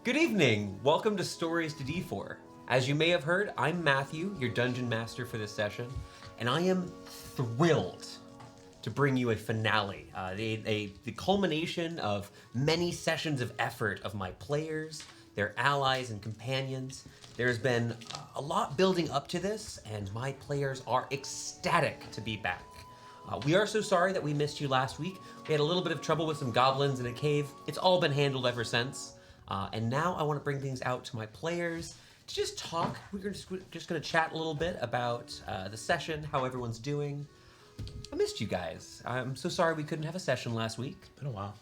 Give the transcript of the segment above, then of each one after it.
Good evening. Welcome to Stories to D4. As you may have heard, I'm Matthew, your dungeon master for this session, and I am thrilled to bring you a finale, the culmination of many sessions of effort of my players, their allies and companions. There's been a lot building up to this, and my players are ecstatic to be back. We are so sorry that we missed you last week. We had a little bit of trouble with some goblins in a cave. It's all been handled ever since. And now I want to bring things out to my players to just talk. We're just going to chat a little bit about the session, how everyone's doing. I missed you guys. I'm so sorry we couldn't have a session last week. Been a while.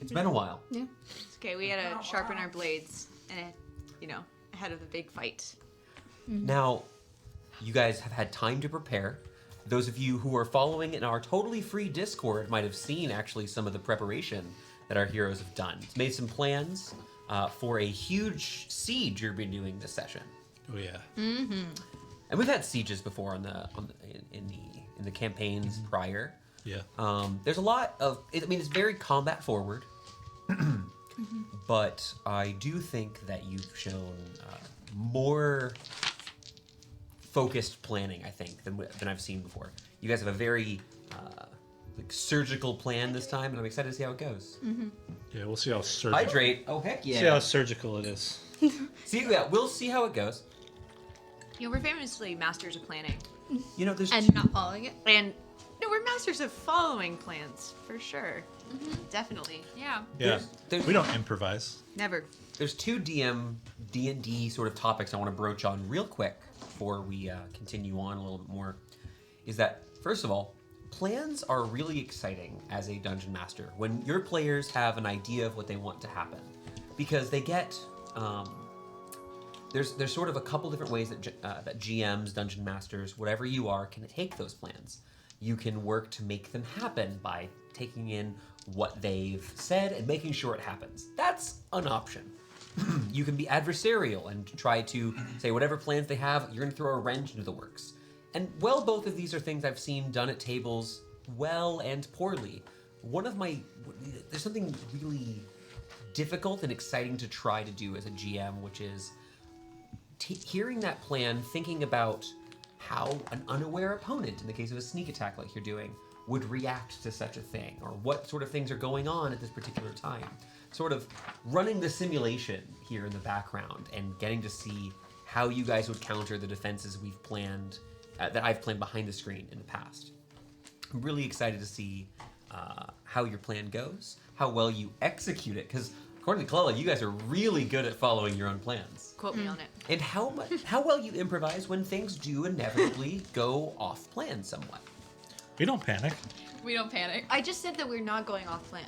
It's been a while. Yeah. It's okay, we had to sharpen our blades and ahead of the big fight. Now, you guys have had time to prepare. Those of you who are following in our totally free Discord might have seen actually some of the preparation that our heroes have done. It's made some plans for a huge siege you've been doing this session. Oh yeah. Mm-hmm. And we've had sieges before in the campaigns prior. Yeah. There's a lot of. It's very combat forward, but I do think that you've shown more focused planning, I think, than I've seen before. You guys have a very surgical plan this time, and I'm excited to see how it goes. Mm-hmm. Yeah, we'll see how surgical. Hydrate. Oh heck yeah. See how surgical it is. We'll see how it goes. We're famously masters of planning. There's And not following it. And no, we're masters of following plans, for sure. Definitely. Yeah. Yeah. There's- We don't improvise. Never. There's two D&D sort of topics I want to broach on real quick before we continue on a little bit more. Is that, first of all, plans are really exciting as a dungeon master when your players have an idea of what they want to happen, because they get there's sort of a couple different ways that GMs, dungeon masters, whatever you are, can take those plans. You can work to make them happen by taking in what they've said and making sure it happens. That's an option. You can be adversarial and try to say whatever plans they have, you're going to throw a wrench into the works. And both of these are things I've seen done at tables well and poorly. There's something really difficult and exciting to try to do as a GM, which is hearing that plan, thinking about how an unaware opponent, in the case of a sneak attack like you're doing, would react to such a thing, or what sort of things are going on at this particular time. Sort of running the simulation here in the background and getting to see how you guys would counter the defenses we've planned, that I've planned behind the screen in the past. I'm really excited to see how your plan goes, how well you execute it, because according to Clella, you guys are really good at following your own plans. Quote me on it. And how well you improvise when things do inevitably go off plan somewhat. We don't panic. We don't panic. I just said that we're not going off plan.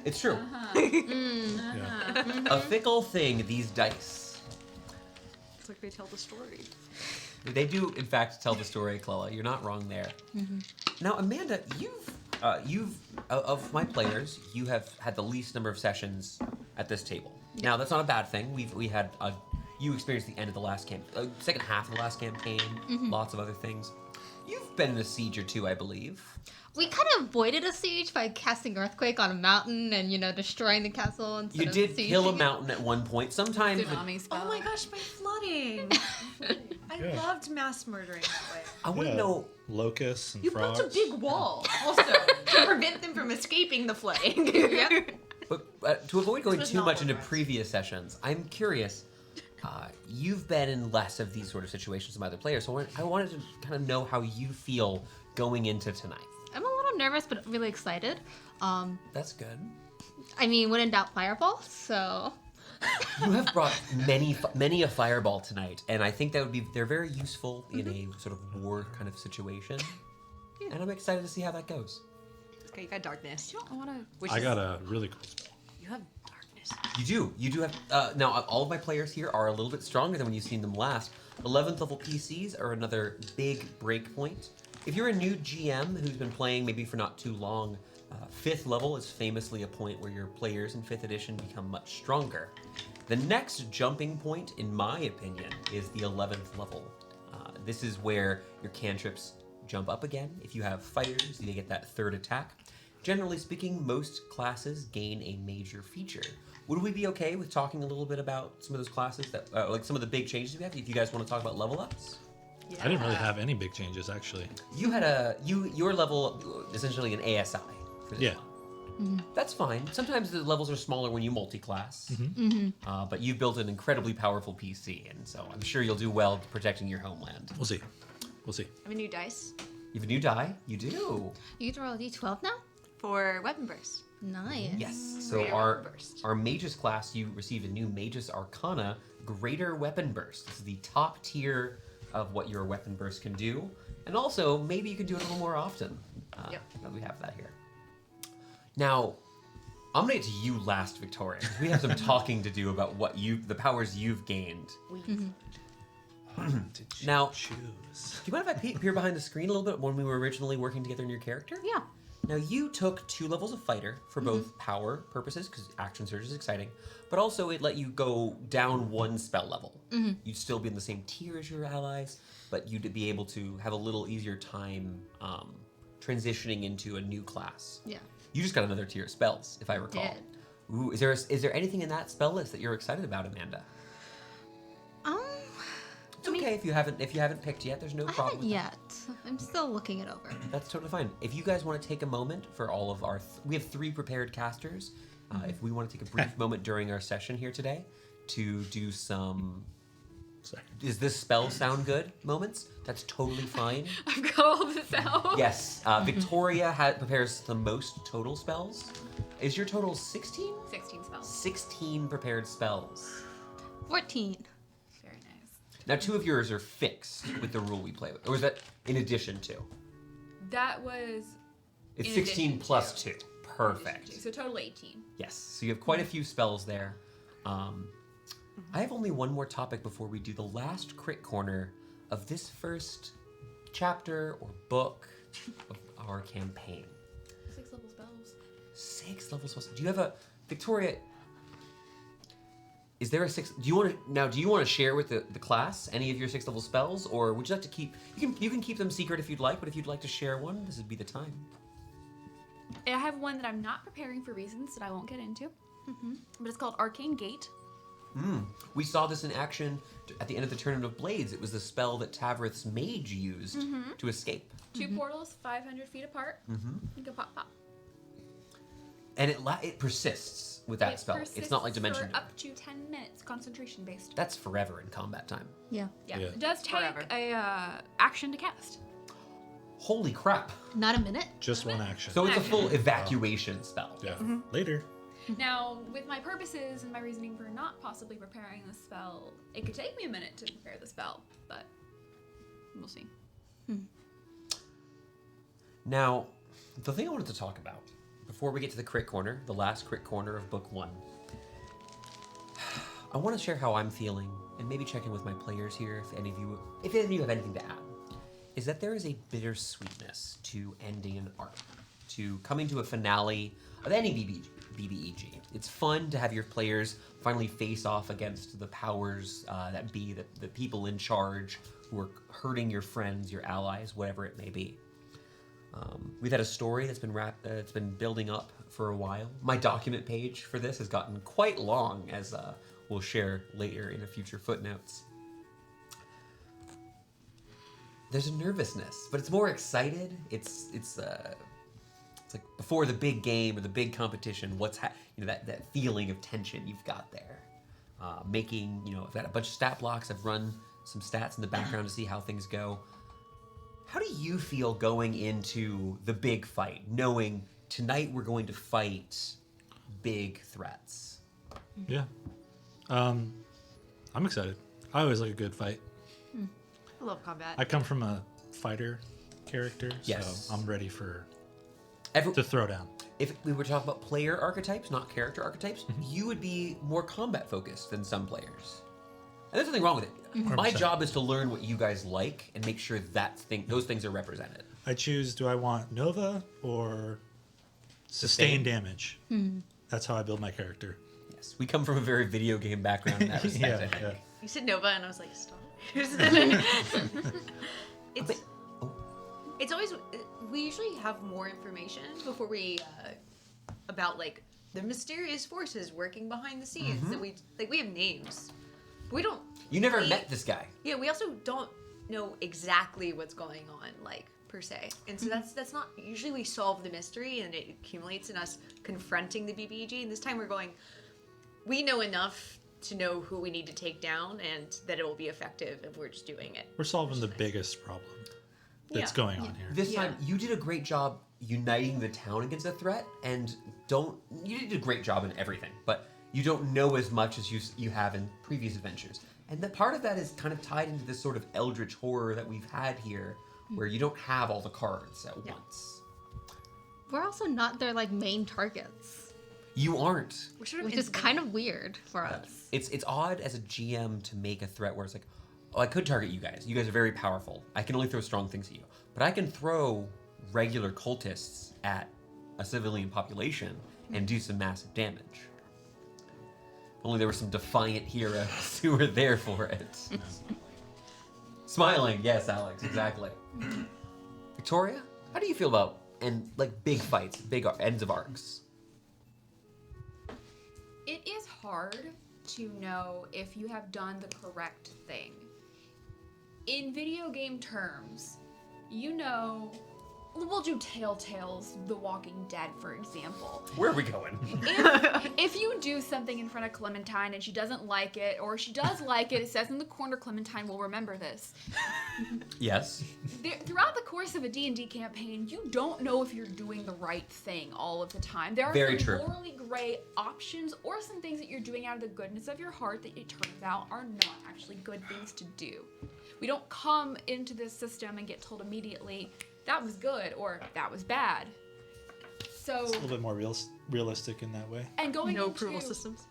It's true. Yeah. A fickle thing, these dice. It's like they tell the story. They do, in fact, tell the story, Clella. You're not wrong there. Now, Amanda, you've of my players, you have had the least number of sessions at this table. Now, that's not a bad thing. We had you experienced the end of the last second half of the last campaign, lots of other things. You've been in a siege or two, I believe. We kind of avoided a siege by casting Earthquake on a mountain and, destroying the castle instead You of did kill a sieging it. mountain at one point. Sometimes Tsunami spell. Oh my gosh, my flooding! I Yeah. loved mass murdering that way. I want to know. Locusts and You frogs. built a big wall also to prevent them from escaping the flame. Yep. But to avoid going This was too not much into one, right? previous sessions, I'm curious. You've been in less of these sort of situations with other players, so I wanted to kind of know how you feel going into tonight. I'm a little nervous, but really excited. That's good. When in doubt, fireball, so... You have brought many a fireball tonight, and I think they're very useful in a sort of war kind of situation. And I'm excited to see how that goes. Okay, you got darkness. I want to... I got a really cool spell. You have darkness. You do have, now all of my players here are a little bit stronger than when you've seen them last. 11th level PCs are another big break point. If you're a new GM who's been playing maybe for not too long, 5th level is famously a point where your players in 5th edition become much stronger. The next jumping point, in my opinion, is the 11th level. This is where your cantrips jump up again. If you have fighters, they get that 3rd attack. generally speaking, most classes gain a major feature. Would we be okay with talking a little bit about some of those classes that, like some of the big changes we have? If you guys want to talk about level ups, I didn't really have any big changes actually. you had your level essentially an ASI for this Yeah. one. That's fine. Sometimes the levels are smaller when you multi-class, but you've built an incredibly powerful PC, and so I'm sure you'll do well protecting your homeland. We'll see. We'll see. I have a new dice You have a new die? You do. You can roll a d12 now? for weapon burst. Nice. Yes. So Greater our Weapon Burst. our Magus class, you received a new Magus Arcana Greater Weapon Burst. This is the top tier of what your Weapon Burst can do, and also maybe you can do it a little more often. Yep. That we have that here. Now, I'm gonna get to you last, Victoria, 'cause we have some talking to do about the powers you've gained. Did you Now- choose? Do you mind if I peer behind the screen a little bit when we were originally working together in your character? Yeah. Now, you took 2 levels of fighter for both power purposes, because action surge is exciting, but also it let you go down 1 spell level. You'd still be in the same tier as your allies, but you'd be able to have a little easier time transitioning into a new class. Yeah. You just got another tier of spells, if I recall. Did. Ooh, is there anything in that spell list that you're excited about, Amanda? It's okay if you haven't picked yet. There's no I problem. haven't yet. I'm still looking it over. That's totally fine. If you guys want to take a moment for all of our... we have 3 prepared casters. If we want to take a brief moment during our session here today to do some... Sorry. Does this spell sound good moments? That's totally fine. I've got all this out. Yes. Victoria prepares the most total spells. Is your total 16? 16 spells. 16 prepared spells. 14. Very nice. Now, 2 of yours are fixed with the rule we play with. Or is that in addition to? That was It's In 16 addition plus to. 2. Perfect. so total 18. Yes, so you have quite a few spells there. I have only one more topic before we do the last crit corner of this first chapter or book of our campaign. 6 level spells. 6 level spells. Do you have a Victoria? Is there a 6? Do you want to share with the class any of your 6 level spells, or would you like to keep? You can keep them secret if you'd like, but if you'd like to share one, this would be the time. I have one that I'm not preparing for reasons that I won't get into. But it's called Arcane Gate. We saw this in action at the end of the Tournament of Blades. It was the spell that Tavrith's mage used to escape. 2 portals, 500 feet apart. You can pop. And it persists with that It spell. It's not like persists Dimension for Door. up to 10 minutes, concentration based. That's forever in combat time. Yeah. Yeah. Yeah. It does take Forever. a action to cast. Holy crap. Not a minute? Just one action. So it's a full evacuation spell. yeah. Later. Now, with my purposes and my reasoning for not possibly preparing the spell, it could take me a minute to prepare the spell, but we'll see. Now, the thing I wanted to talk about before we get to the crit corner, the last crit corner of book 1, I want to share how I'm feeling and maybe check in with my players here if any of you have anything to add. Is that there is a bittersweetness to ending an arc, to coming to a finale of any BBEG. It's fun to have your players finally face off against the powers that be, the people in charge who are hurting your friends, your allies, whatever it may be. We've had a story that's been building up for a while. My document page for this has gotten quite long, as we'll share later in a future footnotes. There's a nervousness, but it's more excited. It's like before the big game or the big competition. That feeling of tension you've got there. I've got a bunch of stat blocks. I've run some stats in the background to see how things go. How do you feel going into the big fight, knowing tonight we're going to fight big threats? Yeah. I'm excited. I always like a good fight. I love combat. I come from a fighter character, Yes. so I'm ready for Every, to throw down. if we were talking about player archetypes, not character archetypes, you would be more combat focused than some players. And there's nothing wrong with it. My 100%. job is to learn what you guys like and make sure those things are represented. I choose, do I want Nova or sustained damage? That's how I build my character. Yes, we come from a very video game background in that respect. I think. yeah. You said Nova, and I was like, stop. It's always we usually have more information before we about like the mysterious forces working behind the scenes that we have names. We don't. You never met this guy. Yeah, we also don't know exactly what's going on, like per se, and so that's not usually we solve the mystery and it accumulates in us confronting the BBEG. And this time we're going. We know enough to know who we need to take down and that it will be effective if we're just doing it. We're solving the biggest problem that's going on here. This time, you did a great job uniting the town against the threat, and you did a great job in everything, but you don't know as much as you have in previous adventures. And that part of that is kind of tied into this sort of eldritch horror that we've had here, where you don't have all the cards at once. We're also not their like main targets, You aren't. We're sort of which is kind of weird for us. It's odd as a GM to make a threat where it's like, oh, I could target you guys. You guys are very powerful. I can only throw strong things at you. But I can throw regular cultists at a civilian population and do some massive damage. Only there were some defiant heroes who were there for it. Smiling, yes, Alex, exactly. Victoria, how do you feel about big fights, big ends of arcs? It is hard to know if you have done the correct thing. In video game terms, you know, we'll do Telltale's The Walking Dead, for example. Where are we going? If you do something in front of Clementine and she doesn't like it, or she does like it, it says in the corner, Clementine will remember this. Yes. Throughout the course of a D&D campaign, you don't know if you're doing the right thing all of the time. There are Very some true. morally gray options or some things that you're doing out of the goodness of your heart that it turns out are not actually good things to do. We don't come into this system and get told immediately, that was good or that was bad. So It's a little bit more realistic in that way. and going No into approval systems.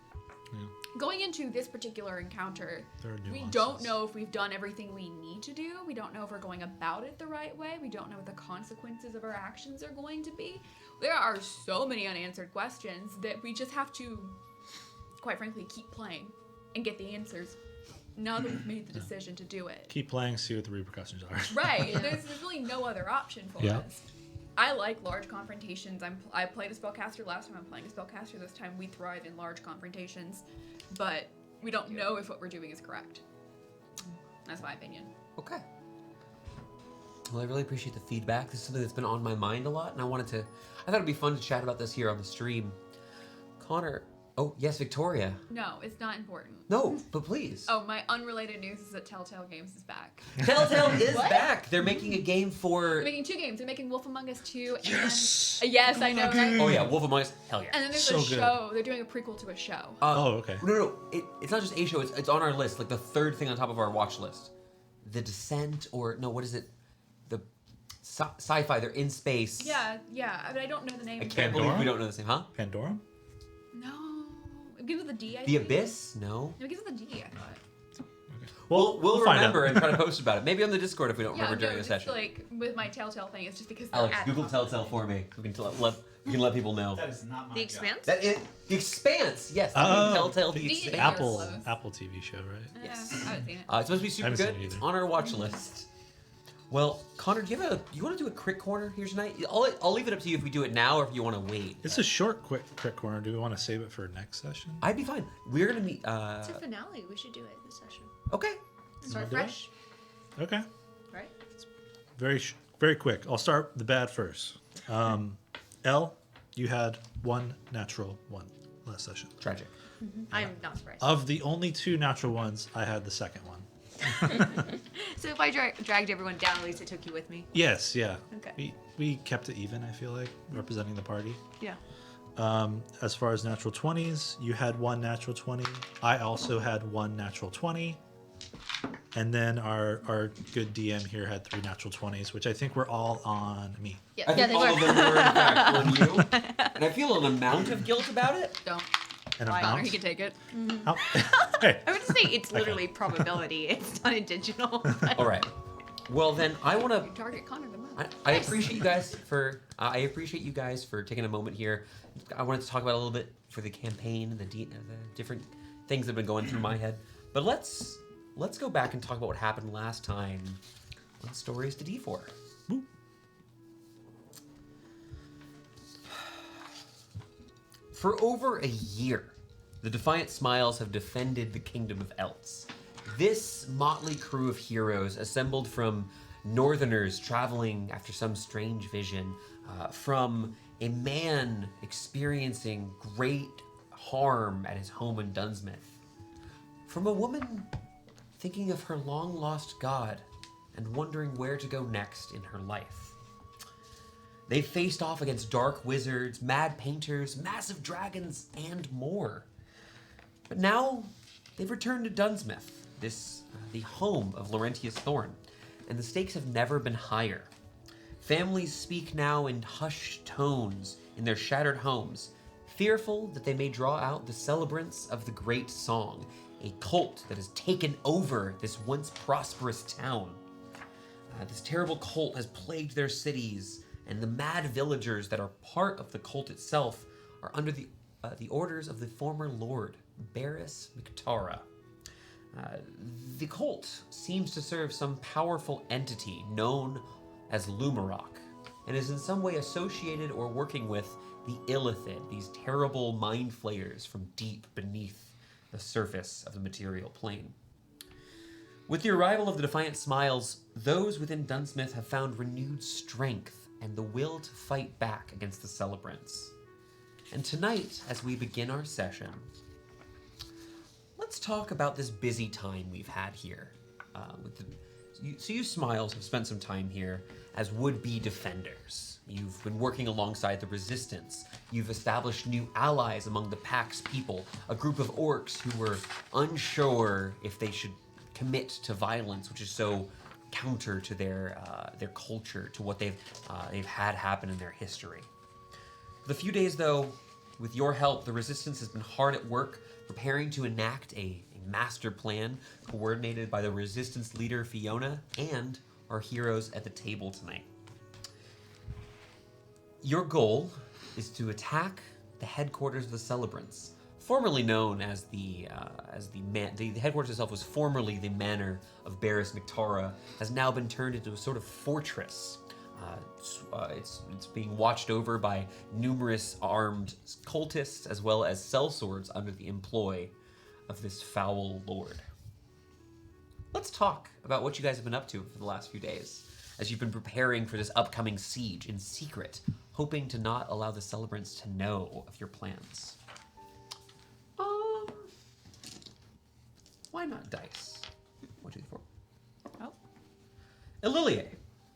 going into this particular encounter, There are we nuances. don't know if we've done everything we need to do. We don't know if we're going about it the right way. We don't know what the consequences of our actions are going to be. There are so many unanswered questions that we just have to, quite frankly, keep playing and get the answers now that we've made the decision to do it. Keep playing, see what the repercussions are. Right. There's really no other option for Yeah. us. I like large confrontations. I played a spellcaster last time. I'm playing a spellcaster this time. We thrive in large confrontations, but we don't know if what we're doing is correct. That's my opinion. Okay. Well, I really appreciate the feedback. This is something that's been on my mind a lot, and I thought it'd be fun to chat about this here on the stream. Connor, oh, yes, Victoria. No, it's not important. No, but please. Oh, my unrelated news is that Telltale Games is back. Telltale is What? back. They're making a game for... They're making 2 games. They're making Wolf Among Us 2 and Yes! yes, I know, right? Oh, yeah, Wolf Among Us. Hell yeah. And then there's So a good. show. They're doing a prequel to a show. Oh, okay. No. It's not just a show. It's on our list, like the third thing on top of our watch list. The Descent, or... No, what is it? The sci-fi. They're in space. Yeah, but I don't know the name. I can't believe Pandora? we don't know the same, huh? Pandora? No. It begins with a D, I The think. Abyss? No. No, it begins with a D, I thought. We'll find remember out. and try to post about it. Maybe on the Discord if we don't Yeah, remember during no, the just session. like with my Telltale thing, it's just because they're Alex, at Google conference. Telltale for me. We can let people know. That is not my The job. Expanse? That is The Expanse. Yes, Oh. Telltale The The Expanse. Yeah, Apple close. Apple TV show, right? Yes. I haven't seen it. It's supposed to be super haven't seen good. it It's either. on our watch list. Well, Connor, you want to do a crit corner here tonight? I'll leave it up to you if we do it now or if you want to wait. It's a short, quick corner. Do we want to save it for next session? I'd be fine. We're gonna meet. It's a finale. We should do it this session. Okay. Start do it? fresh, Okay. right? Very quick. I'll start the bad first. Elle, you had 1 natural 1 last session. Tragic. I'm not surprised. Of the only 2 natural ones, I had the second one. So if I dragged everyone down, at least I took you with me. Yes, yeah. Okay. We kept it even, I feel like, representing the party. Yeah. As far as natural 20s, you had 1 natural 20. I also had 1 natural 20. And then our good DM here had 3 natural 20s, which I think were all on me. I think they all were. of them were in fact on you, and I feel an amount of guilt about it. Don't. And Why? amount. Connor, he can take it. How- hey, I would say it's literally probability. It's not intentional. All right. Well then, I want to. Target Connor the most. I appreciate you guys for taking a moment here. I wanted to talk about a little bit for the campaign, the different things that have been going through my head. But let's go back and talk about what happened last time on Stories to D4. For over a year, the Defiant Smiles have defended the Kingdom of Elts. This motley crew of heroes assembled from northerners traveling after some strange vision, from a man experiencing great harm at his home in Dunsmith, from a woman thinking of her long-lost god and wondering where to go next in her life. They faced off against dark wizards, mad painters, massive dragons, and more. But now, they've returned to Dunsmith, the home of Laurentius Thorn, and the stakes have never been higher. Families speak now in hushed tones in their shattered homes, fearful that they may draw out the celebrants of the Great Song, a cult that has taken over this once prosperous town. This terrible cult has plagued their cities, and the mad villagers that are part of the cult itself are under the orders of the former lord, Barris McTara. The cult seems to serve some powerful entity known as Lumarok, and is in some way associated or working with the Illithid, these terrible mind flayers from deep beneath the surface of the material plane. With the arrival of the Defiant Smiles, those within Dunsmith have found renewed strength and the will to fight back against the celebrants. And tonight, as we begin our session, let's talk about this busy time we've had here. You Smiles have spent some time here as would-be defenders. You've been working alongside the Resistance. You've established new allies among the Pack's people, a group of orcs who were unsure if they should commit to violence, which is so counter to their culture, to what they've had happen in their history. For the few days, though, with your help, the Resistance has been hard at work preparing to enact a master plan coordinated by the Resistance leader Fiona and our heroes at the table tonight. Your goal is to attack the headquarters of the Celebrants, formerly known as the headquarters itself was formerly the manor of Barris McTara, has now been turned into a sort of fortress. It's being watched over by numerous armed cultists as well as sellswords under the employ of this foul lord. Let's talk about what you guys have been up to for the last few days, as you've been preparing for this upcoming siege in secret, hoping to not allow the celebrants to know of your plans. Why not dice? 1, 2, 3, 4. Oh. Ililie,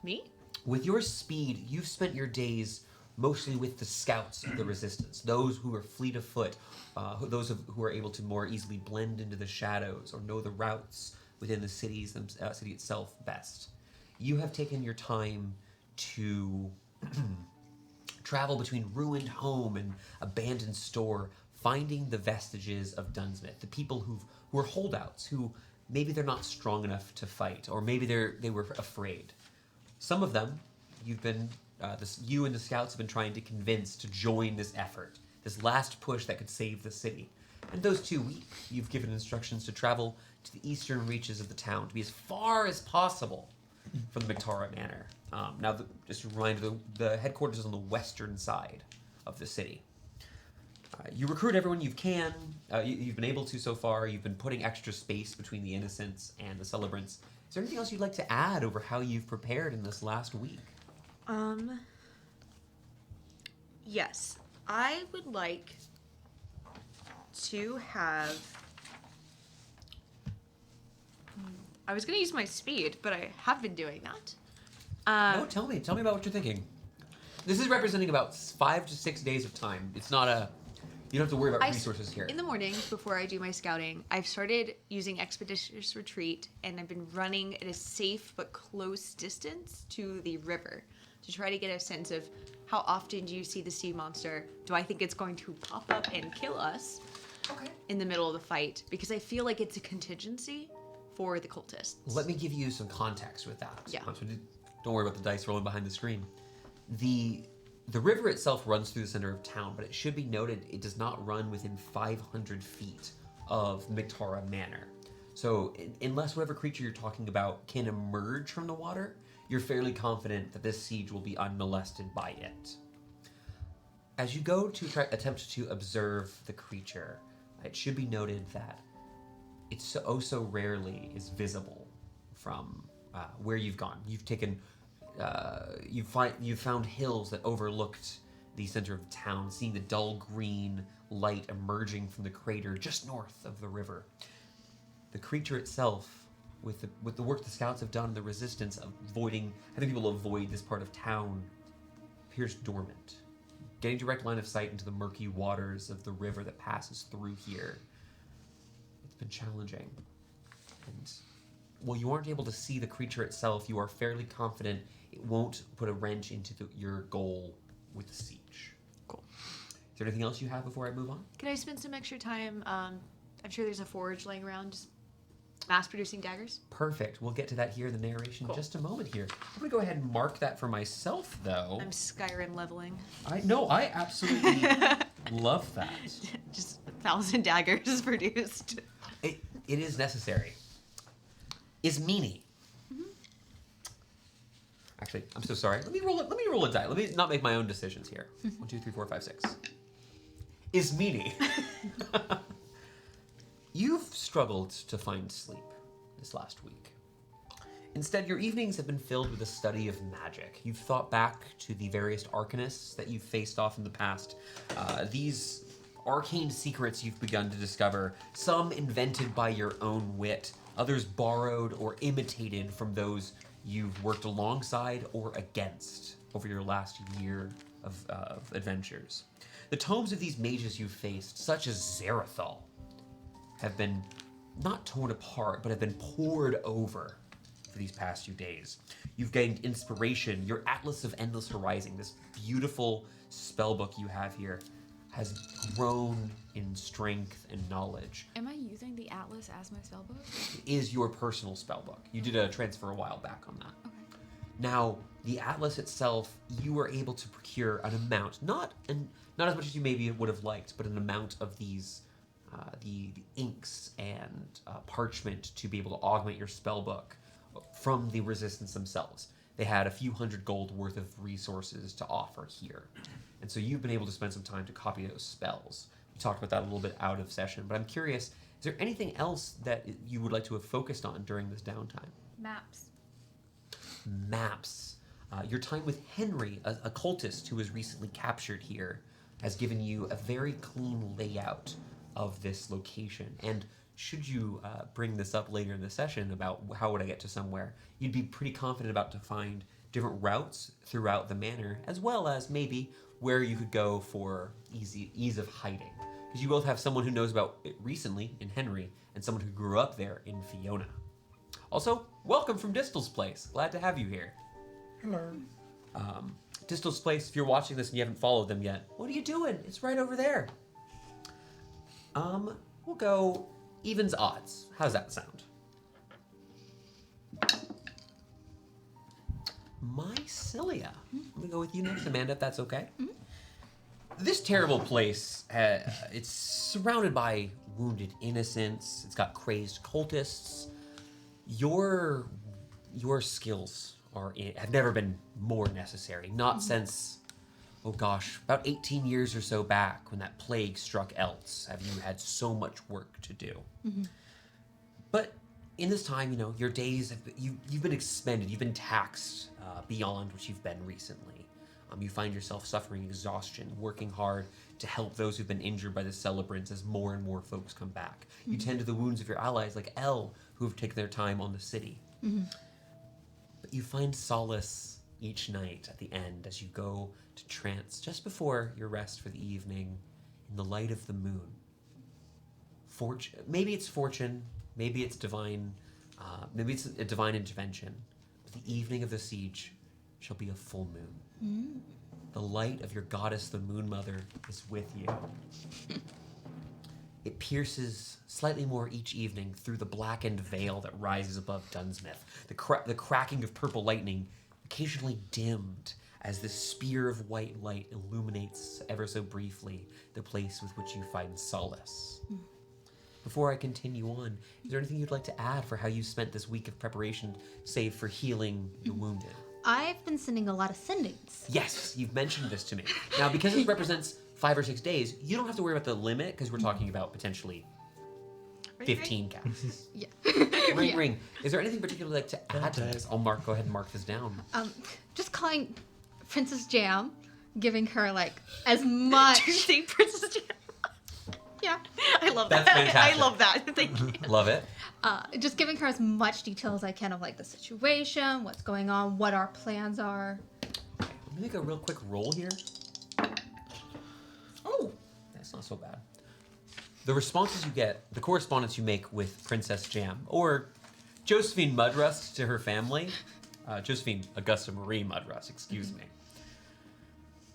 Me? with your speed, you've spent your days mostly with the scouts of the Resistance, those who are fleet of foot, who are able to more easily blend into the shadows or know the routes within the city itself best. You have taken your time to travel between ruined home and abandoned store, finding the vestiges of Dunsmith, the people who are holdouts, who maybe they're not strong enough to fight, or maybe they were afraid. Some of them, you and the scouts have been trying to convince to join this effort, this last push that could save the city. And those 2 weeks, you've given instructions to travel to the eastern reaches of the town, to be as far as possible from the McTara Manor. Just a reminder, the headquarters is on the western side of the city. You recruit everyone you've been able to so far. You've been putting extra space between the Innocents and the Celebrants. Is there anything else you'd like to add over how you've prepared in this last week? Yes. I would like to have... I was going to use my speed, but I have been doing that. No, tell me about what you're thinking. This is representing about 5 to 6 days of time. It's not you don't have to worry about resources here. In the morning, before I do my scouting, I've started using Expeditious Retreat, and I've been running at a safe but close distance to the river to try to get a sense of how often do you see the sea monster? Do I think it's going to pop up and kill us in the middle of the fight? Because I feel like it's a contingency for the cultists. Let me give you some context with that. Yeah. Don't worry about the dice rolling behind the screen. The river itself runs through the center of town, but it should be noted it does not run within 500 feet of McTara Manor. So unless whatever creature you're talking about can emerge from the water, you're fairly confident that this siege will be unmolested by it. As you go to attempt to observe the creature, it should be noted that it so rarely is visible from where you've gone. You've taken, you've found hills that overlooked the center of town, seeing the dull green light emerging from the crater just north of the river. The creature itself, with the work the scouts have done, the resistance of having people avoid this part of town, appears dormant. Getting direct line of sight into the murky waters of the river that passes through here, it's been challenging. And while you aren't able to see the creature itself, you are fairly confident it won't put a wrench into your goal with the siege. Cool. Is there anything else you have before I move on? Can I spend some extra time? I'm sure there's a forge laying around, just mass-producing daggers. Perfect. We'll get to that here in the narration Cool. in just a moment here. I'm going to go ahead and mark that for myself, though. I'm Skyrim leveling. I absolutely love that. Just 1,000 daggers produced. It is necessary. Is meanie. Actually, I'm so sorry. Let me roll a die. Let me not make my own decisions here. 1, 2, 3, 4, 5, 6. Is meanie. You've struggled to find sleep this last week. Instead, your evenings have been filled with a study of magic. You've thought back to the various arcanists that you've faced off in the past. These arcane secrets you've begun to discover, some invented by your own wit, others borrowed or imitated from those you've worked alongside or against over your last year of adventures. The tomes of these mages you've faced, such as Zarathal, have been not torn apart, but have been poured over for these past few days. You've gained inspiration. Your Atlas of Endless Horizon, this beautiful spellbook you have here, has grown in strength and knowledge. Am I using the Atlas as my spellbook? It is your personal spellbook. You did a transfer a while back on that. Okay. Now, the Atlas itself, you were able to procure an amount, not as much as you maybe would have liked, but an amount of these, the inks and parchment to be able to augment your spellbook from the Resistance themselves. They had a few hundred gold worth of resources to offer here. And so you've been able to spend some time to copy those spells. We talked about that a little bit out of session, but I'm curious, is there anything else that you would like to have focused on during this downtime? Maps. Maps. Your time with Henry, a cultist who was recently captured here, has given you a very clean layout of this location. And should you bring this up later in the session about how would I get to somewhere, you'd be pretty confident about to find different routes throughout the manor, as well as maybe where you could go for ease of hiding. Because you both have someone who knows about it recently in Henry, and someone who grew up there in Fiona. Also, welcome from Distal's Place. Glad to have you here. Hello. Distal's Place, if you're watching this and you haven't followed them yet, what are you doing? It's right over there. We'll go evens odds. How's that sound? Mycelia. I'm gonna go with you next, Amanda, if that's okay. This terrible place, it's surrounded by wounded innocents. It's got crazed cultists. Your skills have never been more necessary. Not since, oh gosh, about 18 years or so back when that plague struck Elts have you had so much work to do. But in this time, your days you've been expended. You've been taxed beyond what you've been recently. You find yourself suffering exhaustion, working hard to help those who've been injured by the celebrants as more and more folks come back. You tend to the wounds of your allies like Elle, who have taken their time on the city. But you find solace each night at the end as you go to trance just before your rest for the evening in the light of the moon. Maybe it's fortune, maybe it's divine, maybe it's a divine intervention. But the evening of the siege shall be a full moon. The light of your goddess, the Moon Mother, is with you. It pierces slightly more each evening through the blackened veil that rises above Dunsmith. The cracking of purple lightning occasionally dimmed as the spear of white light illuminates ever so briefly the place with which you find solace. Before I continue on, is there anything you'd like to add for how you spent this week of preparation, save for healing the wounded? I've been sending a lot of sendings. Yes, you've mentioned this to me. Now, because it represents 5 or 6 days, you don't have to worry about the limit because we're talking about potentially 15 casts. Yeah. Ring. Is there anything particular you'd like to add to this? Go ahead and mark this down. Just calling Princess Jam, giving her like as much. Did you say Princess Jam? Yeah. I love That's that. fantastic. I love that. Thank you. Love it. Just giving her as much detail as I can of like the situation, what's going on, what our plans are. Let me make a real quick roll here. Oh, that's not so bad. The responses you get, the correspondence you make with Princess Jam, or Josephine Mudrust to her family, Josephine Augusta Marie Mudrust, excuse me.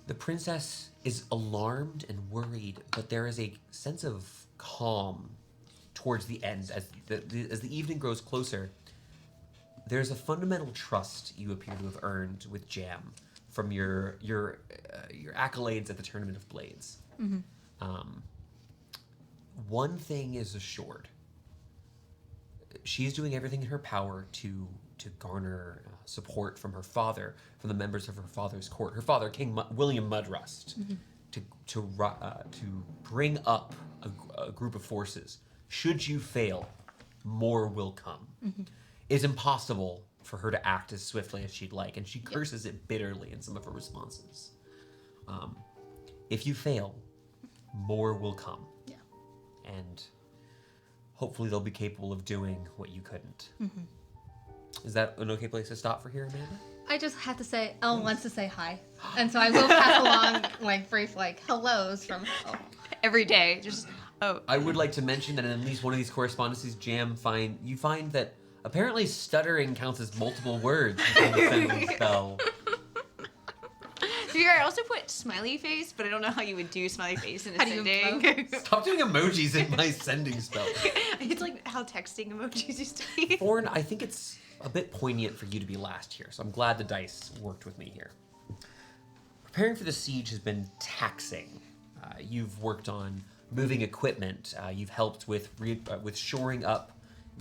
The princess is alarmed and worried, but there is a sense of calm towards the end. As the evening grows closer, there's a fundamental trust you appear to have earned with Jam from your accolades at the Tournament of Blades. One thing is assured. She's doing everything in her power to garner support from her father, from the members of her father's court. Her father, King William Mudrust, to bring up a group of forces. Should you fail, more will come. It's impossible for her to act as swiftly as she'd like, and she curses it bitterly in some of her responses. If you fail, more will come. Yeah. And hopefully they'll be capable of doing what you couldn't. Is that an okay place to stop for here, Amanda? I just have to say, Elle wants to say hi. And so I will pass along like brief like hellos from Elle. Every day, just I would like to mention that in at least one of these correspondences, you find that apparently stuttering counts as multiple words in the sending spell. I also put smiley face, but I don't know how you would do smiley face in a How do you sending. Stop doing emojis in my sending spell. It's like how texting emojis used to be. Thorn, I think it's a bit poignant for you to be last here, so I'm glad the dice worked with me here. Preparing for the siege has been taxing. You've worked on moving equipment. You've helped with shoring up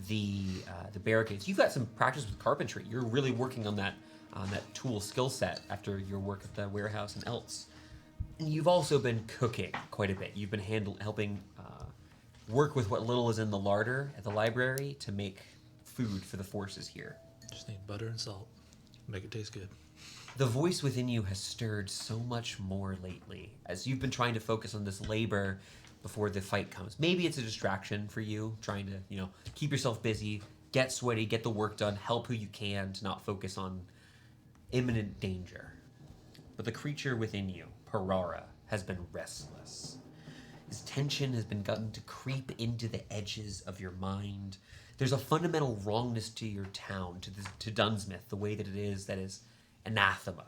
the barricades. You've got some practice with carpentry. You're really working on that tool skill set after your work at the warehouse and else. And you've also been cooking quite a bit. You've been helping work with what little is in the larder at the library to make food for the forces here. Just need butter and salt. Make it taste good. The voice within you has stirred so much more lately as you've been trying to focus on this labor before the fight comes. Maybe it's a distraction for you, trying to, keep yourself busy, get sweaty, get the work done, help who you can to not focus on imminent danger. But the creature within you, Parara, has been restless. His tension has been gotten to creep into the edges of your mind. There's a fundamental wrongness to your town, to Dunsmith, the way that is anathema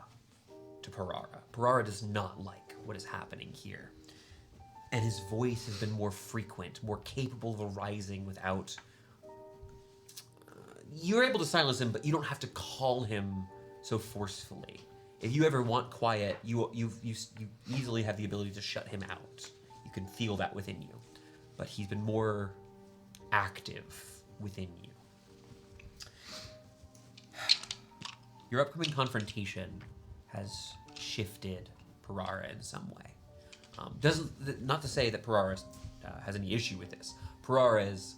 to Parara. Parara does not like what is happening here. And his voice has been more frequent, more capable of arising without... you're able to silence him, but you don't have to call him so forcefully. If you ever want quiet, you easily have the ability to shut him out. You can feel that within you. But he's been more active within you. Your upcoming confrontation has shifted Parara in some way. Not to say that Parara has any issue with this. Parara is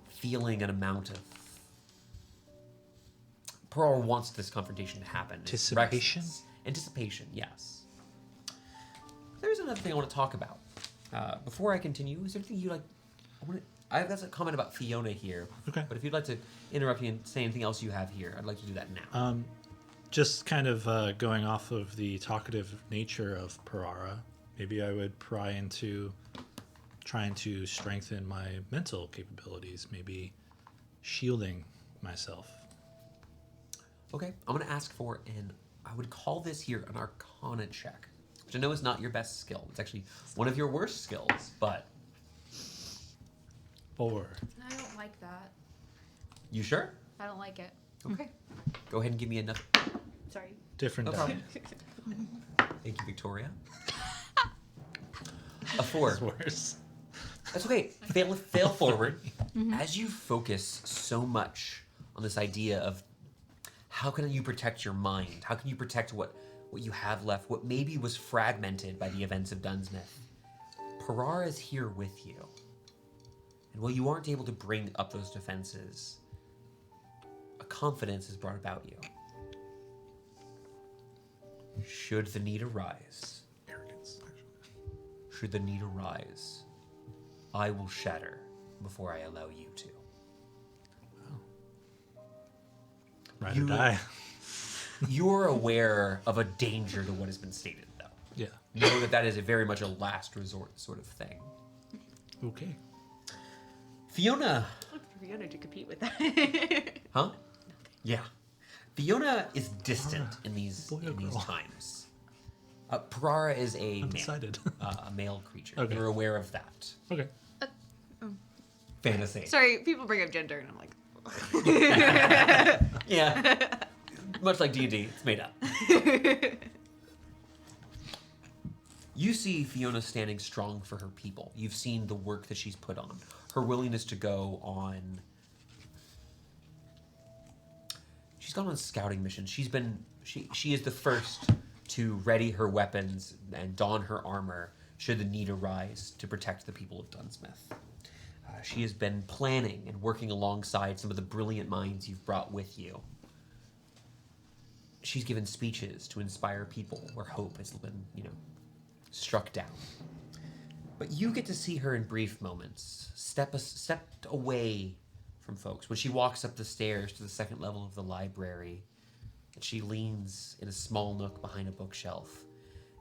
feeling an amount of... Parara wants this confrontation to happen. Anticipation? Anticipation, yes. There's another thing I want to talk about. Before I continue, is there anything you like... I've got a comment about Fiona here. Okay. But if you'd like to interrupt me and say anything else you have here, I'd like to do that now. Just kind of going off of the talkative nature of Parara, maybe I would pry into trying to strengthen my mental capabilities, maybe shielding myself. Okay, I'm going to ask for I would call this here an Arcana check, which I know is not your best skill. It's actually one of your worst skills, but... 4. I don't like that. You sure? I don't like it. Okay. Go ahead and give me another... Sorry. Different No die. problem. Thank you, Victoria. A 4. It's worse. That's okay. Fail forward. As you focus so much on this idea of How can you protect your mind? How can you protect what you have left, what maybe was fragmented by the events of Dunsmith? Parara is here with you. And while you aren't able to bring up those defenses, a confidence is brought about you. Should the need arise, Arrogance, actually. should the need arise, I will shatter before I allow you to. Ride You- or die. You're aware of a danger to what has been stated, though. Yeah. Know that that is a very much a last resort sort of thing. Okay. Fiona, Look for Fiona to compete with that. huh? Yeah. Fiona is distant Parara, in these boy or girl? times. Parara is a male, Undecided. a male creature. Okay. You're aware of that. Okay. Fantasy. Sorry, people bring up gender, and I'm like, Yeah. Much like D&D, it's made up. You see Fiona standing strong for her people. You've seen the work that she's put on. Her willingness to go on... She's gone on scouting missions. She is the first to ready her weapons and don her armor should the need arise to protect the people of Dunsmith. She has been planning and working alongside some of the brilliant minds you've brought with you. She's given speeches to inspire people where hope has been, struck down. But you get to see her in brief moments, stepped away from folks. When she walks up the stairs to the second level of the library, and she leans in a small nook behind a bookshelf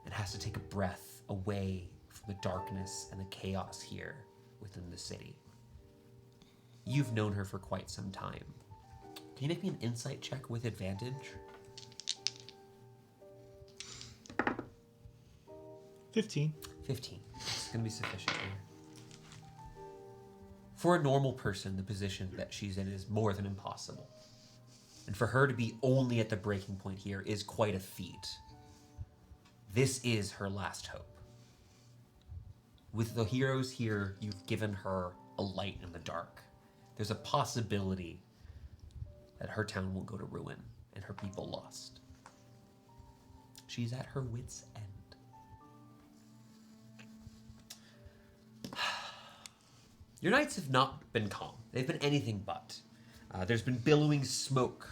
and has to take a breath away from the darkness and the chaos here within the city. You've known her for quite some time. Can you make me an insight check with advantage? 15. 15. It's going to be sufficient here. For a normal person, the position that she's in is more than impossible. And for her to be only at the breaking point here is quite a feat. This is her last hope. With the heroes here, you've given her a light in the dark. There's a possibility that her town will go to ruin and her people lost. She's at her wit's end. Your nights have not been calm. They've been anything but. There's been billowing smoke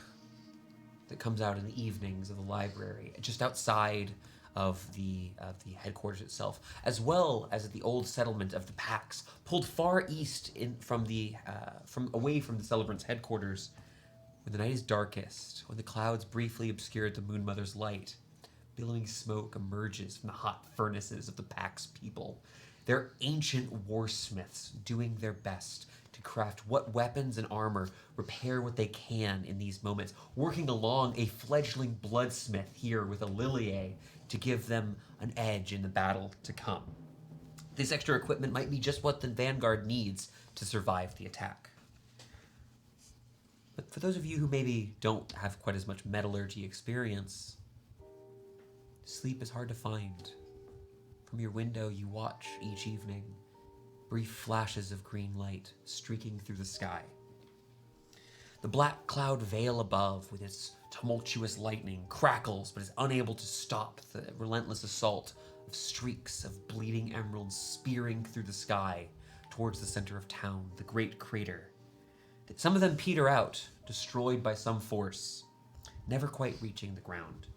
that comes out in the evenings of the library, just outside of the headquarters itself, as well as at the old settlement of the Pax, pulled far east from away from the celebrant's headquarters. When the night is darkest, when the clouds briefly obscured the Moon Mother's light, billowing smoke emerges from the hot furnaces of the Pax people. They're ancient warsmiths doing their best to craft what weapons and armor repair what they can in these moments, working along a fledgling bloodsmith here with a Lilier to give them an edge in the battle to come. This extra equipment might be just what the Vanguard needs to survive the attack. But for those of you who maybe don't have quite as much metallurgy experience, sleep is hard to find. From your window, you watch each evening brief flashes of green light streaking through the sky. The black cloud veil above, with its tumultuous lightning, crackles but is unable to stop the relentless assault of streaks of bleeding emeralds spearing through the sky towards the center of town, the great crater. Some of them peter out, destroyed by some force, never quite reaching the ground.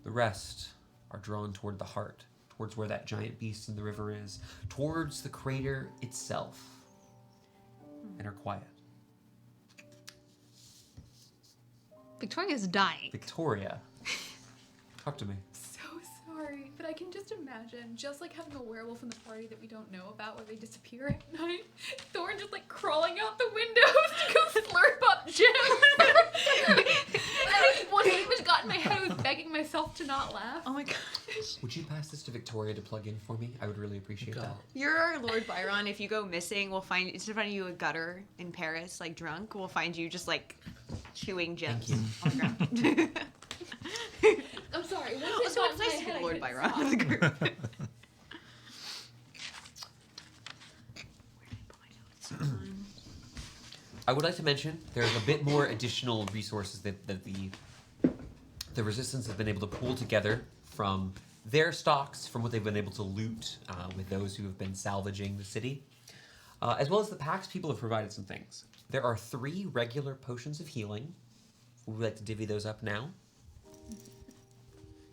The rest are drawn toward the heart, towards where that giant beast in the river is, towards the crater itself, and are quiet. Victoria's dying. Victoria, talk to me. So sorry, but I can just imagine, just like having a werewolf in the party that we don't know about where they disappear at night. Thorn just like crawling out the windows to go slurp up gems. One thing which got in my head, I was begging myself to not laugh. oh my gosh. Would you pass this to Victoria to plug in for me? I would really appreciate that. You're our Lord Byron. If you go missing, we'll find, instead of finding you a gutter in Paris, like drunk, we'll find you just like chewing gems on the ground. I'm sorry. Once it Also, got it's to nice my to head, be I Lord couldn't Byron stop. of the group. I would like to mention there's a bit more additional resources that the Resistance has been able to pull together from their stocks, from what they've been able to loot with those who have been salvaging the city, as well as the Pax people have provided some things. There are 3 regular potions of healing. Would we like to divvy those up now?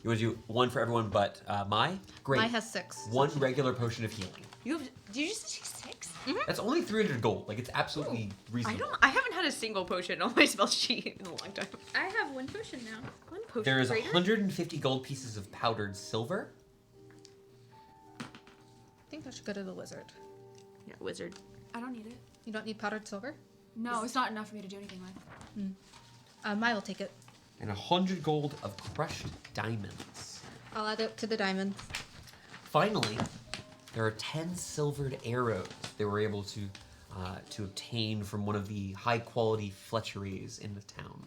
You want to do one for everyone but Mai? Great. Mai has 6. 1 regular potion of healing. You have? Did you just say 6? That's only 300 gold. Like, it's absolutely reasonable. I haven't had a single potion on my spell sheet in a long time. I have 1 potion now. 1 potion. There is greater? 150 gold pieces of powdered silver. I think that should go to the wizard. Yeah, wizard. I don't need it. You don't need powdered silver? No, it's not enough for me to do anything with. Mai will take it. And 100 gold of crushed diamonds. I'll add it to the diamonds. Finally, there are 10 silvered arrows they were able to obtain from one of the high-quality fletcheries in the town.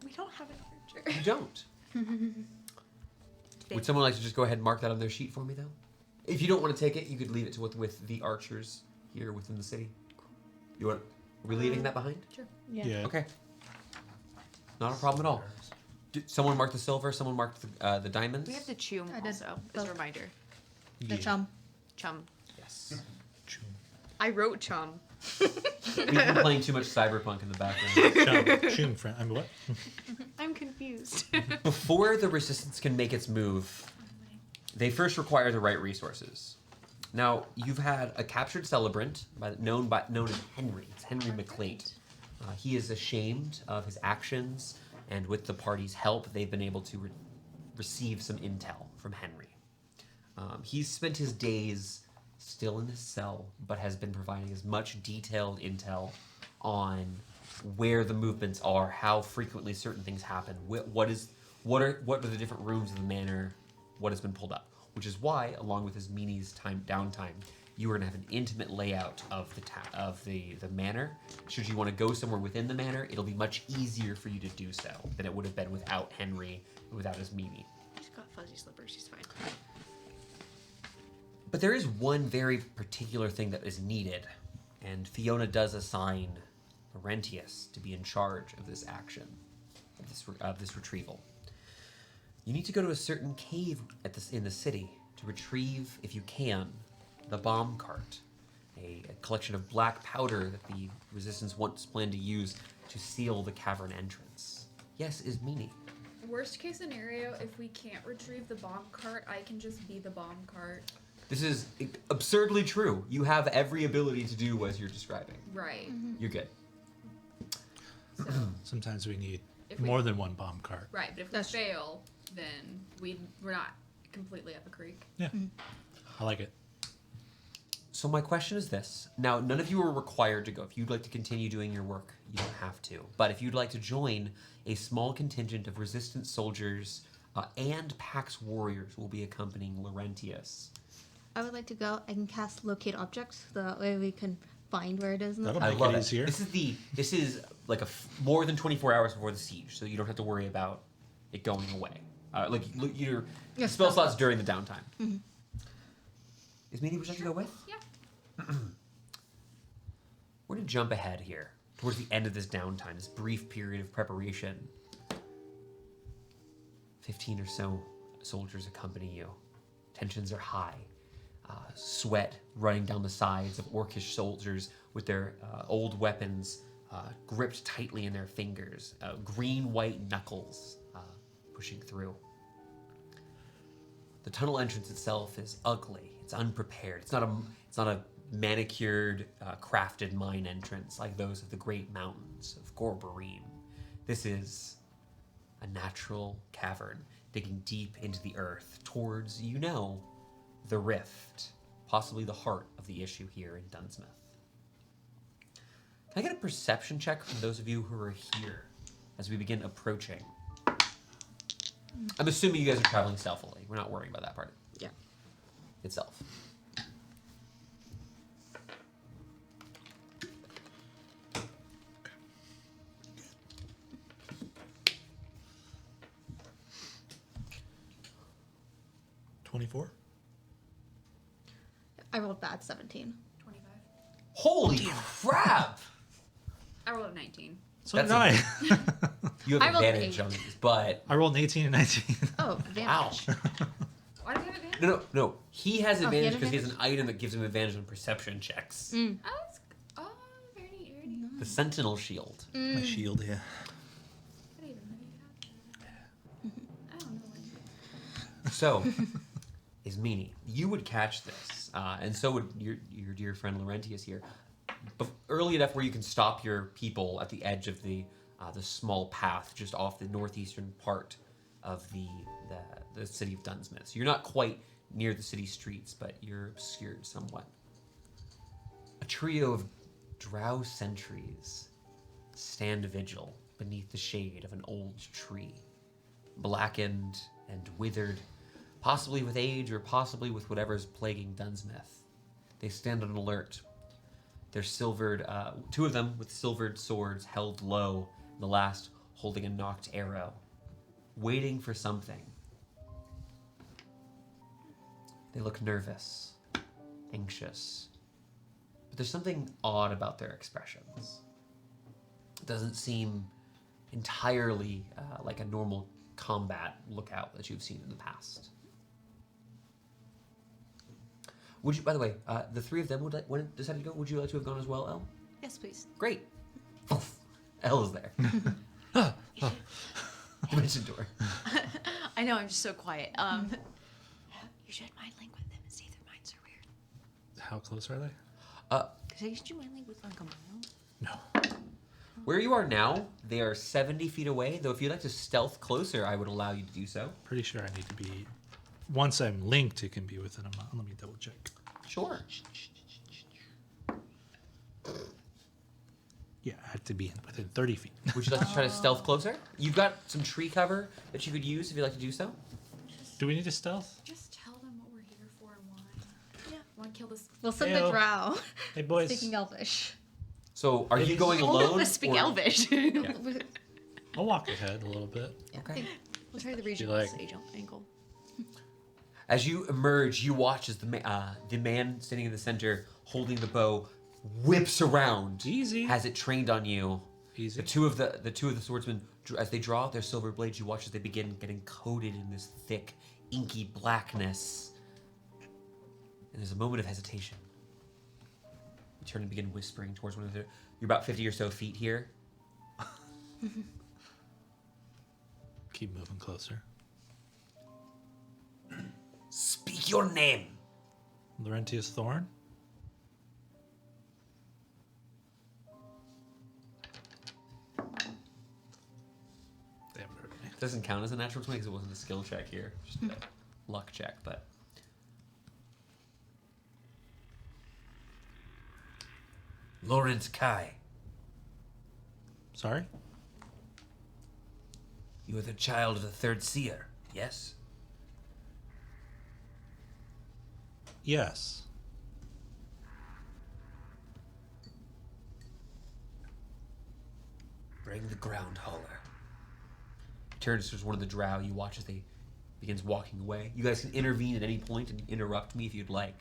We don't have an archer. You don't. Would someone like to just go ahead and mark that on their sheet for me, though? If you don't want to take it, you could leave it with the archers here within the city. You want? Are we leaving that behind? Sure. Yeah. Okay. Not a problem at all. Someone marked the silver. Someone marked the diamonds. We have the chum I did also, as both. a reminder. The chum. Chum. Yes. I wrote chum. We've been playing too much Cyberpunk in the background. Chum, friend. I'm what? I'm confused. Before the Resistance can make its move, they first require the right resources. Now, you've had a captured celebrant known as Henry. It's Henry MacLeod. He is ashamed of his actions, and with the party's help, they've been able to receive some intel from Henry. He's spent his days still in his cell, but has been providing as much detailed intel on where the movements are, how frequently certain things happen, what are the different rooms of the manor, what has been pulled up. Which is why, along with his Meanies downtime, you are going to have an intimate layout of the manor. Should you want to go somewhere within the manor, it'll be much easier for you to do so than it would have been without Henry, without his Meanie. She's got fuzzy slippers. She's fine. But there is one very particular thing that is needed, and Fiona does assign Laurentius to be in charge of this action, of this retrieval. You need to go to a certain cave in the city to retrieve, if you can, the bomb cart, a collection of black powder that the Resistance once planned to use to seal the cavern entrance. Yes, is Meanie. Worst case scenario, if we can't retrieve the bomb cart, I can just be the bomb cart. This is absurdly true. You have every ability to do as you're describing. Right. You're good. So, Sometimes we need If we- more than one bomb cart. right, but if That's- we fail, then we're not completely up a creek. Yeah. I like it. So my question is this. Now, none of you are required to go. If you'd like to continue doing your work, you don't have to. But if you'd like to join, a small contingent of Resistance soldiers and Pax warriors will be accompanying Laurentius. I would like to go. I can cast locate objects, so that way we can find where it is. That'll I make love it it. easier. This is like more than 24 hours before the siege, so you don't have to worry about it going away. Your Yes, spell spell slots slots. during the downtime. Is Meanie would you like to go with? Yeah. We're going to jump ahead here towards the end of this downtime, this brief period of preparation. 15 or so soldiers accompany you. Tensions are high. Sweat running down the sides of orcish soldiers with their old weapons gripped tightly in their fingers. Green-white knuckles pushing through. The tunnel entrance itself is ugly. It's unprepared. It's not a manicured, crafted mine entrance like those of the great mountains of Gorbarine. This is a natural cavern digging deep into the earth towards, the rift, possibly the heart of the issue here in Dunsmith. Can I get a perception check from those of you who are here as we begin approaching? I'm assuming you guys are traveling stealthily. We're not worrying about that part Yeah. itself. I rolled bad 17. 25. Holy crap! I rolled a 19. So did That's I. You I have rolled an advantage 8. on these, but I rolled an 18 and 19. Oh, advantage. Why do we have advantage? no. He has he had advantage because he has an advantage? item that gives him advantage on perception checks. Oh, that's, oh, very neat, very neat. The Sentinel Shield. My shield, yeah. I didn't even know you had that. I don't know when. So, Ismini, you would catch this, and so would your dear friend Laurentius here, early enough where you can stop your people at the edge of the small path just off the northeastern part of the city of Dunsmith. So you're not quite near the city streets, but you're obscured somewhat. A trio of drow sentries stand vigil beneath the shade of an old tree, blackened and withered, possibly with age or possibly with whatever's plaguing Dunsmith. They stand on alert. They're silvered, two of them with silvered swords held low, the last holding a knocked arrow, waiting for something. They look nervous, anxious, but there's something odd about their expressions. It doesn't seem entirely like a normal combat lookout that you've seen in the past. Would you, by the way, the three of them, when it decided to go, would you like to have gone as well, Elle? Yes, please. Great. Elle is there. Dimension door. I know, I'm just so quiet. You should mind link with them and see if their minds are weird. How close are they? Should you mind link with like a mile? No. Where you are now, they are 70 feet away, though if you'd like to stealth closer, I would allow you to do so. Pretty sure I need to be. Once I'm linked, it can be within a mile. Let me double check. Sure. Yeah, I have to be within 30 feet. Would you like to try to stealth closer? You've got some tree cover that you could use if you'd like to do so. Do we need to stealth? Just tell them what we're here for and why. Yeah. Want to kill this? We'll send Heyo. the drow. Hey, boys. Speaking Elvish. So, are you is- going All of alone? us speak or- Elvish. I'll walk ahead a little bit. Okay. We'll try the regional like- stage angle. As you emerge, you watch as the man standing in the center holding the bow whips around. Easy. Has it trained on you. Easy. The two of the swordsmen, as they draw out their silver blades, you watch as they begin getting coated in this thick, inky blackness. And there's a moment of hesitation. You turn and begin whispering towards one another. You're about 50 or so feet here. Keep moving closer. Speak your name. Laurentius Thorn. They haven't heard me. Doesn't count as a natural 20 because it wasn't a skill check here. Just a luck check, but. Lawrence Kai, Sorry? you are the child of the third seer, yes? Yes. Bring the ground hauler. Turns towards one of the drow. You watch as they begins walking away. You guys can intervene at any point and interrupt me if you'd like.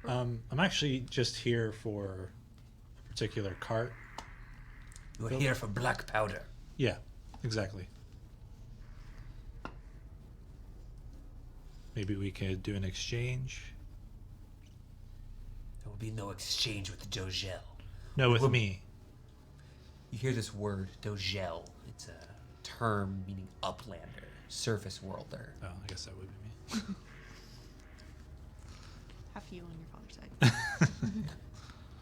I'm actually just here for a particular cart. You are here for black powder. Yeah, exactly. Maybe we could do an exchange. There will be no exchange with the Dogel. No, with Well- me. You hear this word, Dogel. It's a term meaning uplander, surface worlder. Oh, I guess that would be me. Half you on your father's side.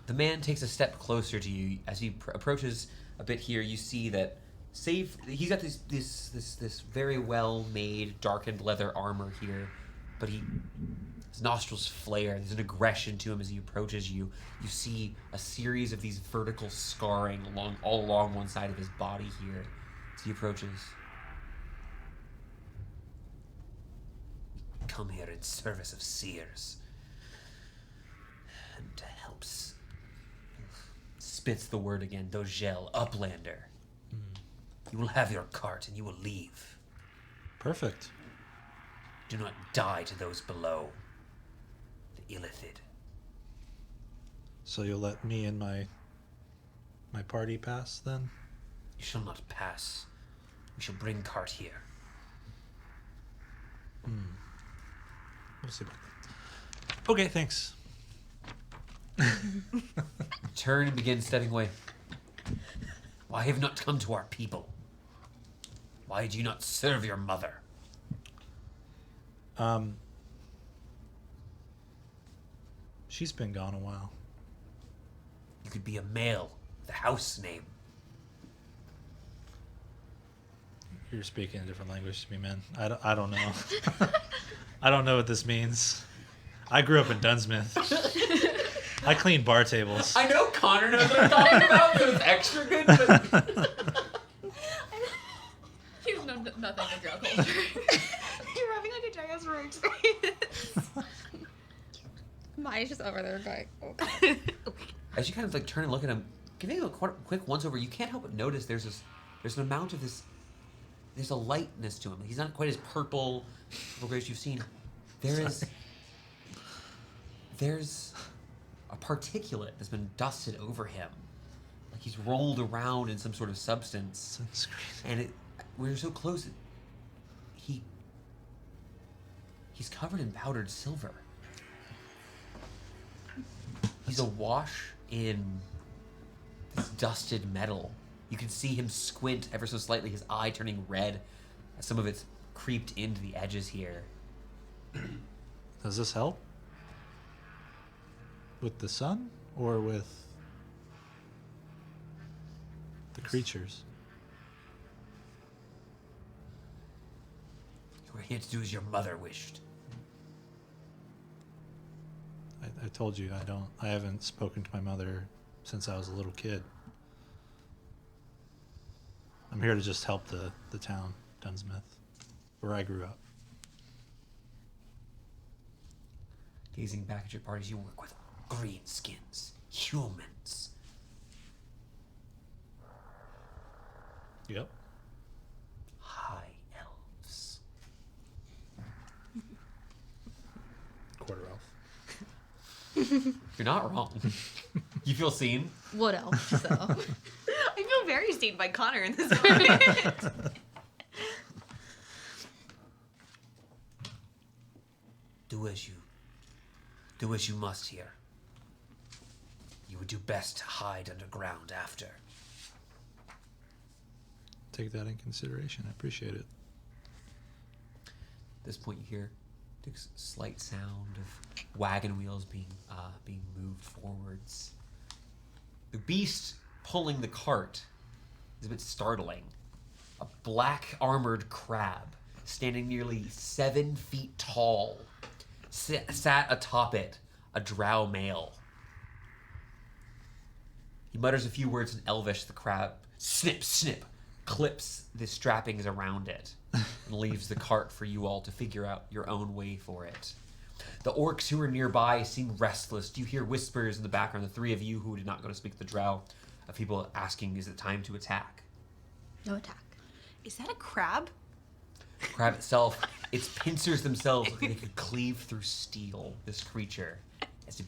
The man takes a step closer to you. As he approaches a bit here, you see that he's got this very well made darkened leather armor here, but his nostrils flare. There's an aggression to him as he approaches you. You see a series of these vertical scarring all along one side of his body here as he approaches. Come here in service of seers and to help spits the word again, Dogel, uplander. You will have your cart and you will leave. Perfect. Do not die to those below. The Illithid. So you'll let me and my party pass then? You shall not pass. We shall bring cart here. We'll see about that. Okay, thanks. Turn and begin stepping away. Why have you not come to our people? Why do you not serve your mother? She's been gone a while. You could be a male with a house name. You're speaking a different language to me, man. I don't know. I don't know what this means. I grew up in Dunsmith. I clean bar tables. I know Connor knows what I'm talking about, but it's extra good. But... He's known nothing of girl culture. You're having like a giant experience. Maya's just over there going, okay. As you kind of like turn and look at him, giving him a quick once over, you can't help but notice there's an amount of this. There's a lightness to him. He's not quite as purple as you've seen. There's a particulate that's been dusted over him, like he's rolled around in some sort of substance. And we're so close. He's covered in powdered silver. He's awash in this dusted metal. You can see him squint ever so slightly, his eye turning red as some of it's creeped into the edges here. Does this help? With the sun or with the creatures? You were here to do as your mother wished. I told you I haven't spoken to my mother since I was a little kid. I'm here to just help the town, Dunsmith, where I grew up. Gazing back at your parties, you work with greenskins, humans. Yep. High elves. Quarter elf. You're not wrong. You feel seen? Wood elf, so. I feel very seen by Connor in this moment. Do as you must here. You would do best to hide underground after. Take that in consideration. I appreciate it. At this point, you hear a slight sound of wagon wheels being moved forwards. The beast pulling the cart is a bit startling. A black armored crab, standing nearly 7 feet tall, sat atop it, a drow male. He mutters a few words in Elvish. The crab, snip, snip, clips the strappings around it and leaves the cart for you all to figure out your own way for it. The orcs who are nearby seem restless. You hear whispers in the background, the three of you who did not go to speak the drow, of people asking, is it time to attack? No attack. Is that a crab? The crab itself, its pincers themselves look like they could cleave through steel, this creature, as it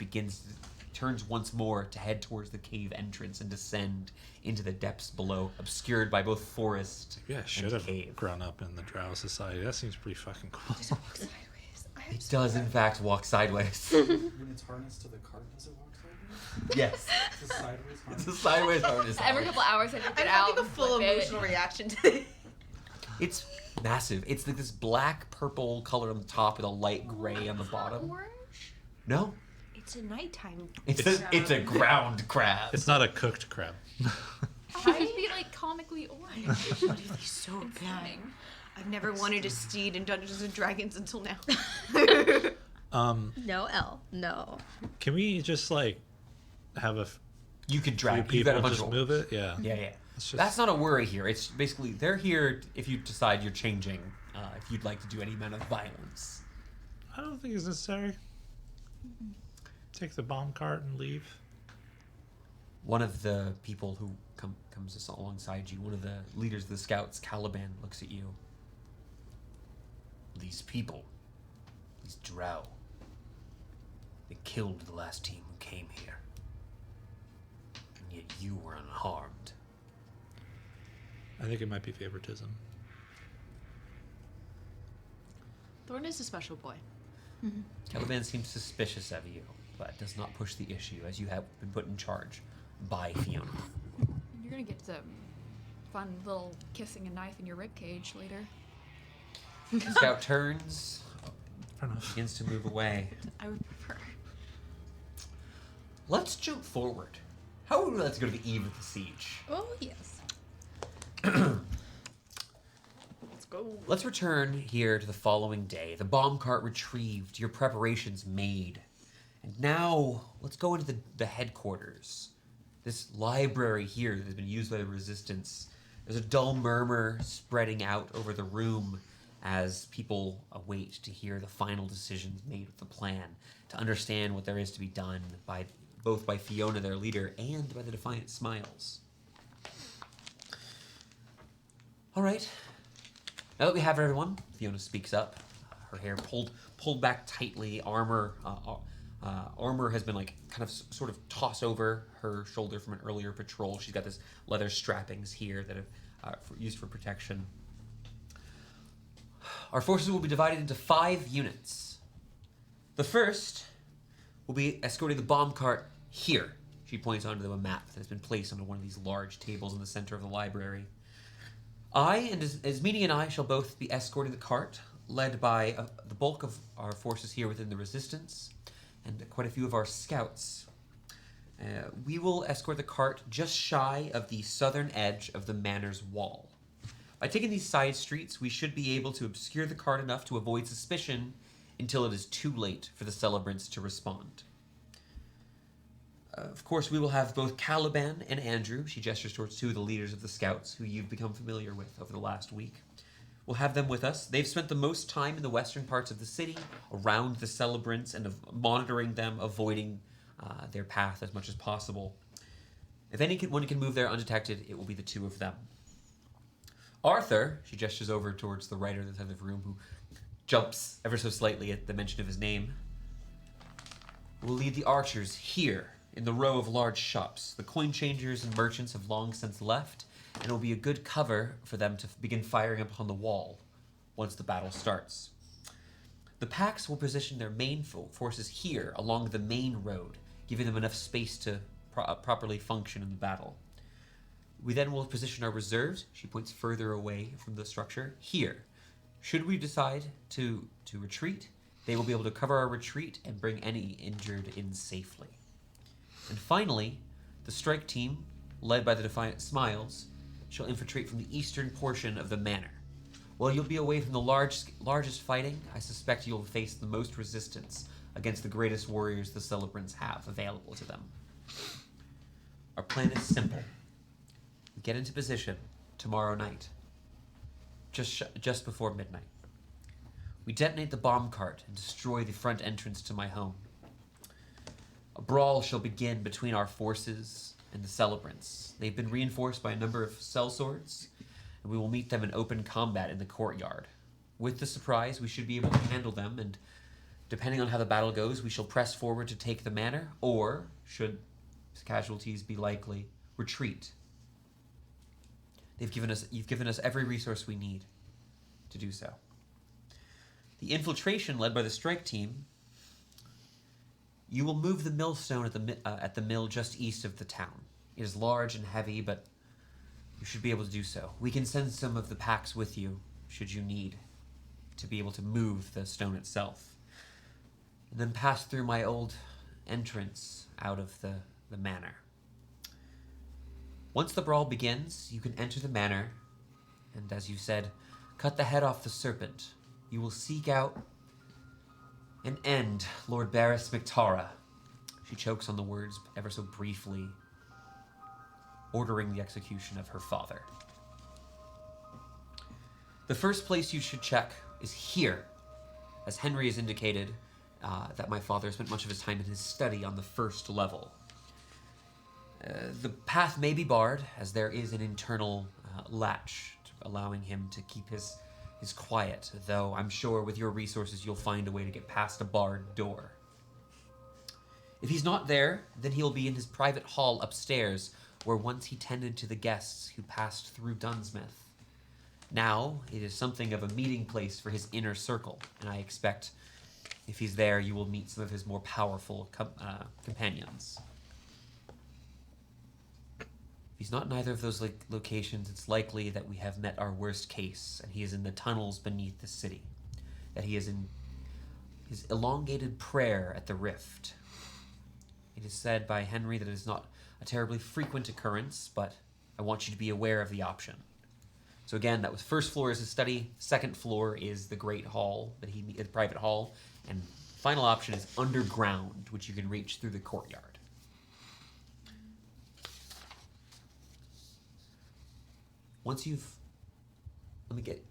turns once more to head towards the cave entrance and descend into the depths below, obscured by both forest Yeah, I should and have cave. grown up in the Drow Society. That seems pretty fucking cool. It does, in fact, walk sideways. When it's harnessed to the cart, does it walk sideways? Yes. It's a sideways harness. It's a sideways harness. Every couple hours, I take it I'm out. having a full flip it. emotional reaction to it. It's massive. It's like this black purple color on the top with a light gray on the bottom. Orange? No, It's a nighttime. it's a ground crab. It's not a cooked crab. How would it be like comically orange? He's so good. Stunning. I've never wanted a steed in Dungeons and Dragons until now. No L. No. Can we just like have a You could few drag. You've people got a bunch just of move it? Yeah. Yeah, yeah. It's just- That's not a worry here. It's basically they're here if you decide you're changing. If you'd like to do any amount of violence. I don't think it's necessary. Take the bomb cart and leave. One of the people who comes alongside you, one of the leaders of the scouts, Caliban, looks at you. These people, these drow, they killed the last team who came here. yet you were unharmed. I think it might be favoritism. Thorn is a special boy. Caliban seems suspicious of you, but does not push the issue as you have been put in charge by Fiona. You're gonna get some fun little kissing a knife in your ribcage later. The scout turns, Fair enough. begins to move away. I would prefer. Let's jump forward. How would we like to go to the eve of the siege? Oh, yes. Let's go. Let's return here to the following day. The bomb cart retrieved, your preparations made. And now, let's go into the headquarters. This library here that has been used by the Resistance. There's a dull murmur spreading out over the room as people await to hear the final decisions made with the plan, to understand what there is to be done by both by Fiona, their leader, and by the Defiant Smiles. All right. Now that we have everyone, Fiona speaks up. Her hair pulled back tightly. Armor has been like kind of sort of tossed over her shoulder from an earlier patrol. She's got this leather strappings here that are used for protection. Our forces will be divided into 5 units. The first will be escorting the bomb cart here. She points onto a map that has been placed onto one of these large tables in the center of the library. I and Esmini and I shall both be escorting the cart, led by the bulk of our forces here within the Resistance, and quite a few of our scouts. We will escort the cart just shy of the southern edge of the manor's wall. By taking these side streets, we should be able to obscure the cart enough to avoid suspicion until it is too late for the celebrants to respond. Of course, we will have both Caliban and Andrew. She gestures towards 2 of the leaders of the scouts who you've become familiar with over the last week. We'll have them with us. They've spent the most time in the western parts of the city, around the celebrants, and monitoring them, avoiding their path as much as possible. If anyone can move there undetected, it will be the 2 of them. Arthur, she gestures over towards the writer at the end of the room, who jumps ever so slightly at the mention of his name, will lead the archers here in the row of large shops. The coin changers and merchants have long since left, and it will be a good cover for them to begin firing upon the wall once the battle starts. The packs will position their main forces here along the main road, giving them enough space to properly function in the battle. We then will position our reserves, she points further away from the structure, here. Should we decide to retreat, they will be able to cover our retreat and bring any injured in safely. And finally, the strike team, led by the Defiant Smiles, shall infiltrate from the eastern portion of the manor. While you'll be away from the largest fighting, I suspect you'll face the most resistance against the greatest warriors the celebrants have available to them. Our plan is simple. We get into position tomorrow night, just before midnight. We detonate the bomb cart and destroy the front entrance to my home. A brawl shall begin between our forces and the celebrants. They've been reinforced by a number of sellswords, and we will meet them in open combat in the courtyard. With the surprise, we should be able to handle them, and depending on how the battle goes, we shall press forward to take the manor, or, should casualties be likely, retreat. You've given us every resource we need to do so. The infiltration led by the strike team. You will move the millstone at the mill just east of the town. It is large and heavy, but you should be able to do so. We can send some of the packs with you, should you need, to be able to move the stone itself. And then pass through my old entrance out of the manor. Once the brawl begins, you can enter the manor, and as you said, cut the head off the serpent. You will seek out and end Lord Barris McTara. She chokes on the words ever so briefly, ordering the execution of her father. The first place you should check is here, as Henry has indicated that my father spent much of his time in his study on the first level. The path may be barred, as there is an internal latch allowing him to keep his quiet, though I'm sure with your resources you'll find a way to get past a barred door. If he's not there, then he'll be in his private hall upstairs, where once he tended to the guests who passed through Dunsmith. Now, it is something of a meeting place for his inner circle, and I expect if he's there, you will meet some of his more powerful companions. If he's not in either of those locations, it's likely that we have met our worst case, and he is in the tunnels beneath the city. That he is in his elongated prayer at the rift. It is said by Henry that it is not a terribly frequent occurrence, but I want you to be aware of the option. So again, that was first floor is his study, second floor is the great hall, the private hall, and final option is underground, which you can reach through the courtyard. Once you've,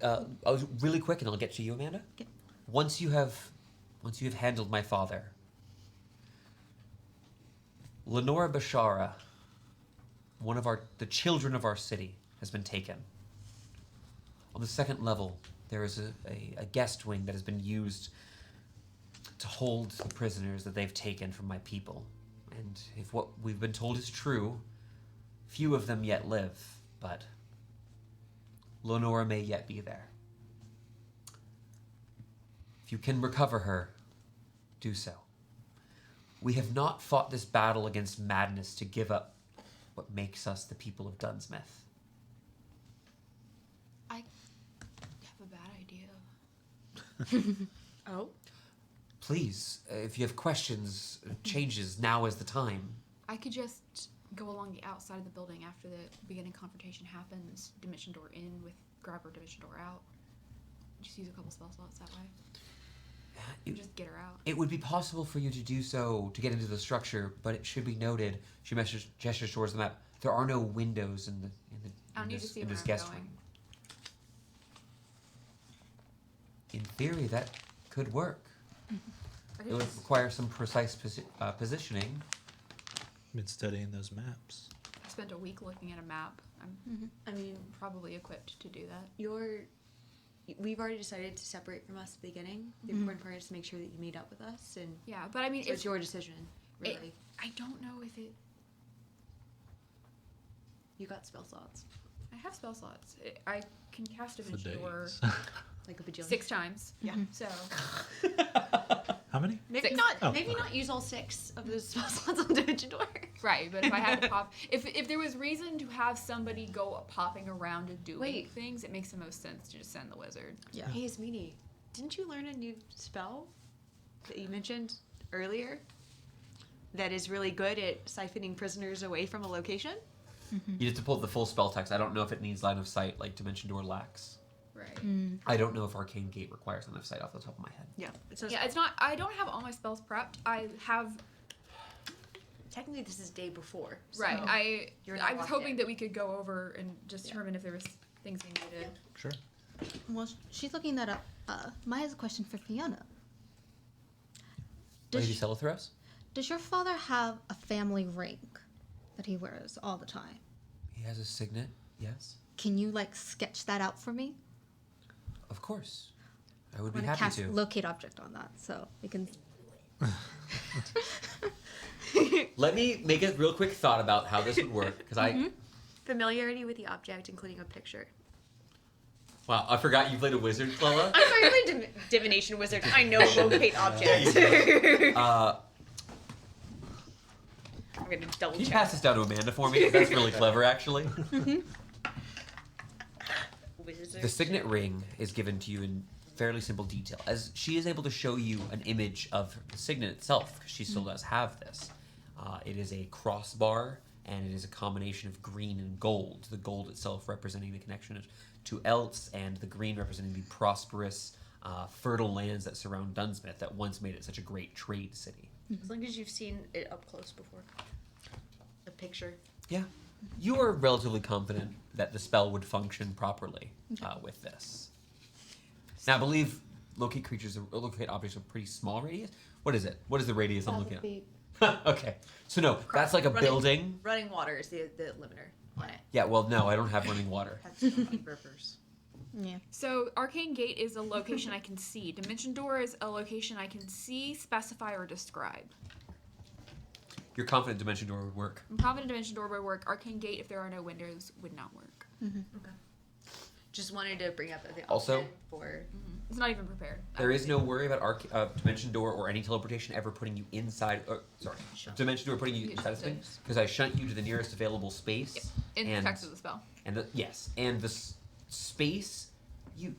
I'll really quick, and I'll get to you, Amanda. Okay. Once you have handled my father, Lenora Bashara, one of the children of our city, has been taken. On the second level, there is a guest wing that has been used to hold the prisoners that they've taken from my people. And if what we've been told is true, few of them yet live, but Lenora may yet be there. If you can recover her, do so. We have not fought this battle against madness to give up what makes us the people of Dunsmith. I have a bad idea. Oh? Please, if you have questions, changes, now is the time. I could just go along the outside of the building after the beginning confrontation happens, dimension door in with grab her, dimension door out. Just use a couple spell slots that way. Just get her out. It would be possible for you to do so to get into the structure, but it should be noted, she gestures towards the map, there are no windows in this guest wing. In theory, that could work. It would require some precise positioning. Been studying those maps. I spent a week looking at a map. I mean, probably equipped to do that. We've already decided to separate from us at the beginning. The important part is to make sure that you meet up with us, and Yeah, but I mean, so it's your decision, really. I don't know if it. You got spell slots, I have spell slots. I can cast For dimension door days. like a bajillion. 6 times. Yeah. So How many? Maybe 6. not. Oh, Maybe okay. not use all 6 of those spell slots on dimension door. right, but if I had to pop, if there was reason to have somebody go popping around and doing Wait. things, it makes the most sense to just send the wizard. Yeah. Hey, Ismini, didn't you learn a new spell that you mentioned earlier that is really good at siphoning prisoners away from a location? You have to pull the full spell text. I don't know if it needs line of sight like Dimension Door lacks. Right. I don't know if Arcane Gate requires line of sight off the top of my head. Yeah. It says Yeah, it's not. I don't have all my spells prepped. I have. technically this is day before. So Right. you're not I was locked hoping in. that we could go over and just determine if there was things we needed. Sure. Well, she's looking that up. Maya has a question for Fiona. Does, Lady Celithros? does your father have a family ring that he wears all the time? He has a signet, yes. Can you sketch that out for me? Of course. I would I'm be gonna happy cast to. locate object on that, so we can. Let me make a real quick thought about how this would work, because Familiarity with the object, including a picture. Wow, I forgot you played a wizard, Clella. I'm sorry, I played divination wizard. I know locate object. I'm gonna double Can you check. pass this down to Amanda for me? That's really clever, actually. Wizard. The signet ring is given to you in fairly simple detail, as she is able to show you an image of the signet itself, because she still does have this. It is a crossbar, and it is a combination of green and gold. The gold itself representing the connection to Elts, and the green representing the prosperous, fertile lands that surround Dunsmith that once made it such a great trade city. As long as you've seen it up close before. A picture. Yeah. You are relatively confident that the spell would function properly with this. Now, I believe locate objects of pretty small radius. What is it? What is the radius I'm looking at? Okay. So, no, that's like a building. Running water is the limiter on it. Yeah, well, no, I don't have running water. That's rivers. Yeah. So Arcane Gate is a location I can see. Dimension Door is a location I can see, specify, or describe. You're confident Dimension Door would work. I'm confident Dimension Door would work. Arcane Gate, if there are no windows, would not work. Just wanted to bring up the Also- option for. It's not even prepared. There is no worry about Dimension Door or any teleportation ever putting you inside. Dimension Door putting you inside of space Space. because I shunt you to the nearest available space. Yep. In the and text of the spell. and the space. You're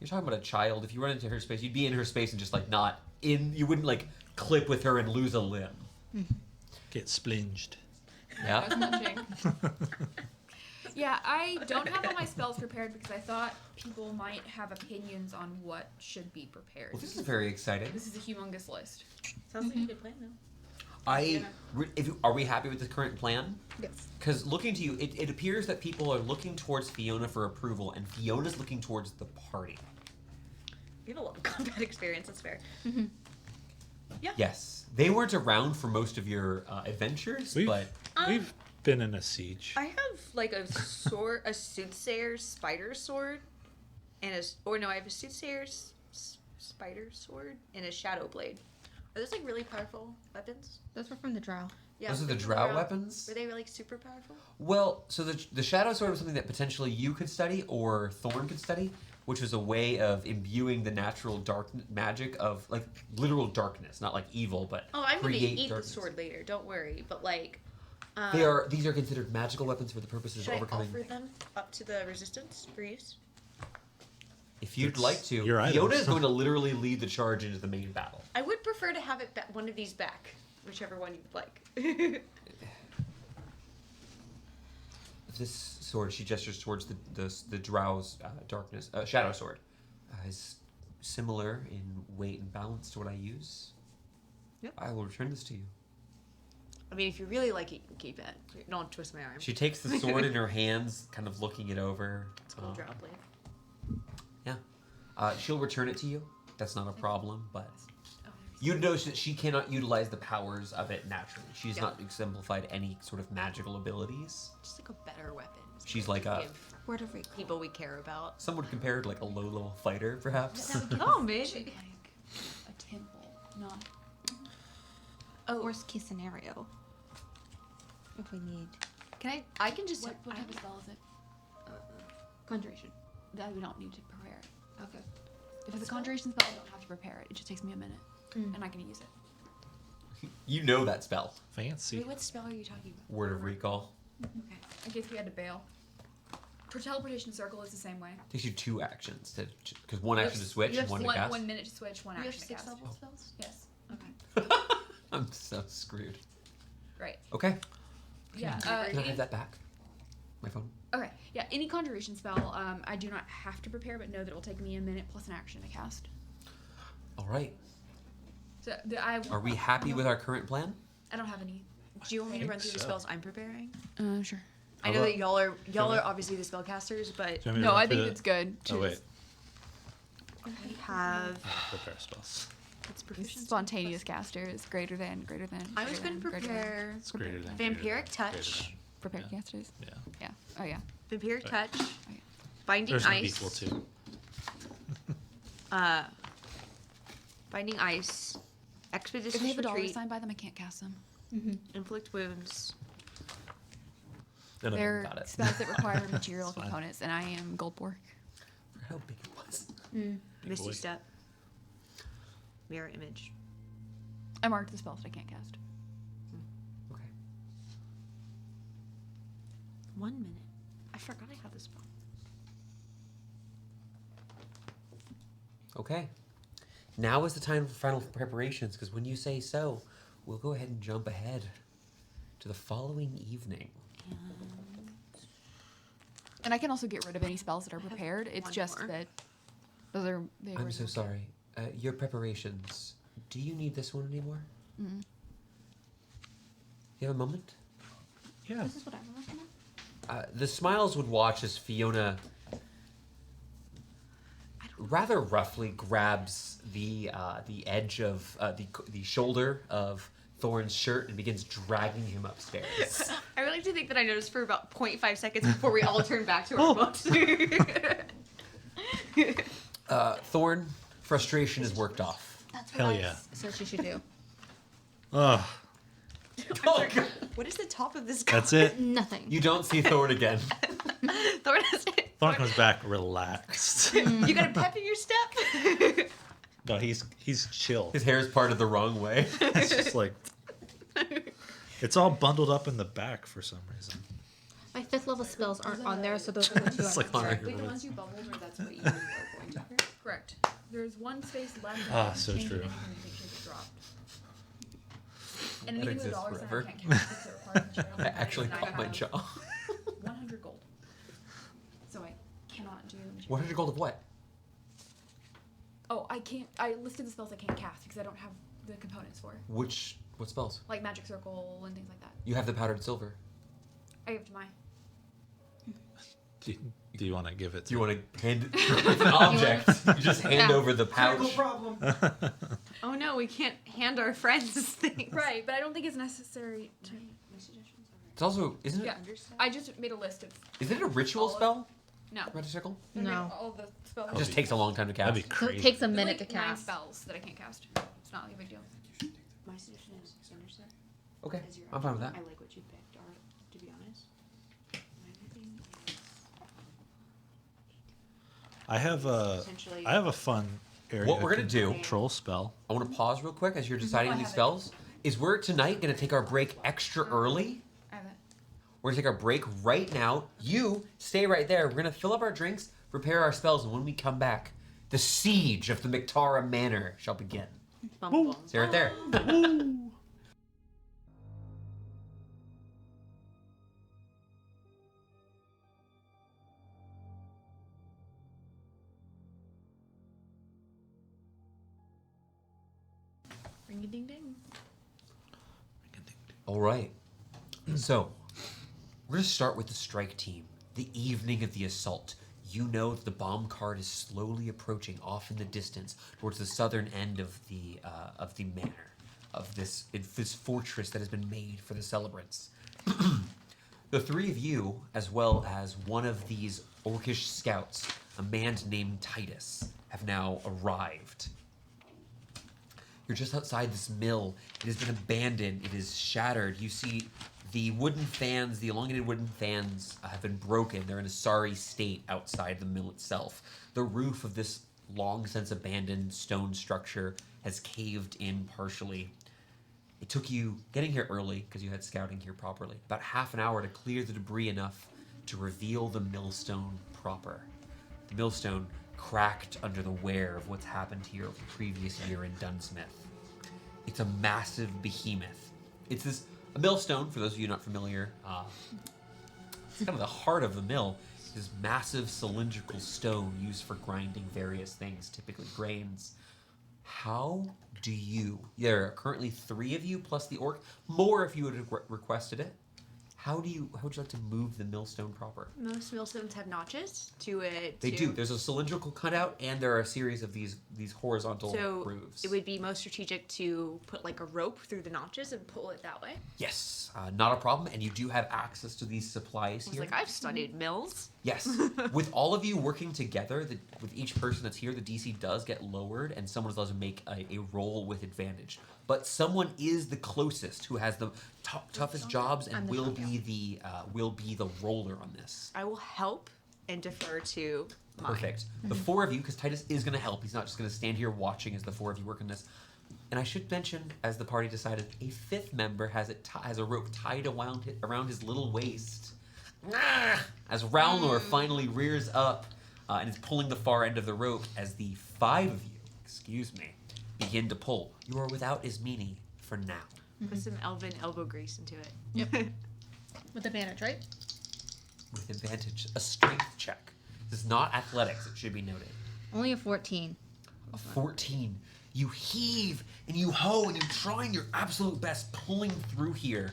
talking about a child. If you run into her space, you'd be in her space and just like not in. You wouldn't like clip with her and lose a limb. Get splinged. Yeah. Touching. Yeah, I don't have all my spells prepared because I thought people might have opinions on what should be prepared. Well, this is very exciting. This is a humongous list. Sounds like a good plan, though. Are we happy with the current plan? Yes. Because looking to you, it appears that people are looking towards Fiona for approval, and Fiona's looking towards the party. You have a lot of combat experience. That's fair. Yes, they weren't around for most of your adventures, but We've been in a siege. I have like a sword, a soothsayer's spider sword, and I have a soothsayer's spider sword and a shadow blade. Are those like really powerful weapons? Those were from the drow. Yeah. those are the were they drow around- weapons. Were they like super powerful? Well, so the shadow sword was something that potentially you could study or Thorn could study, which was a way of imbuing the natural dark magic of like literal darkness, not like evil, but Oh, I'm gonna create eat darkness. the sword later. Don't worry. But like, These are considered magical weapons for the purposes should of I overcoming. offer them up to the resistance for use? If you'd It's like to, your Fiona items. is going to literally lead the charge into the main battle. I would prefer to have it one of these back, whichever one you'd like. This sword, she gestures towards the drow's darkness shadow sword, is similar in weight and balance to what I use. Yep. I will return this to you. I mean, if you really like it, you can keep it. Don't twist my arm. She takes the sword in her hands, kind of looking it over. It's a little drow blade. She'll return it to you. That's not a problem, but Oh, you notice that she cannot utilize the powers of it naturally. She's Yeah. not exemplified any sort of magical abilities. just like a better weapon. She's like a Give Word of recall. people we care about. some would compare it to like a low-level fighter, perhaps. Oh, maybe. Like a temple, not. Oh, worst case scenario. If we need I can just. What type of spell is it? conjuration. That we don't need to prepare it. Okay. If it's a conjuration spell, I don't have to prepare it. It just takes me a minute, and I can use it. You know that spell. Fancy. Wait, what spell are you talking about? Word of recall. Okay. In case we had to bail. For teleportation circle is the same way. Takes you 2 actions because one action to switch You and have one to one, cast. 1 minute to switch, one You have action to 6 cast. level spells? Yes. Okay. I'm so screwed. Right. Okay. Yeah. Can I have that back? My phone. Okay. Yeah. Any conjuration spell, I do not have to prepare, but know that it will take me a minute plus an action to cast. All right. So Are we happy with our current plan? I don't have any. Do you want me to think run through the so. spells I'm preparing? Sure. I How know that about- y'all are obviously the spellcasters, but Do you want me to No, run I think through it's good. the- Oh, wait. I have. Prepare spells. What's proficiency? Spontaneous caster is greater than. I was going to prepare It's greater than. Vampiric Touch. Greater Prepared Yeah. casters. than. Yeah. Yeah. Oh yeah. Vampiric Right. Touch. Binding There's no Ice. equal to. Binding Ice. If Expeditious they have a dollar Retreat. sign by them, I can't cast them. Inflict Wounds. None of them They're got it. spells that require material It's fine. components, and I am gold poor. How big it was. Big Misty boy. Step. Mirror Image. I marked the spells that I can't cast. Okay. 1 minute. I forgot I had this spell. Okay. Now is the time for final preparations, because when you say so, we'll go ahead and jump ahead to the following evening. And I can also get rid of any spells that are prepared. It's one just more. that those are. I'm so sorry. Your preparations. Do you need this one anymore? Mm. You have a moment? Yeah. This is what I'm looking at. The Smiles would watch as Fiona rather roughly grabs the edge of the shoulder of Thorn's shirt and begins dragging him upstairs. I would like to think that I noticed for about 0.5 seconds before we all turned back to our books. Thorn, frustration is worked off. That's Hell what yeah. said she should do. Ugh. Oh, God. What is the top of this card? That's it. Nothing. You don't see Thorn again. Thorn is it. Thorn comes back relaxed. You got a pep in your step? No, he's chill. His hair is parted the wrong way. It's just like it's all bundled up in the back for some reason. My 5th level spells aren't on there, so those are the two. It's I like have. Connor. Wait, the ones you bubbled, or that's what you are going to? Correct. There's one space left. Ah, so Change true. anything to make sure it dropped. And That anything with a exists dollar sign forever. I can't count because they're part of the I material. actually And I popped my have jaw. 100 gold. So I cannot do material. 100 gold of what? Oh, I can't. I listed the spells I can't cast because I don't have the components for, What spells? like magic circle and things like that. You have the powdered silver. I give to my. Do you want to give it? Do you want to hand it it's an object? You just hand Yeah. over the Technical pouch. problem. Oh no, we can't hand our friends things. Right, but I don't think it's necessary to. It's also isn't it? Yeah, I just made a list of. Is it a ritual All of- spell? No. Magic circle? I made No. all the spells. It just takes a long time to cast. That'd be So it crazy. takes a There's minute like to 9 cast. spells that I can't cast. It's not like a big deal. My suggestion is Somerset. Okay, As your I'm fine with that. I like what you picked, Art, to be honest. My other thing is I have potentially. a fun area. What we're gonna do- Control spell. I want to pause real quick as you're deciding I these have it. spells. Is we're tonight going to take our break extra early? I have it. We're going to take our break right now. You stay right there. We're going to fill up our drinks, prepare our spells, and when we come back, the siege of the Mictara Manor shall begin. Bum, bum. Stay right there. Ring a ding ding. All right. So, we're going to start with the strike team. The evening of the assault. You know that the bomb cart is slowly approaching off in the distance towards the southern end of the manor, of this fortress that has been made for the celebrants. The three of you, as well as one of these orcish scouts, a man named Titus, have now arrived. You're just outside this mill. It has been abandoned. It is shattered. You see the wooden fans, the elongated wooden fans, have been broken. They're in a sorry state outside the mill itself. The roof of this long since abandoned stone structure has caved in partially. It took you getting here early, because you had scouting here properly, about half an hour to clear the debris enough to reveal the millstone proper. The millstone cracked under the wear of what's happened here over the previous year in Dunsmith. It's a massive behemoth. It's a millstone, for those of you not familiar. It's kind of the heart of the mill. This massive cylindrical stone used for grinding various things, typically grains. How do you? There are currently 3 of you plus the orc. More if you would have requested it. How would you like to move the millstone proper? Most millstones have notches to it. They do. There's a cylindrical cutout, and there are a series of these horizontal So grooves. it would be most strategic to put like a rope through the notches and pull it that way. Yes, not a problem. And you do have access to these supplies I was here. like, I've studied mills. Yes. With all of you working together, with each person that's here, the DC does get lowered, and someone is allowed to make a roll with advantage. But someone is the closest who has the toughest jobs and I'm the will champion. be the roller on this. I will help and defer to mine. Perfect. The 4 of you, because Titus is going to help. He's not just going to stand here watching as the 4 of you work on this. And I should mention, as the party decided, a 5th member has a rope tied around his little waist. As Ralnor finally rears up and is pulling the far end of the rope as the 5 of you, begin to pull. You are without Ismini for now. Put some elven elbow grease into it. Yep. With advantage, right? With advantage, a strength check. This is not athletics, it should be noted. Only a 14. A 14. You heave and you hoe and you're trying your absolute best pulling through here.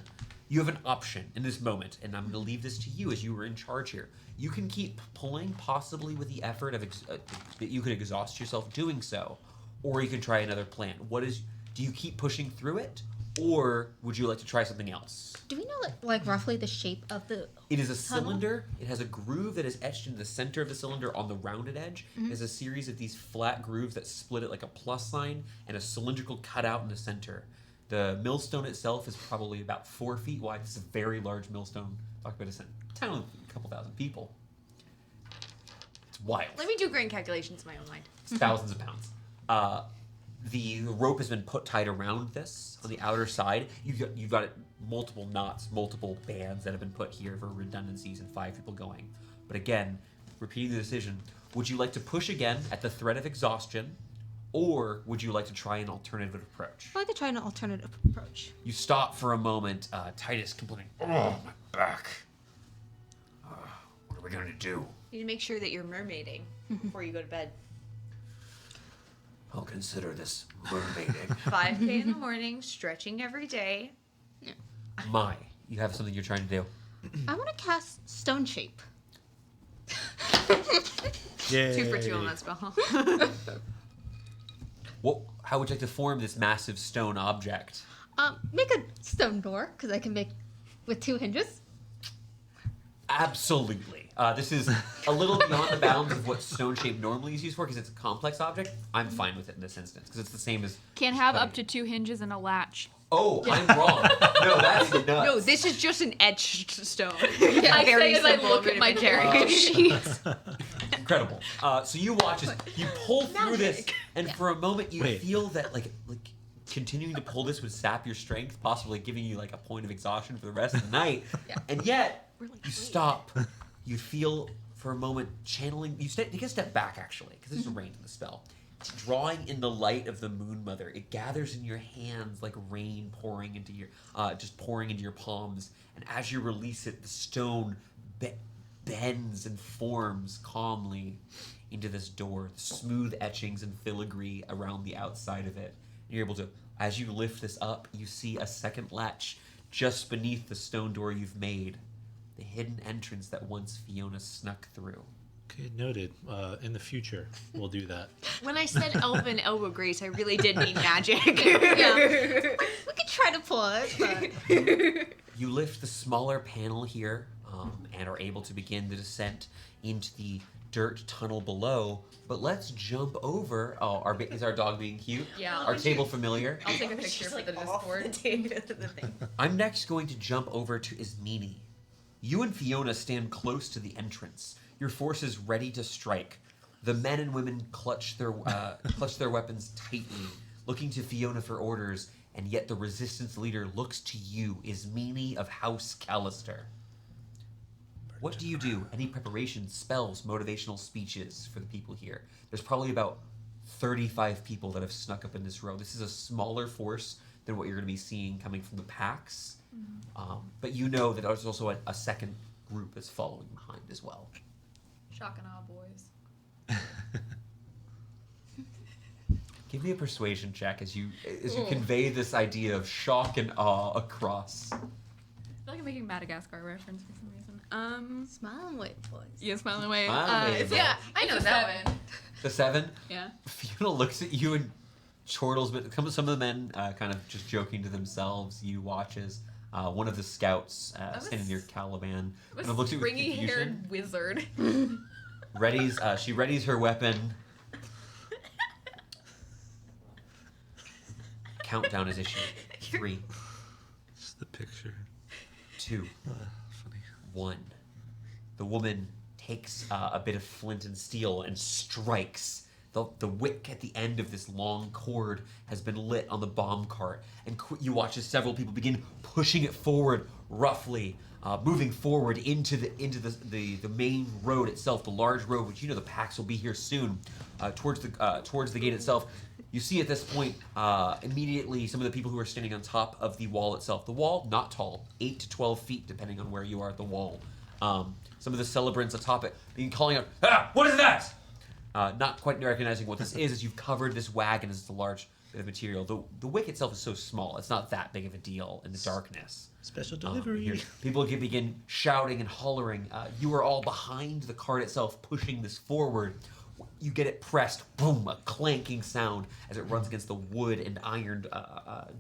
You have an option in this moment, and I'm going to leave this to you as you were in charge here. You can keep pulling, possibly with the effort of that you could exhaust yourself doing so, or you can try another plan. Do you keep pushing through it, or would you like to try something else? Do we know like roughly the shape of the? It is a Tunnel? cylinder. It has a groove that is etched into the center of the cylinder on the rounded edge. There's a series of these flat grooves that split it like a plus sign and a cylindrical cutout in the center. The millstone itself is probably about 4 feet wide. This is a very large millstone. Talk about a town of a couple thousand people. It's wild. Let me do grand calculations in my own mind. It's thousands of pounds. The rope has been tied around this on the outer side. You've got it, multiple knots, multiple bands that have been put here for redundancies and 5 people going. But again, repeating the decision, would you like to push again at the threat of exhaustion, or would you like to try an alternative approach? I'd like to try an alternative approach. You stop for a moment, Titus complaining, "Oh, my back. What are we going to do?" You need to make sure that you're mermaiding before you go to bed. I'll consider this mermaiding. 5K in the morning, stretching every day. You have something you're trying to do. I want to cast Stone Shape. Yay. 2 for 2 on that spell. How would you like to form this massive stone object? Make a stone door, because I can make with 2 hinges. Absolutely. This is a little beyond the bounds of what stone shape normally is used for because it's a complex object. I'm fine with it in this instance because it's the same as. Can have up to 2 hinges and a latch. Oh, I'm wrong. No, that's nuts. No, this is just an etched stone. I say as I look at my character sheets. Incredible. So you watch as you pull through this, and for a moment you feel that like continuing to pull this would sap your strength, possibly giving you like a point of exhaustion for the rest of the night. And yet you stop. You feel for a moment channeling. You take a step back actually, because there's rain in the spell. It's drawing in the light of the Moon Mother. It gathers in your hands like rain pouring into your, pouring into your palms. And as you release it, the stone bends and forms calmly into this door. Smooth etchings and filigree around the outside of it. And you're able to, as you lift this up, you see a second latch just beneath the stone door you've made. The hidden entrance that once Fiona snuck through. Okay, noted. In the future, we'll do that. When I said elven elbow grace, I really did mean magic. Yeah. We could try to pull it, but... You lift the smaller panel here and are able to begin the descent into the dirt tunnel below. But let's jump over. Oh, is our dog being cute? Yeah. Our table familiar? I'll take a picture for the Discord. I'm next going to jump over to Ismini. You and Fiona stand close to the entrance, your forces ready to strike. The men and women clutch their weapons tightly, looking to Fiona for orders, and yet the resistance leader looks to you, Ismini of House Callister. What do you do? Any preparations, spells, motivational speeches for the people here? There's probably about 35 people that have snuck up in this row. This is a smaller force than what you're going to be seeing coming from the packs. But you know that there's also a second group that's following behind as well. Shock and awe, boys. Give me a persuasion check as you convey this idea of shock and awe across. I feel like I'm making Madagascar reference for some reason. Smile and wait, boys. Yeah, smile and wave. Smile and wave. Yeah, I know that one. The 7? Yeah. Fiona looks at you and chortles, but some of the men kind of just joking to themselves. You watch as one of the scouts standing near Caliban kind of looks at you with confusion. Stringy-haired wizard. She readies her weapon. Countdown is issued. 3, It's the picture. 2, Funny. 1. The woman takes a bit of flint and steel and strikes. The wick at the end of this long cord has been lit on the bomb cart, and you watch as several people begin pushing it forward roughly, moving forward into the main road itself, the large road, which you know the packs will be here soon, towards the gate itself. You see at this point immediately some of the people who are standing on top of the wall itself. The wall, not tall, 8 to 12 feet, depending on where you are at the wall. Some of the celebrants atop it begin calling out, "Ah, what is that?" Not quite recognizing what this is, as you've covered this wagon as a large bit of material. The wick itself is so small, it's not that big of a deal in the darkness. Special delivery. People can begin shouting and hollering. You are all behind the cart itself, pushing this forward. You get it pressed, boom, a clanking sound as it runs against the wood and ironed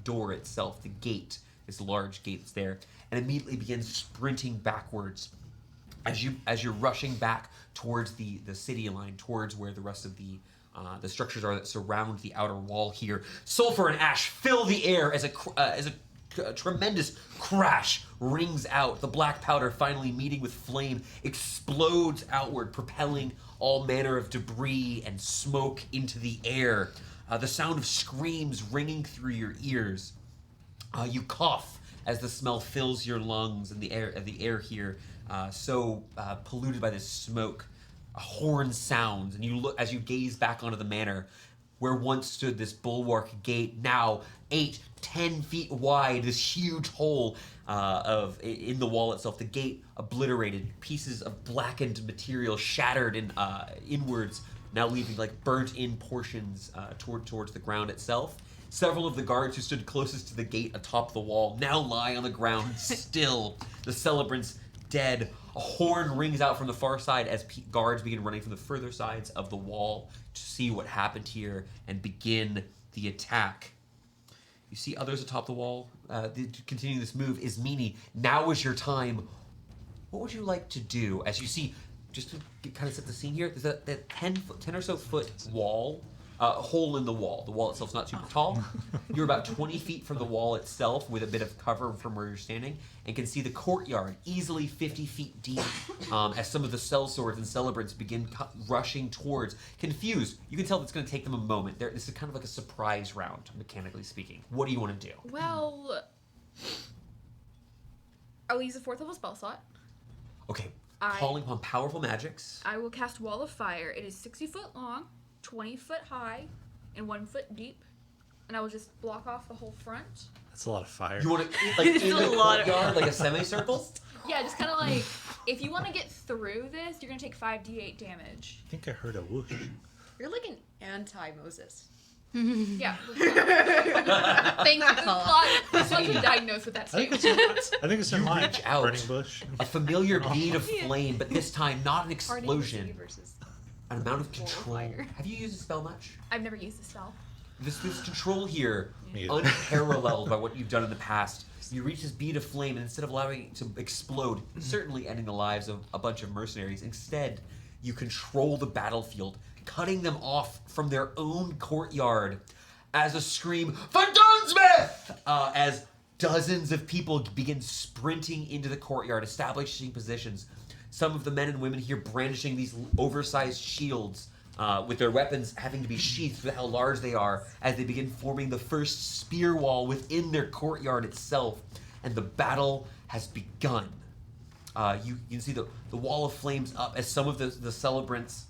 door itself, the gate, this large gate that's there, and immediately begins sprinting backwards. As you're rushing back towards the city line, towards where the rest of the the structures are that surround the outer wall here. Sulfur and ash fill the air as a tremendous crash rings out. The black powder, finally meeting with flame, explodes outward, propelling all manner of debris and smoke into the air. The sound of screams ringing through your ears. You cough as the smell fills your lungs, and the air here so polluted by this smoke. A horn sounds, and you look as you gaze back onto the manor, where once stood this bulwark gate, now 8-10 feet wide, this huge hole in the wall itself. The gate obliterated, pieces of blackened material shattered inwards, now leaving like burnt-in portions towards the ground itself. Several of the guards who stood closest to the gate atop the wall now lie on the ground still. The celebrants dead. A horn rings out from the far side as guards begin running from the further sides of the wall to see what happened here and begin the attack. You see others atop the wall. Continuing this move is Meanie. Now is your time. What would you like to do? As you see, just to kind of set the scene here, there's a 10 or so foot wall. Hole in the wall. The wall itself's not super tall. You're about 20 feet from the wall itself with a bit of cover from where you're standing and can see the courtyard easily 50 feet deep as some of the sellswords and celebrants begin rushing towards. Confused. You can tell it's going to take them a moment. This is kind of like a surprise round, mechanically speaking. What do you want to do? Well, I will use a 4th level spell slot. Okay. Calling upon powerful magics. I will cast Wall of Fire. It is 60 foot long, 20 foot high, and 1 foot deep. And I will just block off the whole front. That's a lot of fire. You want to, like, in the courtyard, like a semicircle? Yeah, just kind of like, if you want to get through this, you're going to take 5d8 damage. I think I heard a whoosh. You're like an anti-Moses. Yeah. Thanks, Nicole. It's not to diagnose with that I think statement. it's in line. reach out. Burning bush. A familiar bead of flame, but this time not an Party explosion. versus An amount of Wall of control. fire. Have you used a spell much? I've never used this spell. This control here, Me either. unparalleled by what you've done in the past. You reach this bead of flame, and instead of allowing it to explode, certainly ending the lives of a bunch of mercenaries, instead, you control the battlefield, cutting them off from their own courtyard. As a scream, for Dunsmith! As dozens of people begin sprinting into the courtyard, establishing positions. Some of the men and women here brandishing these oversized shields, with their weapons having to be sheathed for how large they are, as they begin forming the first spear wall within their courtyard itself. And the battle has begun. You can see the wall of flames up as some of the celebrants,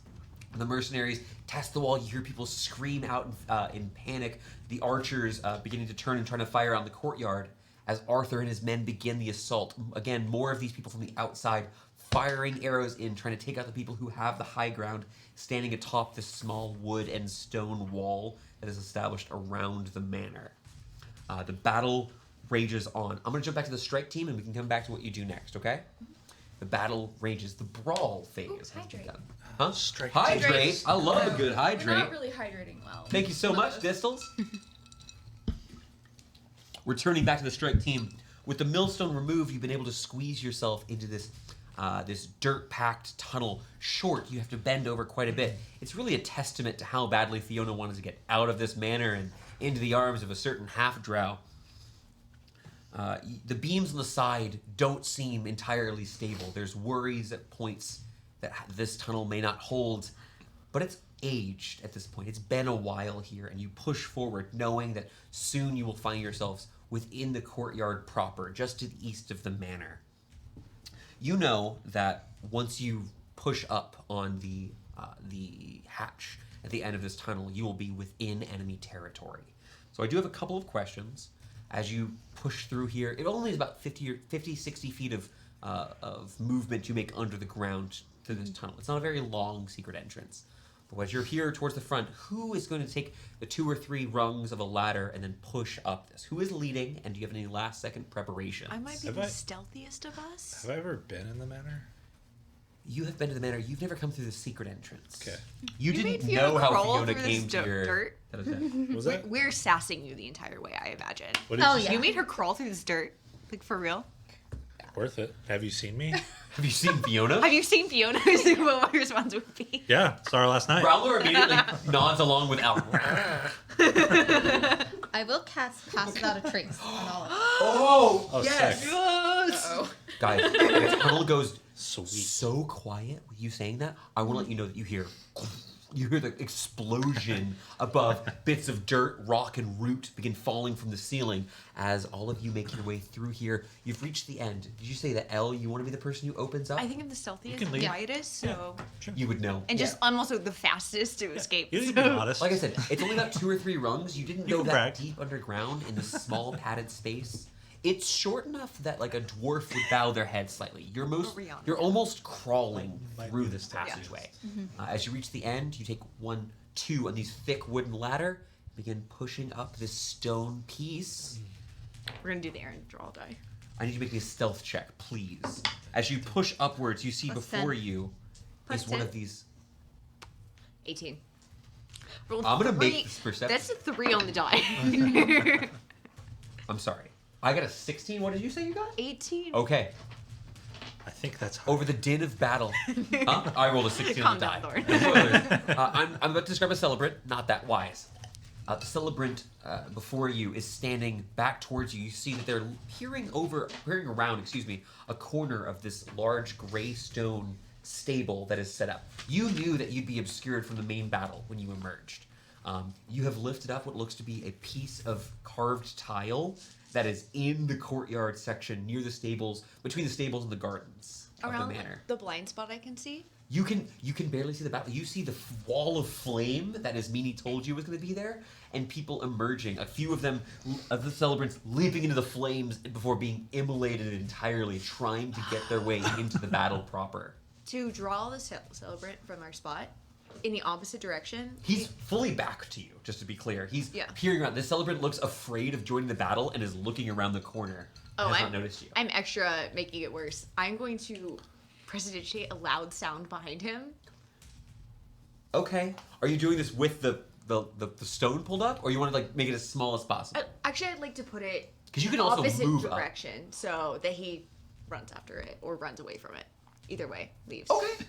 the mercenaries, test the wall. You hear people scream out in panic. The archers beginning to turn and trying to fire on the courtyard as Arthur and his men begin the assault. Again, more of these people from the outside firing arrows in, trying to take out the people who have the high ground, standing atop this small wood and stone wall that is established around the manor. The battle rages on. I'm going to jump back to the strike team, and we can come back to what you do next, okay? The battle rages. The brawl phase has hydrate. begun. Huh? Strike Hydrate. I love a good We're hydrate. not really hydrating well. Thank you so much, Distals. Returning back to the strike team. With the millstone removed, you've been able to squeeze yourself into this dirt-packed tunnel. Short, you have to bend over quite a bit. It's really a testament to how badly Fiona wanted to get out of this manor and into the arms of a certain half-drow. The beams on the side don't seem entirely stable. There's worries at points that this tunnel may not hold, but it's aged at this point. It's been a while here, and you push forward knowing that soon you will find yourselves within the courtyard proper, just to the east of the manor. You know that once you push up on the hatch at the end of this tunnel, you will be within enemy territory. So I do have a couple of questions. As you push through here, it only is about 50, 60 feet of movement you make under the ground through this tunnel. It's not a very long secret entrance. But as you're here towards the front, who is going to take the 2 or 3 rungs of a ladder and then push up this? Who is leading, and do you have any last-second preparations? I might be the stealthiest of us. Have I ever been in the manor? You have been to the manor. You've never come through the secret entrance. Okay. You made didn't Fiona know how crawl Fiona through came this to your... dirt? That is it. Was that? We're sassing you the entire way, I imagine. What did Oh, you yeah. You made her crawl through this dirt? Like, for real? Worth it. Have you seen me? Have you seen Fiona? Have you seen Fiona? Is what my response would be. Yeah, saw her last night. Growler immediately nods along with Al. I will cast Pass Without a Trace on all of them. Oh, yes. yes! Yes. Guys, the tunnel goes Sweet. so quiet with you saying that. I want to let you know that you hear the explosion above. Bits of dirt, rock, and root begin falling from the ceiling as all of you make your way through here. You've reached the end. Did you say that, Elle, you want to be the person who opens up? I think I'm the stealthiest, can leave. quietest, so You would know. and just I'm also the fastest to escape. You need to be modest. Like I said, it's only about 2 or 3 rungs. You didn't You go can that brag. deep underground in this small padded space. It's short enough that like a dwarf would bow their head slightly. You're almost crawling Might through be this the passageway. As you reach the end, you take 1, 2 on these thick wooden ladder. Begin pushing up this stone piece. We're gonna do the Aaron draw die. I need you to make me a stealth check, please. As you push upwards, you see Plus before 10. you Plus is one 10. of these. 18. Rolled I'm gonna make 3. this perception. That's a 3 on the die. I'm sorry. I got a 16. What did you say you got? 18. Okay. I think that's hard. Over the din of battle. Huh? I rolled a 16 on Calm the down, die. Thorn. Spoilers. I'm about to describe a celebrant, not that wise. The celebrant before you is standing back towards you. You see that they're peering around, a corner of this large gray stone stable that is set up. You knew that you'd be obscured from the main battle when you emerged. You have lifted up what looks to be a piece of carved tile that is in the courtyard section near the stables, between the stables and the gardens of Around the manor. the blind spot I can see. You can barely see the battle. You see the wall of flame that Asmini told you was going to be there, and people emerging. A few of them, of the celebrants, leaping into the flames before being immolated entirely, trying to get their way into the battle proper. To draw the celebrant from our spot in the opposite direction. He's fully back to you, just to be clear. He's Yeah. peering around. The celebrant looks afraid of joining the battle and is looking around the corner. Oh, Has not noticed you. I'm extra making it worse. I'm going to prestidigitate a loud sound behind him. Okay. Are you doing this with the stone pulled up, or you want to like make it as small as possible? Actually, I'd like to put it 'Cause you can also opposite move up. direction so that he runs after it or runs away from it. Either way, leaves. Okay.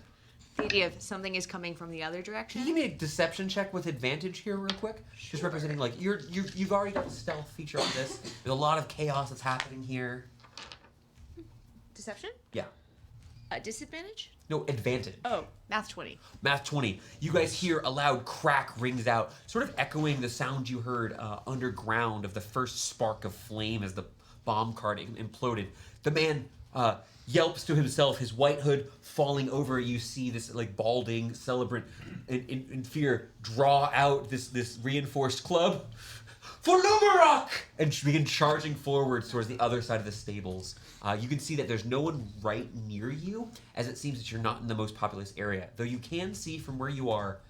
The idea of something is coming from the other direction. Can you give me a deception check with advantage here, real quick? Just representing like you've already got the stealth feature on this. There's a lot of chaos that's happening here. Deception? Yeah. Disadvantage? No, advantage. Oh, math 20. Math 20. You guys hear a loud crack rings out, sort of echoing the sound you heard underground of the first spark of flame as the bomb cart imploded. The man yelps to himself, his white hood falling over. You see this like balding celebrant in fear draw out this reinforced club. For Lumarok! And begin charging forwards towards the other side of the stables. You can see that there's no one right near you, as it seems that you're not in the most populous area. Though you can see from where you are,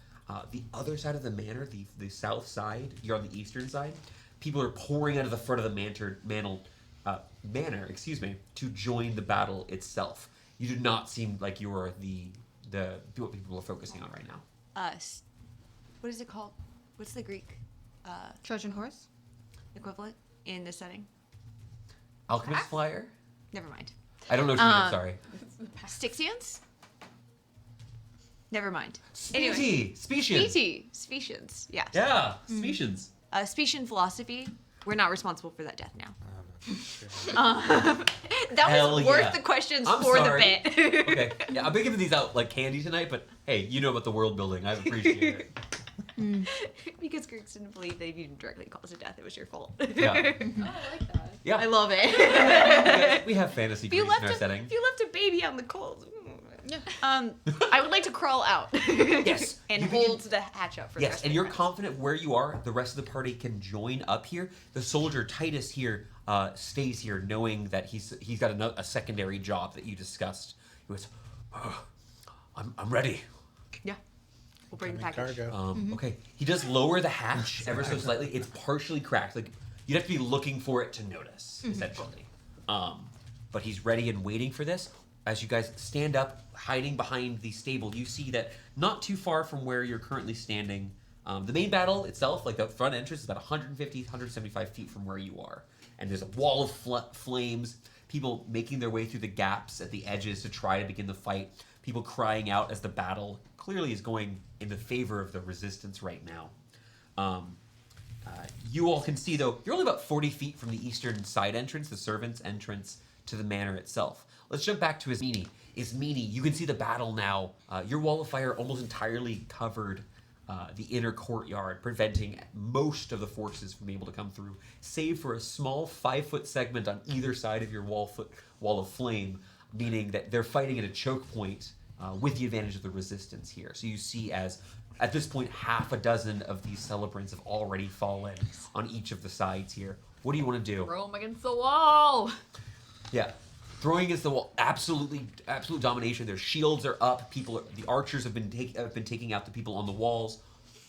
the other side of the manor, the south side, you're on the eastern side, people are pouring out of the front of the manor, to join the battle itself. You do not seem like you are what people are focusing on right now. What is it called? What's the Greek Trojan horse? equivalent in this setting? Alchemist Flyer? Never mind. I don't know what you mean, sorry. Styxians? Never mind. Species! Specians! Specians. Yes. Yeah, Specians. Specian philosophy. We're not responsible for that death now. That Hell was worth yeah. the questions I'm for sorry. the bit. Okay, yeah, I've been giving these out like candy tonight, but hey, you know about the world building. I appreciate it. Because Greeks didn't believe that if you didn't directly cause a death, it was your fault. Yeah. Oh, I like that. Yeah, I love it. we have fantasy If you Greece in our left setting. if you left a baby out in the cold. Yeah. I would like to crawl out. Yes. And You hold the hatch up for the Yes, rest and of you're the round. confident where you are. The rest of the party can join up here. The soldier Titus here stays here, knowing that he's got a secondary job that you discussed. He goes, "Oh, I'm ready." Yeah. We'll bring the Incoming package. cargo. Okay. He does lower the hatch ever so slightly. It's partially cracked. Like you'd have to be looking for it to notice, essentially. But he's ready and waiting for this. As you guys stand up, hiding behind the stable, you see that not too far from where you're currently standing, the main battle itself, like the front entrance, is about 150, 175 feet from where you are. And there's a wall of flames. people making their way through the gaps at the edges to try to begin the fight, people crying out as the battle clearly is going in the favor of the resistance right now. You all can see, though, you're only about 40 feet from the eastern side entrance, the servants' entrance to the manor itself. Let's jump back to Ismini. Ismini, you can see the battle now. Your wall of fire almost entirely covered the inner courtyard, preventing most of the forces from being able to come through, save for a small 5-foot segment on either side of your wall of flame, meaning that they're fighting at a choke point with the advantage of the resistance here. So you see as, at this point, half a dozen of these celebrants have already fallen on each of the sides here. What do you want to do? Throw them against the wall. Yeah. Throwing against the wall, absolute domination. Their shields are up. The archers have been taking out the people on the walls.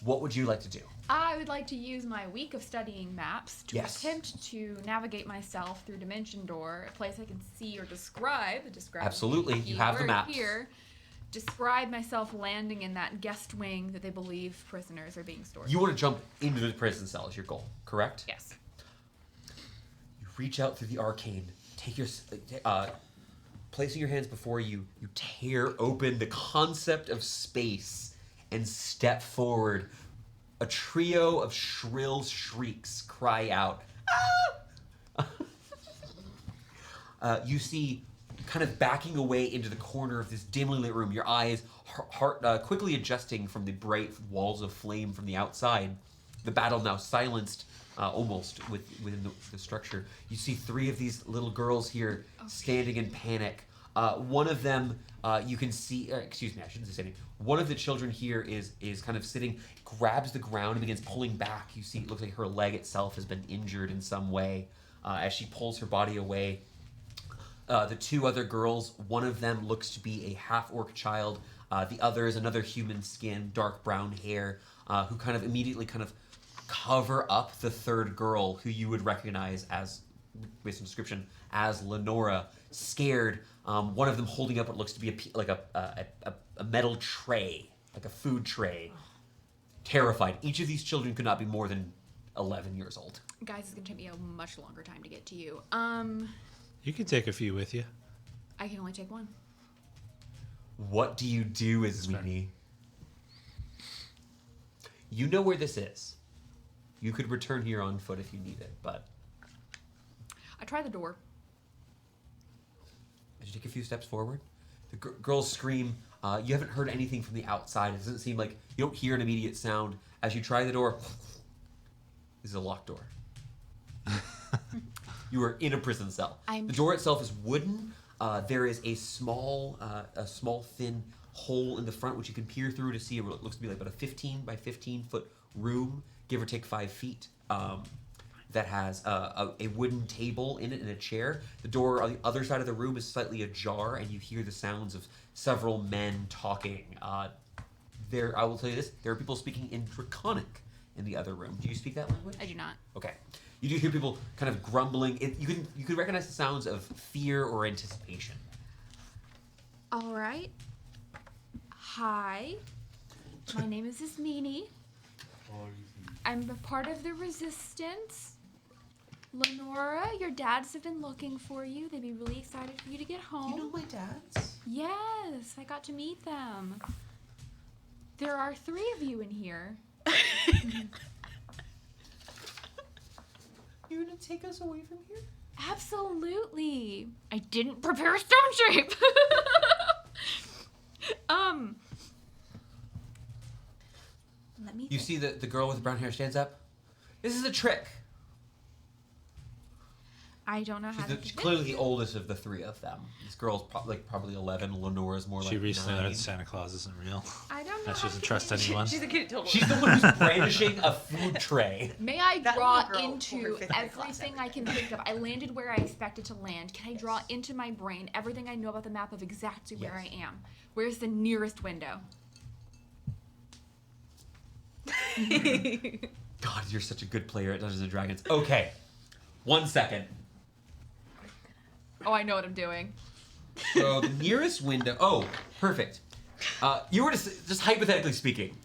What would you like to do? I would like to use my week of studying maps to Yes. attempt to navigate myself through Dimension Door, a place I can see or describe. Absolutely, you have the maps. Here. Describe myself landing in that guest wing that they believe prisoners are being stored. You want to jump into the prison cell is your goal, correct? Yes. You reach out through the arcane. Take your, placing your hands before you, you tear open the concept of space and step forward. A trio of shrill shrieks cry out. Ah! You see, kind of backing away into the corner of this dimly lit room, your eyes quickly adjusting from the bright walls of flame from the outside. The battle now silenced almost within the structure. You see 3 of these little girls here standing in panic. One of them, you can see, excuse me, I shouldn't say standing. One of the children here is kind of sitting, grabs the ground and begins pulling back. You see, it looks like her leg itself has been injured in some way as she pulls her body away. The 2 other girls, one of them looks to be a half-orc child. The other is another human skin, dark brown hair, who kind of immediately kind of cover up the 3rd girl, who you would recognize as, based on description, as Lenora, scared. One of them holding up what looks to be a metal tray, like a food tray. Terrified. Each of these children could not be more than 11 years old. Guys, it's going to take me a much longer time to get to you. You can take a few with you. I can only take one. What do you do, Ismini? You know where this is. You could return here on foot if you need it, but... I try the door. As you take a few steps forward, the girls scream. You haven't heard anything from the outside. It doesn't seem like you don't hear an immediate sound. As you try the door, this is a locked door. You are in a prison cell. The door itself is wooden. There is a small, thin hole in the front which you can peer through to see what looks to be like about a 15 by 15 foot room, give or take 5 feet. That has a wooden table in it and a chair. The door on the other side of the room is slightly ajar, and you hear the sounds of several men talking. I will tell you this: there are people speaking in Draconic in the other room. Do you speak that language? I do not. Okay. You do hear people kind of grumbling. You could recognize the sounds of fear or anticipation. All right. Hi. My name is Ismini. I'm a part of the resistance. Lenora, your dads have been looking for you. They'd be really excited for you to get home. You know my dads? Yes, I got to meet them. There are 3 of you in here. You're gonna take us away from here? Absolutely. I didn't prepare a stone shape. Let me. You see the girl with the brown hair stands up. This is a trick. I don't know how to. She's clearly the oldest of the 3 of them. This girl's probably 11. Lenora's more like She recently 9. learned Santa Claus isn't real. I don't know. That she how doesn't to trust convince- anyone. She's a kid total. She's the one who's brandishing a food tray. May I That draw little girl into over 50 class everything I can think of? I landed where I expected to land. Can I draw into my brain everything I know about the map of exactly where I am? Where's the nearest window? God, you're such a good player at Dungeons & Dragons. Okay. 1 second. Oh, I know what I'm doing. So the nearest window... Oh, perfect. You were just hypothetically speaking.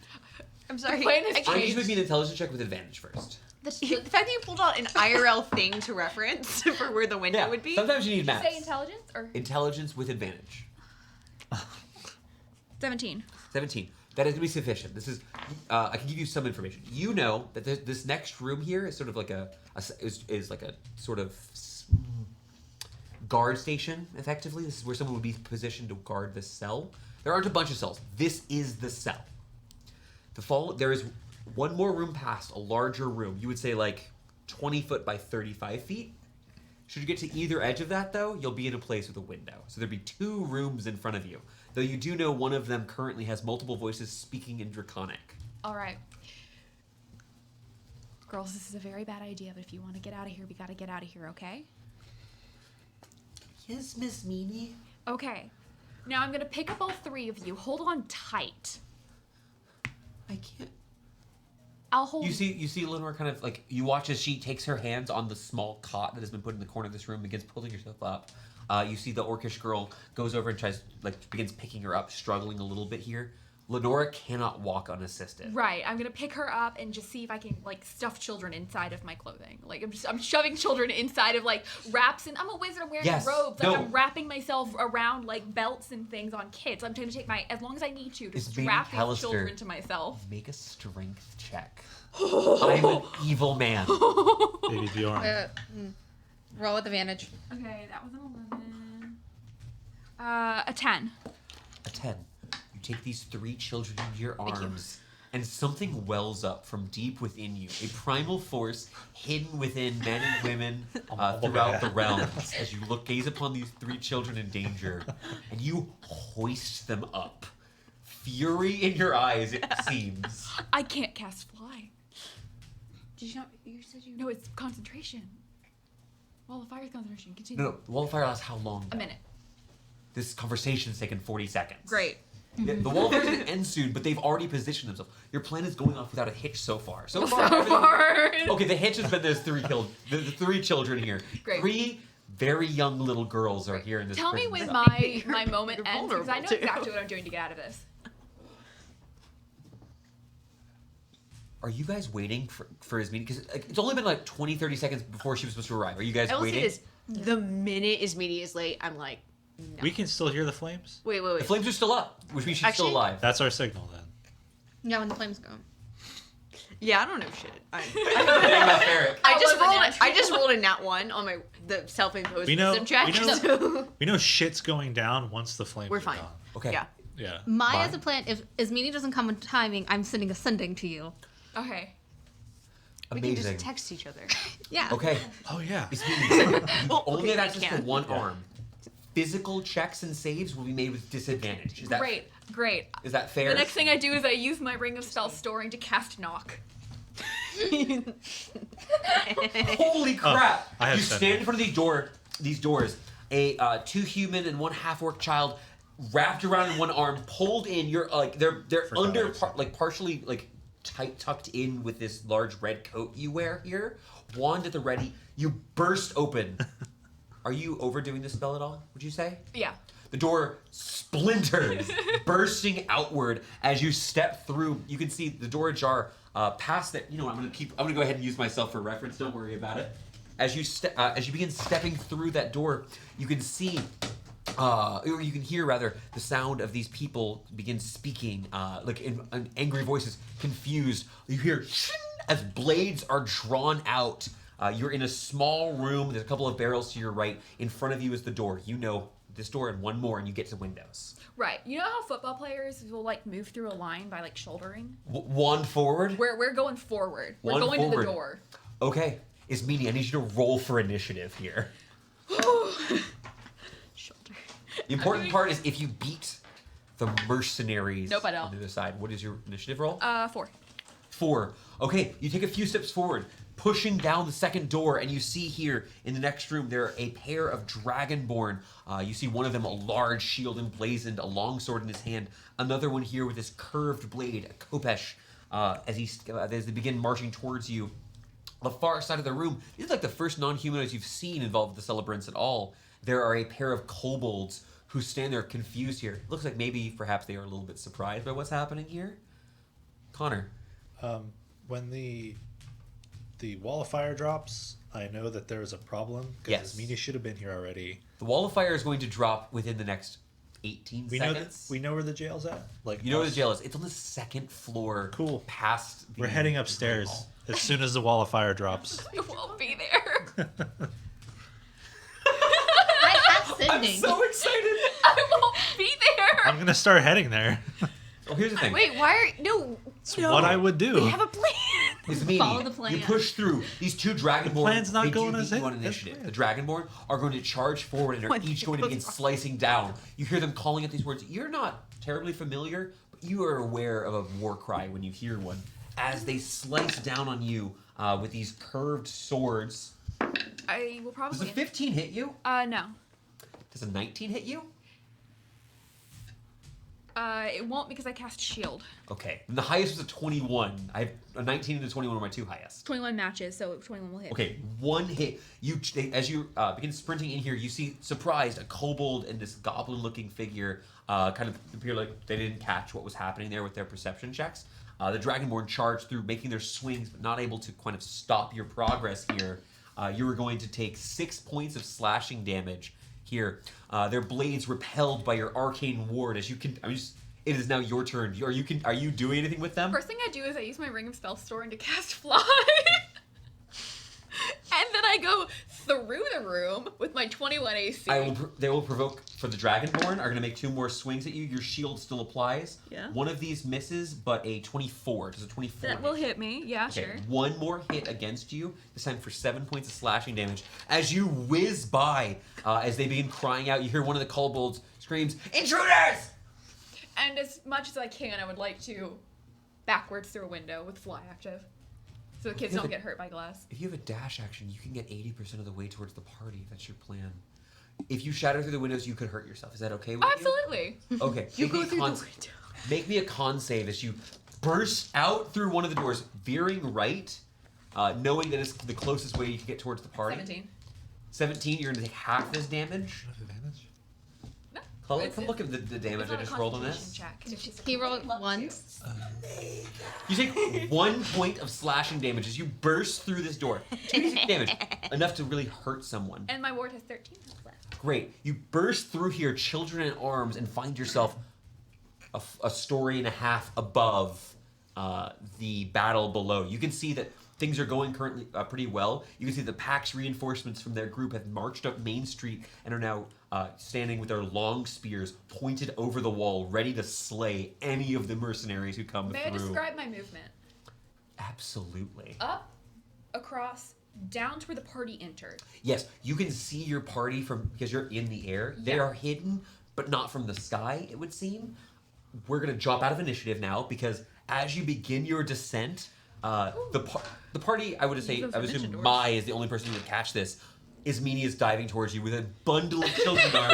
I'm sorry. plan is I need you to changed. make me an intelligence check with advantage first. The fact that you pulled out an IRL thing to reference for where the window Yeah. would be. Sometimes you need Did you maps. say intelligence or Intelligence with advantage. 17? 17. That is going to be sufficient. This is, I can give you some information. You know that this next room here is sort of like is like a sort of guard station, effectively. This is where someone would be positioned to guard this cell. There aren't a bunch of cells. This is the cell. There is one more room past, a larger room. You would say like 20 foot by 35 feet. Should you get to either edge of that, though, you'll be in a place with a window. So there'd be 2 rooms in front of you. Though you do know one of them currently has multiple voices speaking in Draconic. All right. Girls, this is a very bad idea, but if you want to get out of here, we got to get out of here, okay? Yes, Miss Meanie. Okay. Now I'm going to pick up all 3 of you. Hold on tight. I can't. I'll hold You see Lenore kind of like, you watch as she takes her hands on the small cot that has been put in the corner of this room, begins pulling herself up. You see the orcish girl goes over and begins picking her up, struggling a little bit here. Lenora cannot walk unassisted. Right, I'm gonna pick her up and just see if I can stuff children inside of my clothing. I'm shoving children inside of wraps, and I'm a wizard. I'm wearing Yes, robes. no. I'm wrapping myself around belts and things on kids. I'm trying to take as long as I need to It's strap Baby these Callister. children to myself. Make a strength check. I'm an evil man. Baby Bjorn. Roll with advantage. Okay, that was an 11. A 10. A 10. You take these 3 children into your arms, and something wells up from deep within you. A primal force hidden within men and women throughout the realms as you gaze upon these 3 children in danger, and you hoist them up. Fury in your eyes, it seems. I can't cast fly. Did you not? You said you. No, it's concentration. Wall of Fire's concentration. Continue. No, Wall of Fire lasts how long? A minute. This conversation's taken 40 seconds. Great. The Wall of Fire doesn't end soon, but they've already positioned themselves. Your plan is going off without a hitch so far. So far. Okay, the hitch has been there's 3 the 3 children here. Great. 3 very young little girls are here in this Tell me prison when cell. my moment You're ends, because I know vulnerable, too. exactly what I'm doing to get out of this. Are you guys waiting for his meeting? Because it's only been 20, 30 seconds before she was supposed to arrive. Are you guys I will waiting? say this: the minute Ismedia is late, I'm like, no. We can still hear the flames. Wait. The flames are still up, which means she's still Actually- alive. That's our signal then. Yeah, when the flames go. Yeah, I don't know shit. Eric. I just rolled a nat 1 on the self-imposed We know- wisdom check. we know- so- We know shit's going down once the flames We're are fine. gone. Okay. Yeah. Yeah. My as a plan, if Ismini doesn't come in timing, I'm sending a sending to you. Okay. We can Amazing. just text each other. Yeah. Okay. Oh yeah. It's meeting. Only okay, have we access to can. one arm. Physical checks and saves will be made with disadvantage. Is that Great. Is that fair? The next thing I do is I use my Ring of Spell Storing to cast Knock. Holy crap! I have You said stand that. in front of these doors. A 2 human and 1 half-orc child wrapped around in one arm, pulled in. You're they're Forgot under I said partially tight tucked in with this large red coat you wear here. Wand at the ready. You burst open. Are you overdoing this spell at all? Would you say? Yeah. The door splinters, bursting outward as you step through. You can see the door ajar. Past that, I'm gonna go ahead and use myself for reference. Don't worry about it. As you begin stepping through that door, you can see, or you can hear rather, the sound of these people begin speaking, in angry voices, confused. You hear as blades are drawn out. You're in a small room. There's a couple of barrels to your right. In front of you is the door. You know this door and one more, and you get to windows. Right. You know how football players will move through a line by shouldering? Wand forward. We're going forward. We're One going to forward. the door. Okay, Ismini, I need you to roll for initiative here. Shoulder. The important part is if you beat the mercenaries Nope, I don't. on the other side. What is your initiative roll? 4. 4. Okay, you take a few steps forward, pushing down the second door, and you see here in the next room there are a pair of dragonborn. You see one of them a large shield emblazoned, a long sword in his hand. Another one here with this curved blade, a kopesh, as they begin marching towards you. On the far side of the room, these are the first non-humanoids you've seen involved with the celebrants at all. There are a pair of kobolds who stand there confused here. It looks like perhaps they are a little bit surprised by what's happening here. Connor. When the the wall of fire drops, I know that there is a problem. Yes. Because Meanie should have been here already. The wall of fire is going to drop within the next 18 We seconds. know where the jail's at. Like You know where the jail is. It's on the second floor. Cool. Past. We're heading upstairs hall. as soon as the wall of fire drops. I won't be there. I have Sydney. I'm so excited. I won't be there. I'm gonna start heading there. Well, here's the thing. Wait, why are no? It's what I would do. We have a plan. It's Meanie. Follow the plan. You push through. These two Dragonborn. plan's not they do going beat as you it- on as initiative. The planned. Dragonborn are going to charge forward and are What each going to begin goes wrong? slicing down. You hear them calling out these words. You're not terribly familiar, but you are aware of a war cry when you hear one. As they slice down on you with these curved swords. I will Does probably. a 15 hit you? No. Does a 19 hit you? It won't because I cast shield. Okay. And the highest was a 21. I have a 19 and a 21 are my two highest. 21 matches, so 21 will hit. Okay, one hit. As you begin sprinting in here, you see, surprised, a kobold and this goblin-looking figure kind of appear like they didn't catch what was happening there with their perception checks. The Dragonborn charged through, making their swings, but not able to kind of stop your progress here. You are going to take 6 points of slashing damage here. Their blades repelled by your arcane ward. As you can, it is now your turn. Are you doing anything with them? First thing I do is I use my Ring of Spellstoring to cast Fly. And then I go through the room with my 21 AC. They will provoke for the Dragonborn. Are going to make 2 more swings at you. Your shield still applies. Yeah. One of these misses, but a 24. Does a 24 That will hit me. Yeah, Okay, sure. one more hit against you, this time for 7 points of slashing damage. As you whiz by, as they begin crying out, you hear one of the kobolds screams, "Intruders!" And as much as I can, I would like to backwards through a window with Fly active. So the kids Yeah, don't but- get hurt by glass. If you have a dash action, you can get 80% of the way towards the party. If that's your plan. If you shatter through the windows, you could hurt yourself. Is that okay with Absolutely. you? Okay. You make go me a through the con- window. Make me a con save as you burst out through one of the doors, veering right, knowing that it's the closest way you can get towards the party. 17. 17, you're going to take half this damage. No. Culling, It's- come look at the damage it's I not a just rolled on concentration this. check. It's just- He rolled once. You take 1 point of slashing damage as you burst through this door. 2d6 damage. Enough to really hurt someone. And my ward has 13 health left. Great. You burst through here, children in arms, and find yourself a story and a half above the battle below. You can see that things are going currently pretty well. You can see the Pack's reinforcements from their group have marched up Main Street and are now standing with their long spears pointed over the wall, ready to slay any of the mercenaries who come May I through. describe my movement? Absolutely. Up, across, down to where the party entered. Yes, you can see your party from because you're in the air. They Yeah. are hidden, but not from the sky, it would seem. We're gonna drop out of initiative now because as you begin your descent, the party, I would say, Those I would dimension assume doors. Mai is the only person who would catch this. Is Meanie is diving towards you with a bundle of children arms.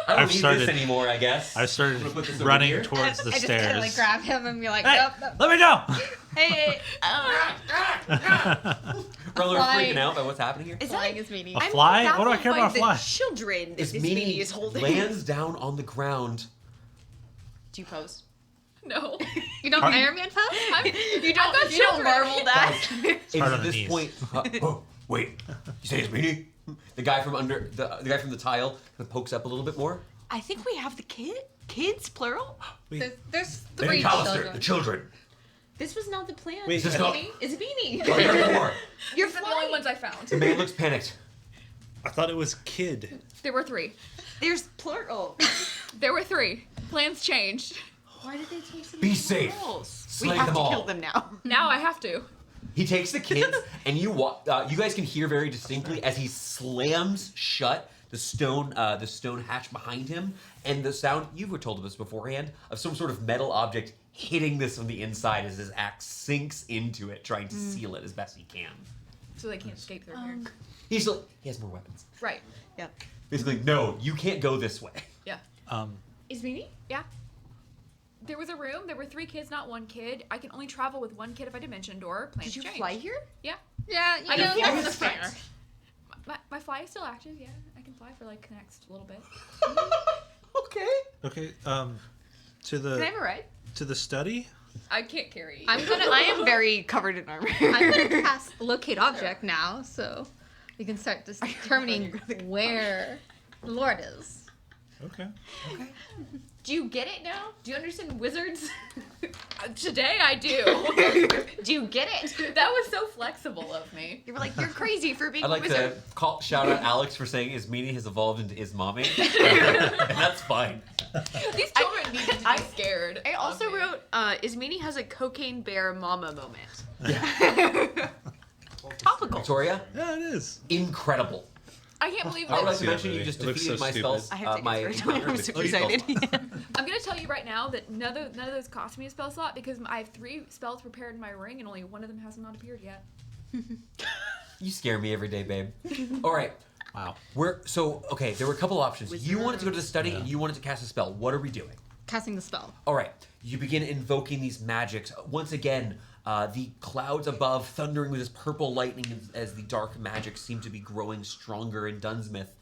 I don't I've need started- this anymore, I guess. I started I'm gonna put this over running here. towards the I just kind of like stairs. grab him and be like, Hey, nope, nope. let me go! Hey, Roller Flying. freaking out by what's happening here. is Flying that? is meaty. A fly? What do I baffled care by about a the fly? children that As this Meanie is Meanie holding. lands down on the ground, Do you pose? No. You don't Iron Man pose? You don't marvel that. it's hard at on the this knees. point. Oh, wait! You say it's Meanie? The guy from under the guy from the tile kind of pokes up a little bit more. I think we have the kids plural. There's Then 3 Callister, children. the children. This was not the plan. Wait, Is this not? It's Beanie. Oh, you're more. You're These are the only flying. ones I found. The man looks panicked. I thought it was kid. There were 3. There's plural. There were 3. Plans changed. Why did they take so Be many safe. plurals? Slay We have them to all. kill them now. Now I have to. He takes the kids, and you guys can hear very distinctly as he slams shut the stone hatch behind him, and the sound you were told of this beforehand of some sort of metal object hitting this from the inside as his axe sinks into it, trying to seal it as best he can. So they can't escape through here. He has more weapons. Right. Yeah. Basically, no, you can't go this way. Yeah. Is Beanie? Yeah. There was a room. There were 3 kids, not 1 kid. I can only travel with 1 kid if I dimension door. Plans Did you change. fly here? Yeah. Yeah, you I know, can fly that's with fair. friends. My fly is still active. Yeah, I can fly for like the next little bit. Okay. Okay, to Can I have the a ride? to the study. I can't carry you. I am very covered in armor. I'm gonna cast locate object now, so we can start determining where the Lord is. Okay. Do you get it now? Do you understand wizards? Today I do. Do you get it? That was so flexible of me. You were like, you're crazy for being I'd a like wizard. to shout out Alex for saying Ismini has evolved into Ismami. And that's fine. These children need to be scared. I also of me. wrote, Ismini has a cocaine bear mama moment. Yeah. Topical. Victoria, Yeah, it is. incredible. I can't believe I would like that. to mention you just It looks defeated so my stupid. spells. I have to my get through it. encounter I'm with super the spell excited. slot. I'm gonna tell you right now that none of those cost me a spell slot because I have 3 spells prepared in my ring and only one of them has not appeared yet. You scare me every day, babe. All right. Wow. Okay, there were a couple options. You wanted to go to the study Yeah. and you wanted to cast a spell. What are we doing? Casting the spell. All right. You begin invoking these magics. Once again, the clouds above thundering with this purple lightning as the dark magics seem to be growing stronger, and Dunsmith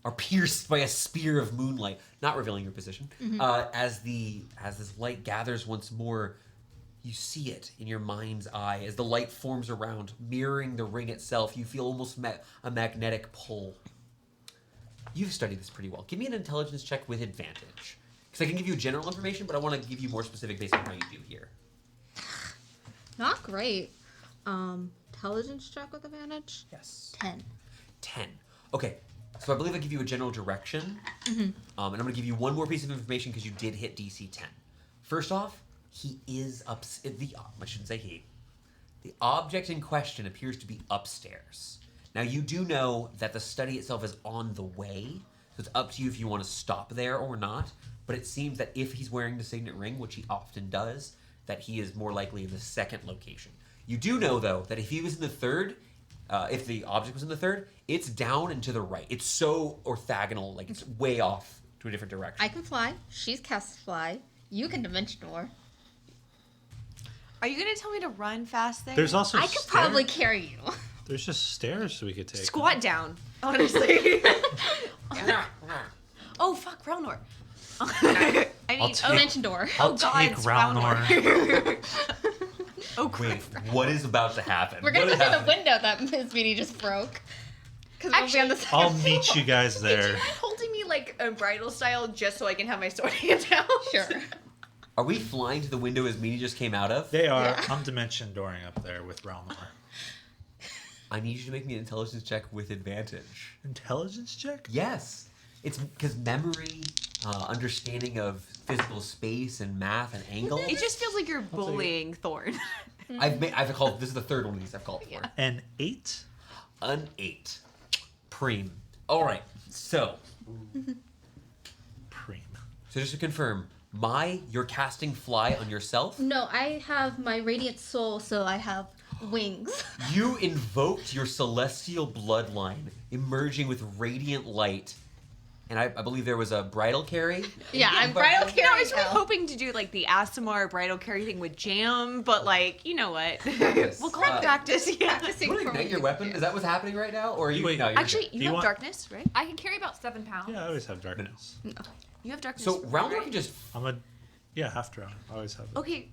are pierced by a spear of moonlight, not revealing your position. As this light gathers once more, you see it in your mind's eye as the light forms around, mirroring the ring itself. You feel almost a magnetic pull. You've studied this pretty well. Give me an intelligence check with advantage. Because I can give you general information, but I want to give you more specific based on how you do here. Not great. Intelligence check with advantage. Yes. 10. 10. Okay. So I believe I give you a general direction. And I'm going to give you one more piece of information because you did hit DC 10. First off, he is I shouldn't say he. The object in question appears to be upstairs. Now you do know that the study itself is on the way, so it's up to you if you want to stop there or not. But it seems that if he's wearing the signet ring, which he often does, that he is more likely in the second location. You do know, though, that if he was in the third, if the object was in the third, it's down and to the right. It's so orthogonal, like it's way off to a different direction. I can fly. She's cast fly. You can dimension door. Are you going to tell me to run fast there? There's also I could probably carry you. There's just stairs we could take. Squat down, honestly. Oh, fuck, Relnor. I mean, Dimension door. I'll God, take it's Ralnor. oh, Wait, crap. what is about to happen? We're gonna What go is through the happening? window that Miss Beanie just broke. Because we'll be on the second I'll floor. meet you guys there. Holding me like a bridal style just so I can have my sword hand out. Sure. Are we flying to the window as Meanie just came out of? They are. Yeah. I'm dimension dooring up there with Ralnor. I need you to make me an intelligence check with advantage. Intelligence check? Yes. It's because memory, understanding of physical space and math and angle. It just feels like you're bullying Thorn. I've called, this is the third one of these I've called for. An 8? An 8. Preem. All right. So Preem. just to confirm, you're casting fly on yourself? No, I have my radiant soul, so I have wings. You invoked your celestial bloodline, emerging with radiant light. And I believe there was a bridal carry. Yeah, I'm bridal No, I carry was really now. hoping to do like the Asimar bridal carry thing with Jam, but like, you know what? Yes. We'll call it practice. Yeah. Practicing You want to for ignite your you. weapon? Is that what's happening right now? Or are you? Wait, no, you're Actually, good. you Do you have want- darkness, right? I can carry about 7 pounds. Yeah, I always have darkness. You have darkness. So Roundor can just. Half drown. I always have it. Okay,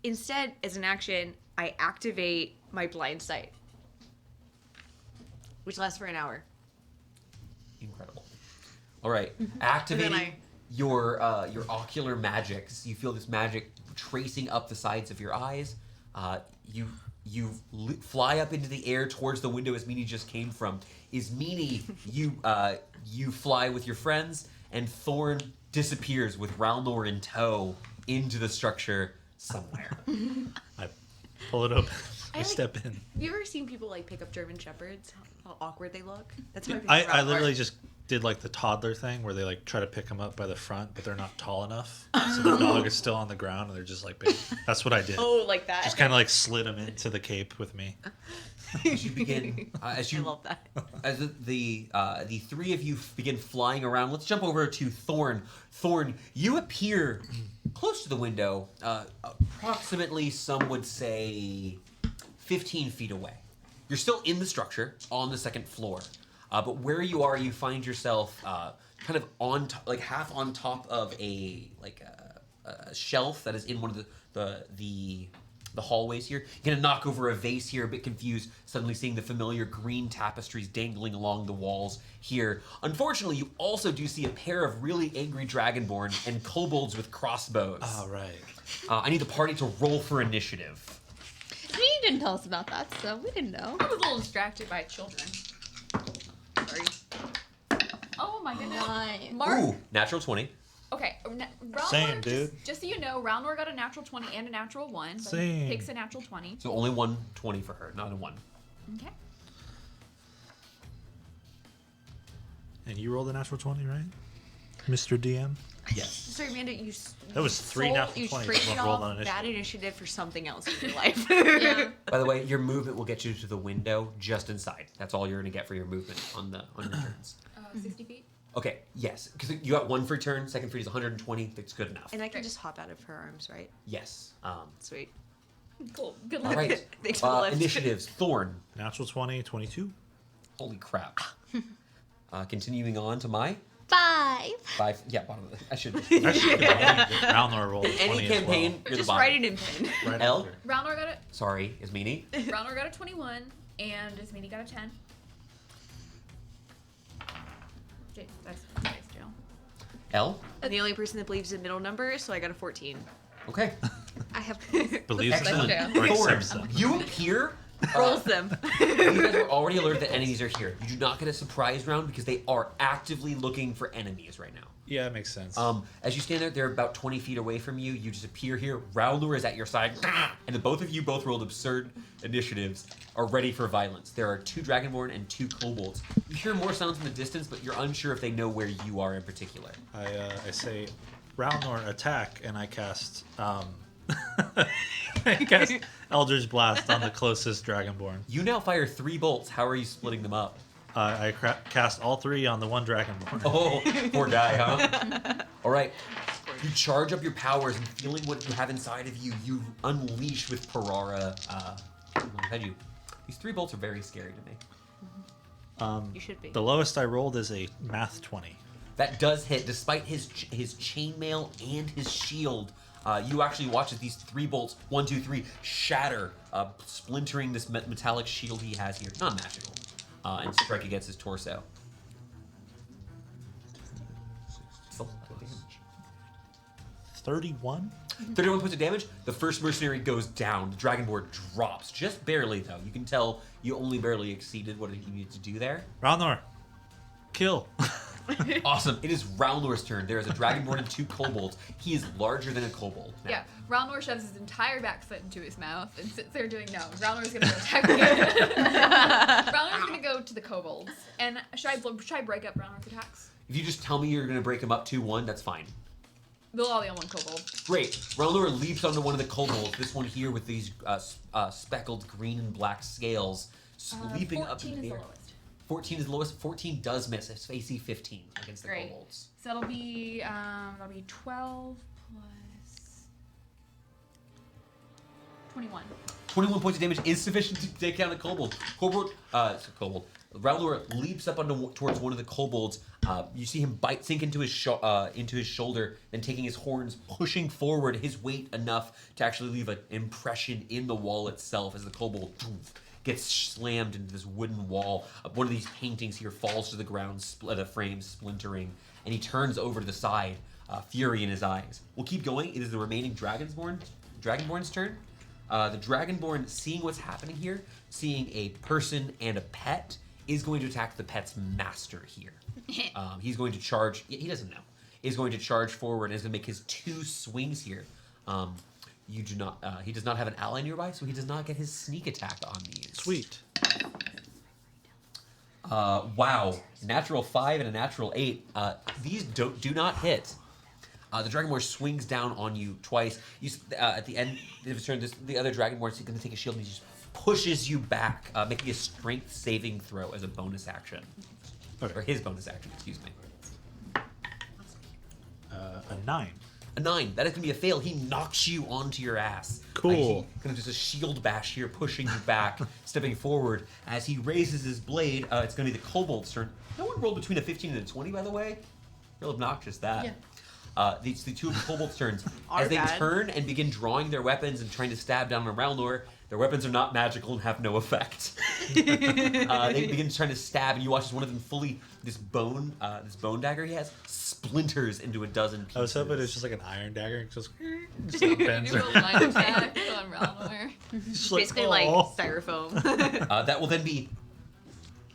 instead, as an action, I activate my blind sight, which lasts for an hour. Incredible. All right, And activating then your ocular magics. You feel this magic tracing up the sides of your eyes. You fly up into the air towards the window as Meanie just came from. Is Meanie you fly with your friends, and Thorn disappears with Ralnor in tow into the structure somewhere. I pull it open. I like- step in. Have you ever seen people like pick up German shepherds? How awkward they look. That's how I literally just did like the toddler thing where they like try to pick them up by the front, but they're not tall enough. So the dog is still on the ground and they're just like big. That's what I did. Oh, like that. Just kind of like slid them into the cape with me. As you begin, as I you love that. as the three of you begin flying around, let's jump over to Thorn. Thorn, you appear close to the window, approximately, some would say, 15 feet away. You're still in the structure, on the second floor, but where you are, you find yourself kind of on, like half on top of a shelf that is in one of the hallways here. You're gonna knock over a vase here, a bit confused, suddenly seeing the familiar green tapestries dangling along the walls here. Unfortunately, you also do see a pair of really angry dragonborn and kobolds with crossbows. All right. I need the party to roll for initiative. You didn't tell us about that, so we didn't know. I was a little distracted by children. Sorry. Oh my goodness. Nice. Mark. Ooh, natural 20. Okay, Same, dude. Just so you know, Roundor got a natural 20 and a natural 1. So Same. he takes a natural 20. So only 120 for her, not a 1. Okay. And you rolled a natural 20, right? Mr. DM? Yes. Sorry, Amanda, you. That was three natural 20s traded rolled off on initiative. that initiative for something else in your life. Yeah. By the way, your movement will get you to the window just inside. That's all you're going to get for your movement on your turns. 60 feet. Okay, yes, because you got 1 free turn, second free is 120. That's good enough. And I can just hop out of her arms, right? Yes. Sweet. Cool. Good All luck. right. Thanks for the lift. Initiatives. Thorn. Natural 20, 22. Holy crap. Continuing on to my 5. Yeah, bottom of the. I should. Roundor rolled a 20 Any as campaign, well. you're Just the write bottom. it in pen. Right L? after. Roundor got it. Sorry, is Meanie. Roundor got a 21, and Ismini got a 10. That's nice, Jill. L. I'm the only person that believes in middle numbers, so I got a 14. Okay. I have Believes Excellent. them or Thorn, accepts them. you appear. rolls them. You guys were already alerted that enemies are here. You do not get a surprise round because they are actively looking for enemies right now. Yeah, it makes sense. As you stand there, they're about 20 feet away from you. You just appear here. Rowler is at your side. And the both of you both rolled absurd initiatives, are ready for violence. There are 2 Dragonborn and 2 Kobolds. You hear more sounds in the distance, but you're unsure if they know where you are in particular. I say, Roundor attack, and I cast Eldritch Blast on the closest Dragonborn. You now fire 3 bolts. How are you splitting them up? I cast all 3 on the one Dragonborn. Oh, poor guy, huh? All right. You charge up your powers and feeling what you have inside of you, you unleash with Parara. You. These 3 bolts are very scary to me. You should be. The lowest I rolled is a math 20. That does hit, despite his chainmail and his shield. You actually watch as these 3 bolts, 1, 2, 3, shatter, splintering this metallic shield he has here, not magical, and strike against his torso. It's a lot of damage. 31? 31 points of damage. The first mercenary goes down. The Dragonborn drops, just barely though. You can tell you only barely exceeded what you needed to do there. Roundor, kill. Awesome. It is Roundor's turn. There is a Dragonborn and 2 kobolds. He is larger than a kobold. Now, Yeah, Roundor shoves his entire back foot into his mouth and sits there doing no. Roundor's gonna go attack again. Roundor's gonna go to the kobolds. And should I break up Roundor's attacks? If you just tell me you're going to break them up 2-1, that's fine. They'll all be on one kobold. Great. Roundor leaps onto one of the kobolds. This one here with these speckled green and black scales leaping up 14 into is the the air. lowest. 14 is the lowest. 14 does miss. It's AC 15 against the Great. kobolds. So that'll be 12 plus 21. 21 points of damage is sufficient to take down a kobold. Kobold. Roundor leaps up towards one of the kobolds. You see him sink into his shoulder, then taking his horns, pushing forward his weight enough to actually leave an impression in the wall itself as the kobold gets slammed into this wooden wall. One of these paintings here falls to the ground, the frame splintering, and he turns over to the side, fury in his eyes. We'll keep going. It is the remaining Dragonborn's turn. The Dragonborn, seeing what's happening here, seeing a person and a pet, is going to attack the pet's master here. He's going to charge. He doesn't know. He's going to charge forward and is going to make his 2 swings here. You do not. He does not have an ally nearby, so he does not get his sneak attack on these. Sweet. Wow. Natural 5 and a natural 8. These do not hit. The Dragonborn swings down on you twice. At the end of his turn, the other Dragonborn is going to take a shield and he just pushes you back, making a strength saving throw as a bonus action. Okay. Or his bonus action, excuse me. A 9. A 9. That is going to be a fail. He knocks you onto your ass. Cool. Kind of just a shield bash here, pushing you back, stepping forward. As he raises his blade, it's going to be the kobold's turn. No one rolled between a 15 and a 20, by the way. Real obnoxious, that. Yeah. the two kobolds' turns. Our As they bad. turn and begin drawing their weapons and trying to stab down on Ralnor, their weapons are not magical and have no effect. They begin trying to stab, and you watch as one of them this bone dagger he has splinters into a dozen pieces. I was hoping it was just like an iron dagger. It just You bends do a around. line attack on Ralnor. Just Basically like "Oh." styrofoam. That will then be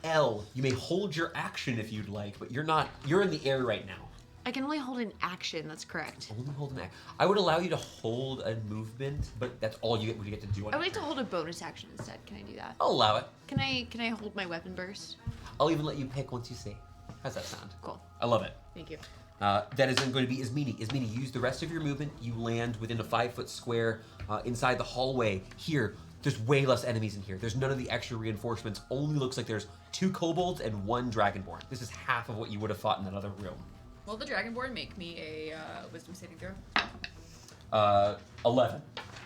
L. You may hold your action if you'd like, but you're in the air right now. I can only hold an action, that's correct. Only hold an action. I would allow you to hold a movement, but that's all you get to do. I would like to hold a bonus action instead. Can I do that? I'll allow it. Can I hold my weapon burst? I'll even let you pick once you say. How's that sound? Cool. I love it. Thank you. That is then going to be Ismini. Ismini, use the rest of your movement. You land within a 5-foot square inside the hallway. Here, there's way less enemies in here. There's none of the extra reinforcements. Only looks like there's 2 kobolds and 1 dragonborn. This is half of what you would have fought in that other room. Will the Dragonborn make me a wisdom saving throw? 11.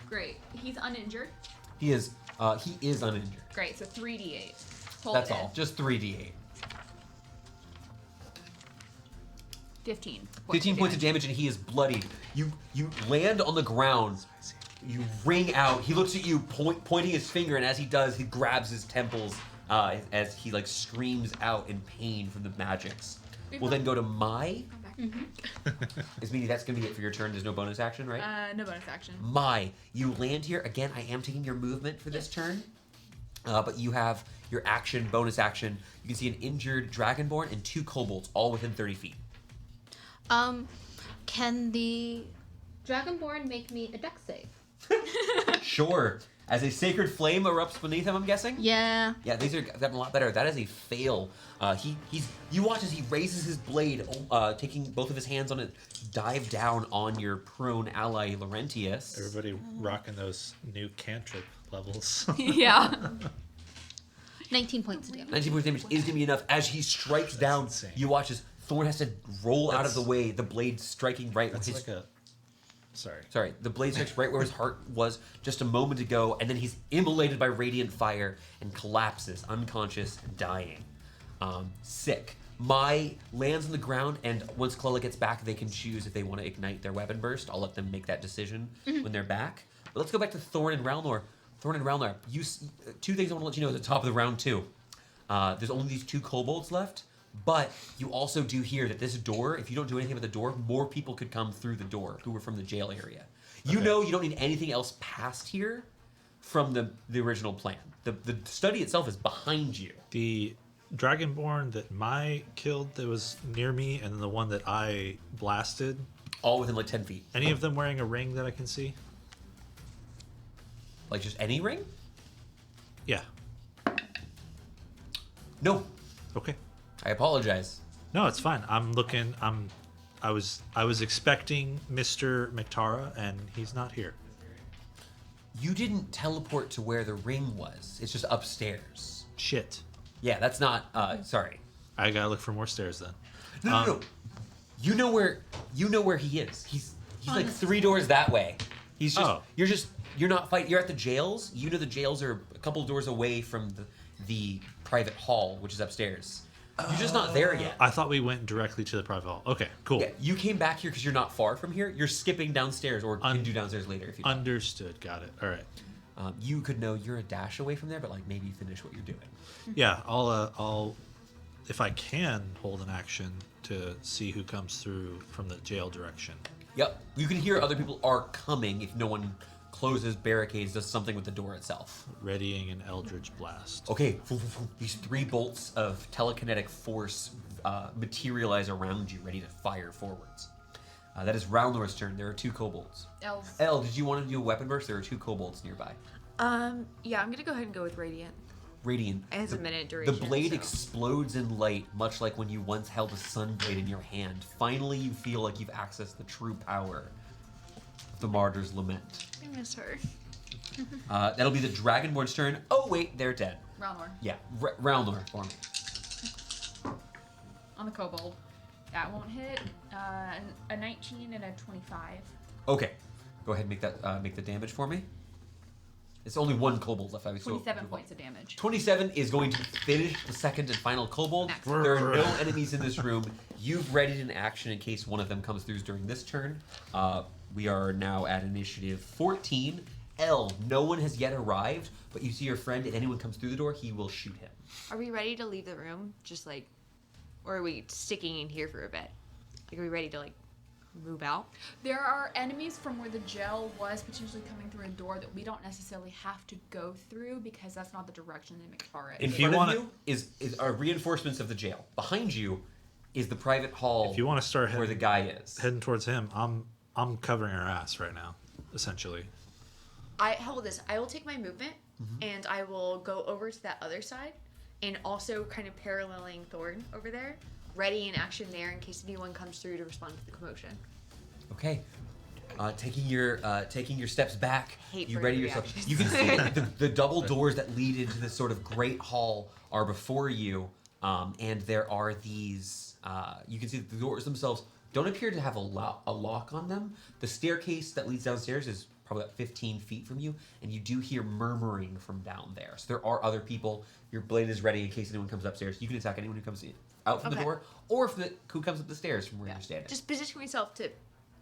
Great. He's uninjured. He is uninjured. Great. So 3d8. Hold That's it in. all. Just 3d8. 15. 15 points of damage, and he is bloodied. You land on the ground. You ring out. He looks at you, pointing his finger, and as he does, he grabs his temples as he like screams out in pain from the magics. We'll then go to Mai. Ismini, that's gonna be it for your turn. There's no bonus action, right? No bonus action. Mai, you land here again. I am taking your movement for this turn, but you have your action, bonus action. You can see an injured dragonborn and 2 kobolds, all within 30 feet. Can the Dragonborn make me a dex save? Sure. As a sacred flame erupts beneath him, I'm guessing? Yeah. Yeah, these are gotten a lot better. That is a fail. You watch as he raises his blade, taking both of his hands on it, dive down on your prone ally Laurentius. Everybody rocking those new cantrip levels. Yeah. 19 points of damage. 19 points of damage is going to be enough. As he strikes down, insane. you watch as Thorn has to roll out of That's- the way, the blade striking right where That's his... like a. Sorry. Sorry, the blade strikes right where his heart was just a moment ago, and then he's immolated by radiant fire and collapses, unconscious, dying. Sick. Mai lands on the ground, and once Clella gets back, they can choose if they want to ignite their weapon burst. I'll let them make that decision when they're back. But let's go back to Thorn and Ralnor. Thorn and Ralnor, 2 things I want to let you know at the top of the round 2. There's only these 2 kobolds left. But you also do hear that this door, if you don't do anything with the door, more people could come through the door who were from the jail area. You Okay. know you don't need anything else past here from the original plan. The study itself is behind you. The Dragonborn that Mai killed that was near me, and then the one that I blasted. All within like 10 feet. Any of them wearing a ring that I can see? Like just any ring? Yeah. No. Okay. I apologize. No, it's fine. I was expecting Mr. McTara, and he's not here. You didn't teleport to where the ring was. It's just upstairs. Shit. Yeah, that's not sorry. I gotta look for more stairs then. No. You know where he is. He's like 3 doors that way. He's just you're not fighting. You're at the jails. You know the jails are a couple doors away from the private hall, which is upstairs. You're just not there yet. I thought we went directly to the private hall. Okay, cool. Yeah, you came back here because you're not far from here. You're skipping downstairs, or you can do downstairs later if you want. Understood. Got it. All right. You could know you're a dash away from there, but like maybe finish what you're doing. Yeah, I'll if I can hold an action to see who comes through from the jail direction. Yep. You can hear other people are coming if no one closes, barricades, does something with the door itself. Readying an Eldritch Blast. Okay, these 3 bolts of telekinetic force materialize around you, ready to fire forwards. That is Ralnor's turn. There are 2 kobolds. Elves. Elle, did you want to do a weapon burst? There are 2 kobolds nearby. Yeah, I'm gonna go ahead and go with Radiant. Radiant. It has the, a minute duration. The blade so. explodes in light, much like when you once held a sun blade in your hand. Finally, you feel like you've accessed the true power of the Martyr's Lament. I miss her. That'll be the Dragonborn's turn. Oh, wait, they're dead. Ralnor. Yeah, Ralnor for me. On the kobold. That won't hit. A 19 and a 25. Okay, go ahead and make the damage for me. It's only one kobold left. 27 points of damage. 27 is going to finish the second and final kobold. Excellent. There are no enemies in this room. You've readied an action in case one of them comes through during this turn. We are now at initiative 14. L, no one has yet arrived, but you see your friend. If anyone comes through the door, he will shoot him. Are we ready to leave the room? Just like, or are we sticking in here for a bit? Like, are we ready to like move out? There are enemies from where the gel was potentially coming through a door that we don't necessarily have to go through because that's not the direction they make for it. In If you front of wanna- you is are reinforcements of the jail. Behind you is the private hall If you want to start where the guy is. heading towards him, I'm covering our ass right now, essentially. How about this? I will take my movement and I will go over to that other side and also kind of paralleling Thorn over there. Ready in action there in case anyone comes through to respond to the commotion. Okay. Taking your steps back, Hate you for ready your yourself. reactions. You can see the double doors that lead into this sort of great hall are before you, and there are these. You can see that the doors themselves don't appear to have a lock on them. The staircase that leads downstairs is probably about 15 feet from you, and you do hear murmuring from down there. So there are other people. Your blade is ready in case anyone comes upstairs. You can attack anyone who comes out from the Okay. door, or who comes up the stairs from where you're standing. Just position myself to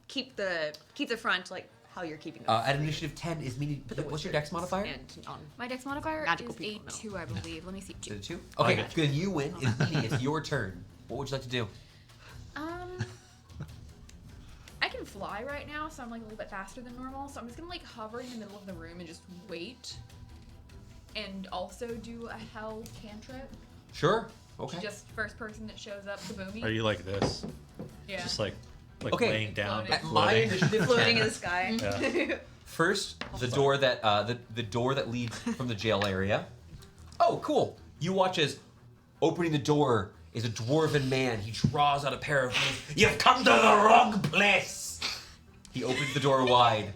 keep the front like how you're keeping the At initiative 10 is meaning. Put the What's your wizards dex modifier? and on. My dex modifier Magical is people a know. 2, I believe. Let me see. Is 2. it 2? Okay, Okay. good. You win. It's your turn. What would you like to do? I can fly right now, so I'm like a little bit faster than normal. So I'm just gonna like hover in the middle of the room and just wait. And also do a hell cantrip. Sure. Okay. Just first person that shows up, kaboomy. Are you like this? Yeah. Just like Okay. laying down, Floating. At my floating? initiative Floating 10, in the sky. Yeah. first the door that the door that leads from the jail area. Oh, cool. You watch as opening the door is a dwarven man. He draws out a pair of hands. You've come to the wrong place. He opens the door wide.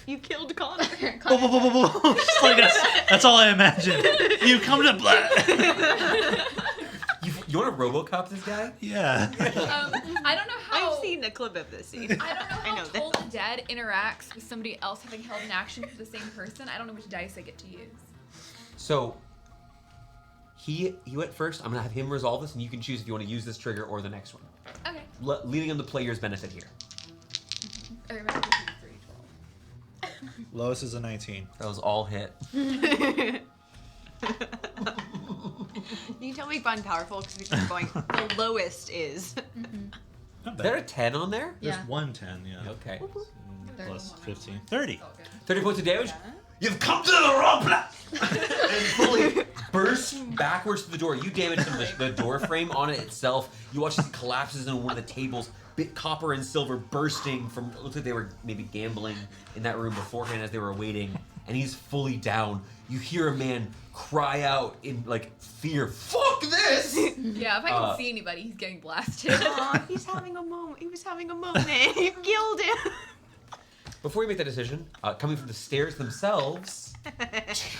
You killed Connor. Just like that's all I imagine. You come to You want to RoboCop this guy? Yeah. I don't know how. I've seen a clip of this scene. I don't know I how know Toll the Dead interacts with somebody else having held an action for the same person. I don't know which dice I get to use. So he went first. I'm gonna have him resolve this, and you can choose if you want to use this trigger or the next one. Okay. Leading on the player's benefit here. I remember this is 3, 12. Lois is a 19. That was all hit. You can tell me I'm powerful because we keep going. The lowest is. Not Is there a bad. 10 on there? There's Yeah. 110, yeah. Okay. Plus 15. 30. Oh, good. 30 points of damage. You've come to the wrong place! And fully bursts backwards to the door. You damage the door frame on it itself. You watch as it collapses into one of the tables. Bit copper and silver bursting from. It looks like they were maybe gambling in that room beforehand as they were waiting. And he's fully down. You hear a man cry out in like fear. Fuck this! Yeah, if I can see anybody, he's getting blasted. Aw, he's having a moment. He was having a moment. You killed him. Before you make that decision, coming from the stairs themselves,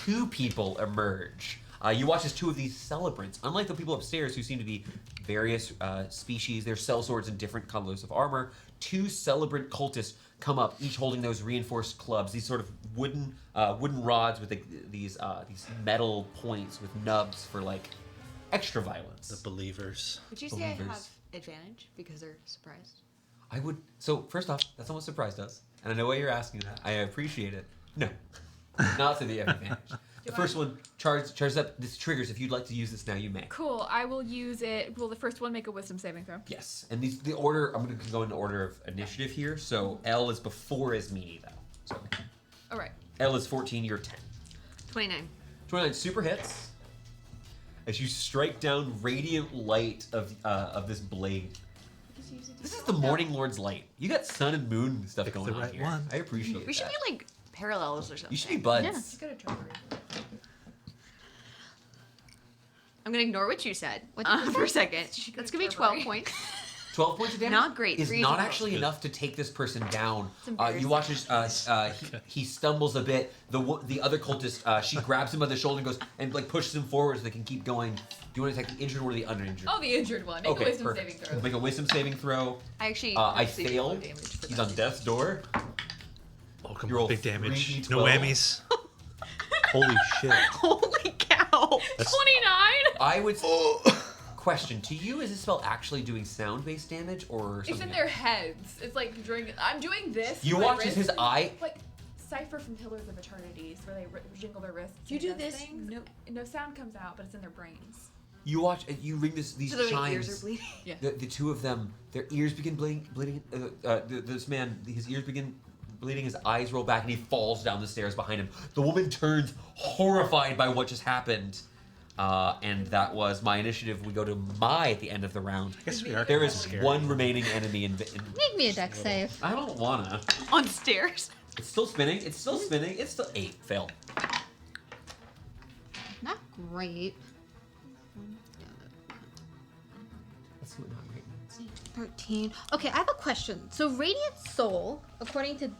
2 people emerge. You watch as 2 of these celebrants, unlike the people upstairs who seem to be various species, they're sellswords in different colors of armor, 2 celebrant cultists come up, each holding those reinforced clubs, these sort of wooden rods with these metal points with nubs for like extra violence. The believers. Would you say I have Believers. advantage because they're surprised? I would. So first off, that's not what surprised us, and I know why you're asking that. I appreciate it. No, not to the advantage. The first one charges up. This triggers. If you'd like to use this now, you may. Cool. I will use it. Will the first one make a wisdom saving throw? Yes, and the order. I'm going to go in order of initiative here. So L is before Esmini though. So All right. L is 14. You're 10. 29. 29 super hits. As you strike down radiant light of this blade. This is the Morning Lord's light. You got sun and moon stuff Pick going the on right here. one. I appreciate that. We should be like parallels or something. You should be buds. Yeah. Let's go to Trevor. I'm gonna ignore what you said What did you for a say? second. She could That's gonna be have 12 Trevor. points. 12 points of damage. Not great. Is Freezing not cold. actually Good. enough to take this person down. It's embarrassing. You watch as he stumbles a bit. The other cultist, she grabs him by the shoulder and goes and like pushes him forward so they can keep going. Do you want to attack the injured or the uninjured? Oh, the injured one. Make okay, a wisdom perfect. saving throw. Make a wisdom saving throw. I actually. I actually failed. roll damage for He's that. on death's door. Oh, come You on. roll Big damage. 3d12. No whammies. Holy shit. Holy cow! 29. I would. Question to you: is this spell actually doing sound-based damage or something? It's in their heads. It's like during. I'm doing this. You with my watch as wrist. his eye. Like Cypher from Pillars of Eternities, where they jingle their wrists. You and do does this. things. No. No sound comes out, but it's in their brains. You watch. You ring these So their chimes. ears are bleeding. Yeah. The two of them, their ears begin bleeding. This man, his ears begin bleeding. His eyes roll back, and he falls down the stairs behind him. The woman turns, horrified by what just happened. And that was my initiative. We go to my at the end of the round. I guess we are There kinda is scared. one remaining enemy in. Make me a deck save. I don't wanna. On stairs. It's still spinning. It's still spinning. It's still 8. Fail. Not great. Let's see what not great means. 13. Okay, I have a question. So Radiant Soul, according to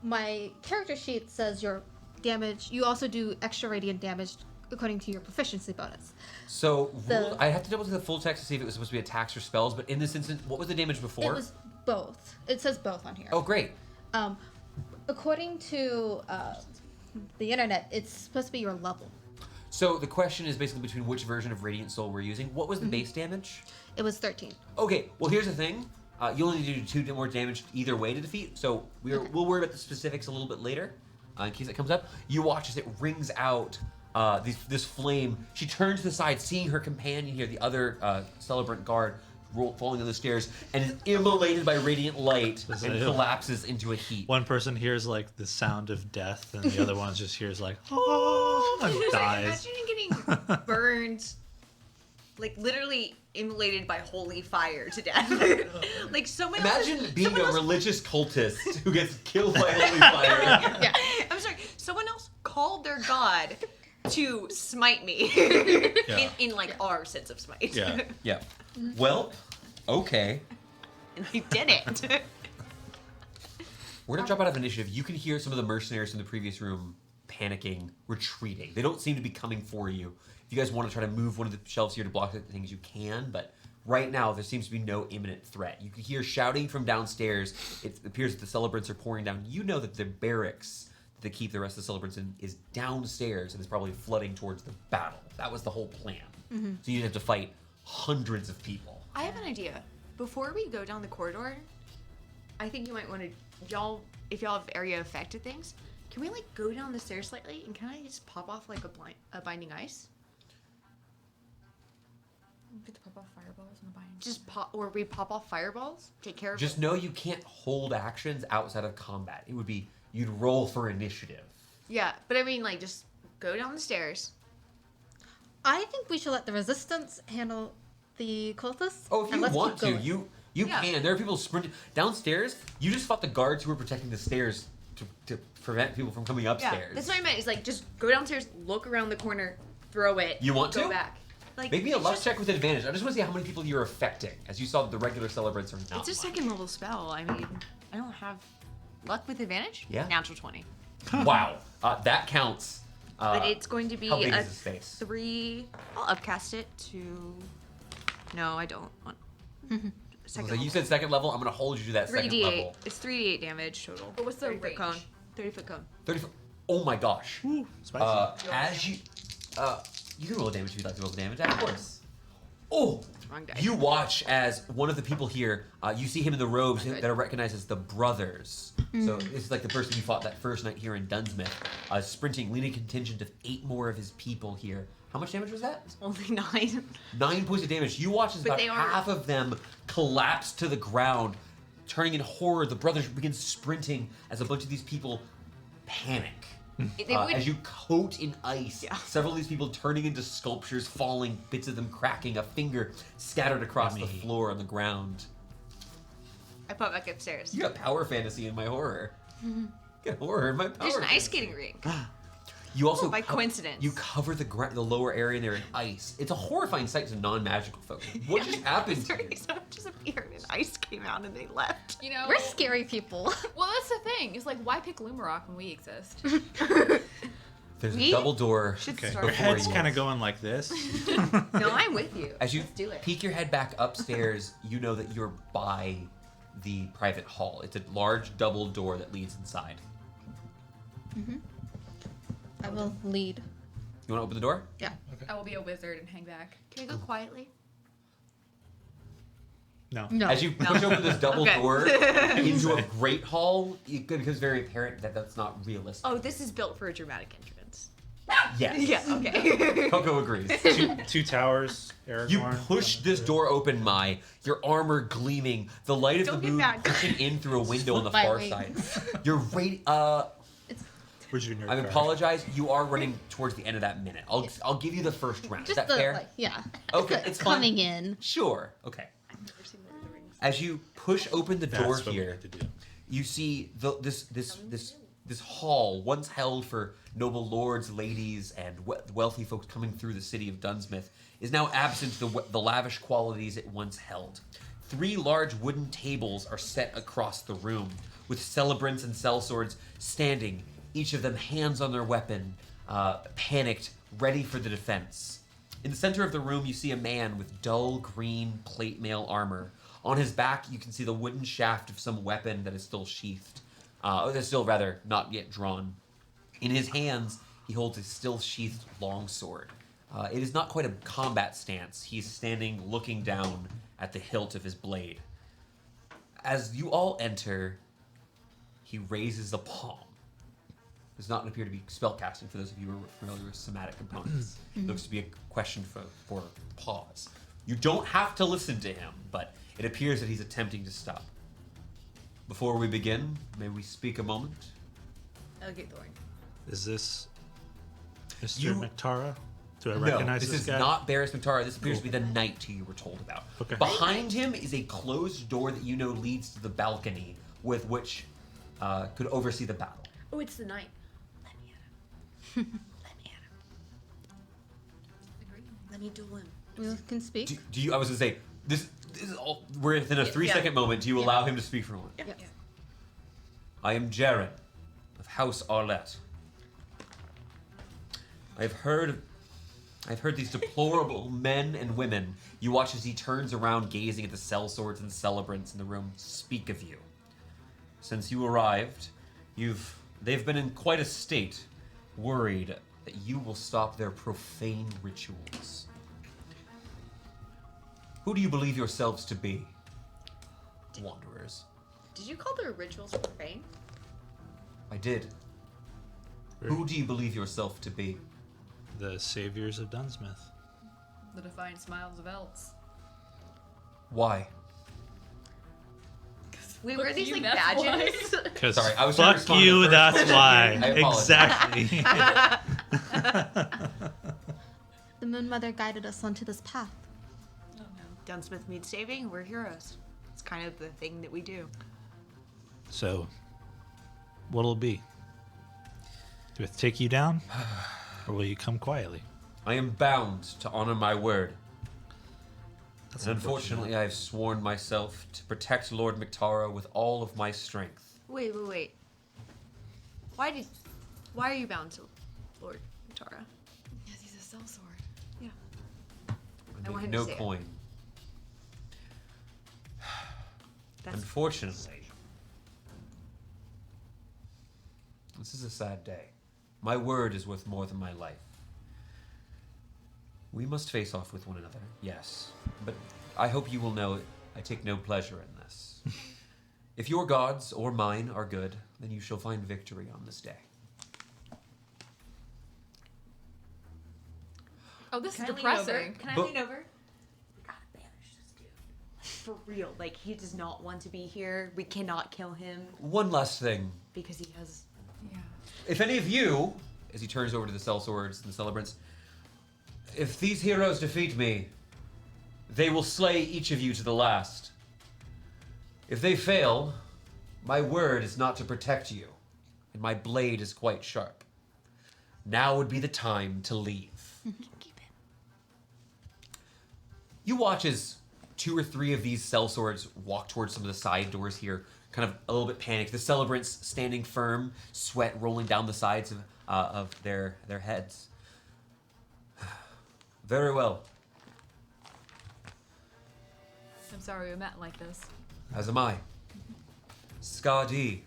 my character sheet, says your damage, you also do extra radiant damage according to your proficiency bonus. So The- I have to double check the full text to see if it was supposed to be attacks or spells. But in this instance, what was the damage before? It was both. It says both on here. Oh, great. According to the internet, it's supposed to be your level. So the question is basically between which version of Radiant Soul we're using. What was the base damage? It was 13. Okay, well here's the thing. You only need to do 2 more damage either way to defeat. So we'll worry about the specifics a little bit later, in case it comes up. You watch as it rings out this flame. She turns to the side, seeing her companion here, the other celebrant guard, falling on the stairs, and is immolated by radiant light and collapses into a heap. One person hears like the sound of death, and the other one just hears like, oh, and dies. Imagine getting burned, like literally immolated by holy fire to death. Like someone Imagine else, being someone a else, religious cultist who gets killed by holy fire. Yeah, I'm sorry. Someone else called their god to smite me. Yeah. in like our sense of smite. Yeah. Yeah. Well, okay. And they did it. We're gonna drop out of initiative. You can hear some of the mercenaries from the previous room panicking, retreating. They don't seem to be coming for you. If you guys want to try to move one of the shelves here to block the things, you can, but right now there seems to be no imminent threat. You can hear shouting from downstairs. It appears that the celebrants are pouring down. You know that the barracks that they keep the rest of the celebrants in is downstairs and is probably flooding towards the battle. That was the whole plan. So you have to fight hundreds of people. I have an idea. Before we go down the corridor, I think you might want to, if y'all have area affected things, can we like go down the stairs slightly and can I just pop off like a binding ice? Get to pop off fireballs in the bind. Just pop, or we pop off fireballs. Take care of Just it. know you can't hold actions outside of combat. It would be, you'd roll for initiative. Yeah, but I mean like just go down the stairs. I think we should let the resistance handle the cultists. Oh, if and you let's want keep to, going. you Yeah. can. There are people sprinting downstairs. You just fought the guards who were protecting the stairs to prevent people from coming upstairs. Yeah, that's what I meant. Is like just go downstairs, look around the corner, throw it. You want go to? back. Like Make me a it's luck just- check with advantage. I just want to see how many people you're affecting. As you saw, the regular celebrants are not. It's a second level spell. I mean, I don't have luck with advantage. Yeah. Natural 20. Wow, that counts. But it's going to be how big a is his face? 3. I'll upcast it to. No, I don't want. Second So you level. said second level. I'm gonna hold you to that second 3d8. level. It's 3d8 damage total. But what's the 30-foot range? cone. 30-foot cone. 30. Oh my gosh. Spicy. As you can roll damage if you'd like to roll the damage. Of course. Oh. Wrong die. You watch as one of the people here, you see him in the robes Good. that are recognized as the brothers. So this is like the person you fought that first night here in Dunsmith, sprinting, leading a contingent of 8 more of his people here. How much damage was that? Only 9. 9 points of damage. You watch as But about they are- half of them collapse to the ground. Turning in horror, the brothers begin sprinting as a bunch of these people panic. They would. As you coat in ice, Yeah. several of these people turning into sculptures, falling, bits of them cracking, a finger scattered across the Yummy. floor on the ground. I pop back upstairs. You got power fantasy in my horror. Get horror in my power. There's an ice fantasy. skating rink. You also by coincidence. You cover the lower area there in ice. It's a horrifying sight to non-magical folk. What just happened? to Sorry, you? someone just appeared and ice came out and they left. You know, We're scary people. well, that's the thing. It's like, why pick Lumarock when we exist? There's We a double door. should Okay, start your before head's you. kind of going like this. No, I'm with you. As you Let's do it. peek your head back upstairs, you know that you're by the private hall. It's a large double door that leads inside. I will lead. You want to open the door? Yeah. I will be a wizard and hang back. Can I go quietly? No. No. As you push open this double Okay. door into a great hall, it becomes very apparent that that's not realistic. Oh, this is built for a dramatic entrance. Yes. Yeah, okay. Coco agrees. Two towers. You Aragorn. push this door open, Mai, your armor gleaming, the light of Don't the get moon mad. pushing in through a window on the my far wings. side. You're Where's your nerd I card? apologize. You are running towards the end of that minute. I'll give you the first round. Is Just that the fair? like, yeah. Okay, it's fine. coming in. Sure. Okay. I've never seen Lord of the Rings. As you push open the That's door what we here, need to do. you see this hall once held for noble lords, ladies, and wealthy folks coming through the city of Dunsmith is now absent the lavish qualities it once held. 3 large wooden tables are set across the room, with celebrants and sellswords standing, each of them hands on their weapon, panicked, ready for the defense. In the center of the room, you see a man with dull green plate mail armor. On his back, you can see the wooden shaft of some weapon that is still sheathed. That's still rather not yet drawn. In his hands, he holds a still sheathed longsword. It is not quite a combat stance. He's standing looking down at the hilt of his blade. As you all enter, he raises a palm. Does not appear to be spellcasting for those of you who are familiar with somatic components. It looks to be a question for pause. You don't have to listen to him, but it appears that he's attempting to stop. Before we begin, may we speak a moment? Elegate Thorn. Is this Mr. You- McTara? Do I No, recognize this this is guy? not Barris McTara. This appears to be the knight who you were told about. Okay. Behind him is a closed door that you know leads to the balcony with which could oversee the battle. Oh, it's the knight. Let me at him. Let me at him. Let me duel him. You can speak. Do you? I was gonna say this is all. We're within a 3-second moment. Do you allow him to speak for a moment? Yeah. Yep. I am Jaren of House Arlette. I've heard these deplorable men and women. You watch as he turns around, gazing at the sellswords and celebrants in the room, speak of you. Since you arrived, they've been in quite a state, worried that you will stop their profane rituals. Who do you believe yourselves to be, wanderers? Did you call their rituals profane? I did. Who do you believe yourself to be? The saviors of Dunsmith. The defiant smiles of Elves. Why? We wear these you, like that's badges. Because Sorry, I was trying to fuck respond to you, the first that's question. why. I apologize. Exactly. The Moon Mother guided us onto this path. Oh no. Dunsmith needs saving. We're heroes. It's kind of the thing that we do. So, what'll it be? Do I take you down? Or will you come quietly? I am bound to honor my word. That's And unfortunately, I have sworn myself to protect Lord McTara with all of my strength. Wait. Why are you bound to Lord Tara? Yes, he's a sellsword. Yeah. I I want make him no to say it. coin. That's Unfortunately, this is a sad day. My word is worth more than my life. We must face off with one another, yes. But I hope you will know I take no pleasure in this. If your gods or mine are good, then you shall find victory on this day. Oh, this is Can I lean depressing. over? Can I But- lean over? We gotta banish this dude. For real. Like, he does not want to be here. We cannot kill him One last thing. because he has. Yeah. If any of you, as he turns over to the sellswords and the celebrants, if these heroes defeat me, they will slay each of you to the last. If they fail, my word is not to protect you, and my blade is quite sharp. Now would be the time to leave. Keep him. You watch as 2 or 3 of these sellswords walk towards some of the side doors here, kind of a little bit panicked. The celebrants standing firm, sweat rolling down the sides of their heads. Very well. I'm sorry we met like this. As am I. Skadi.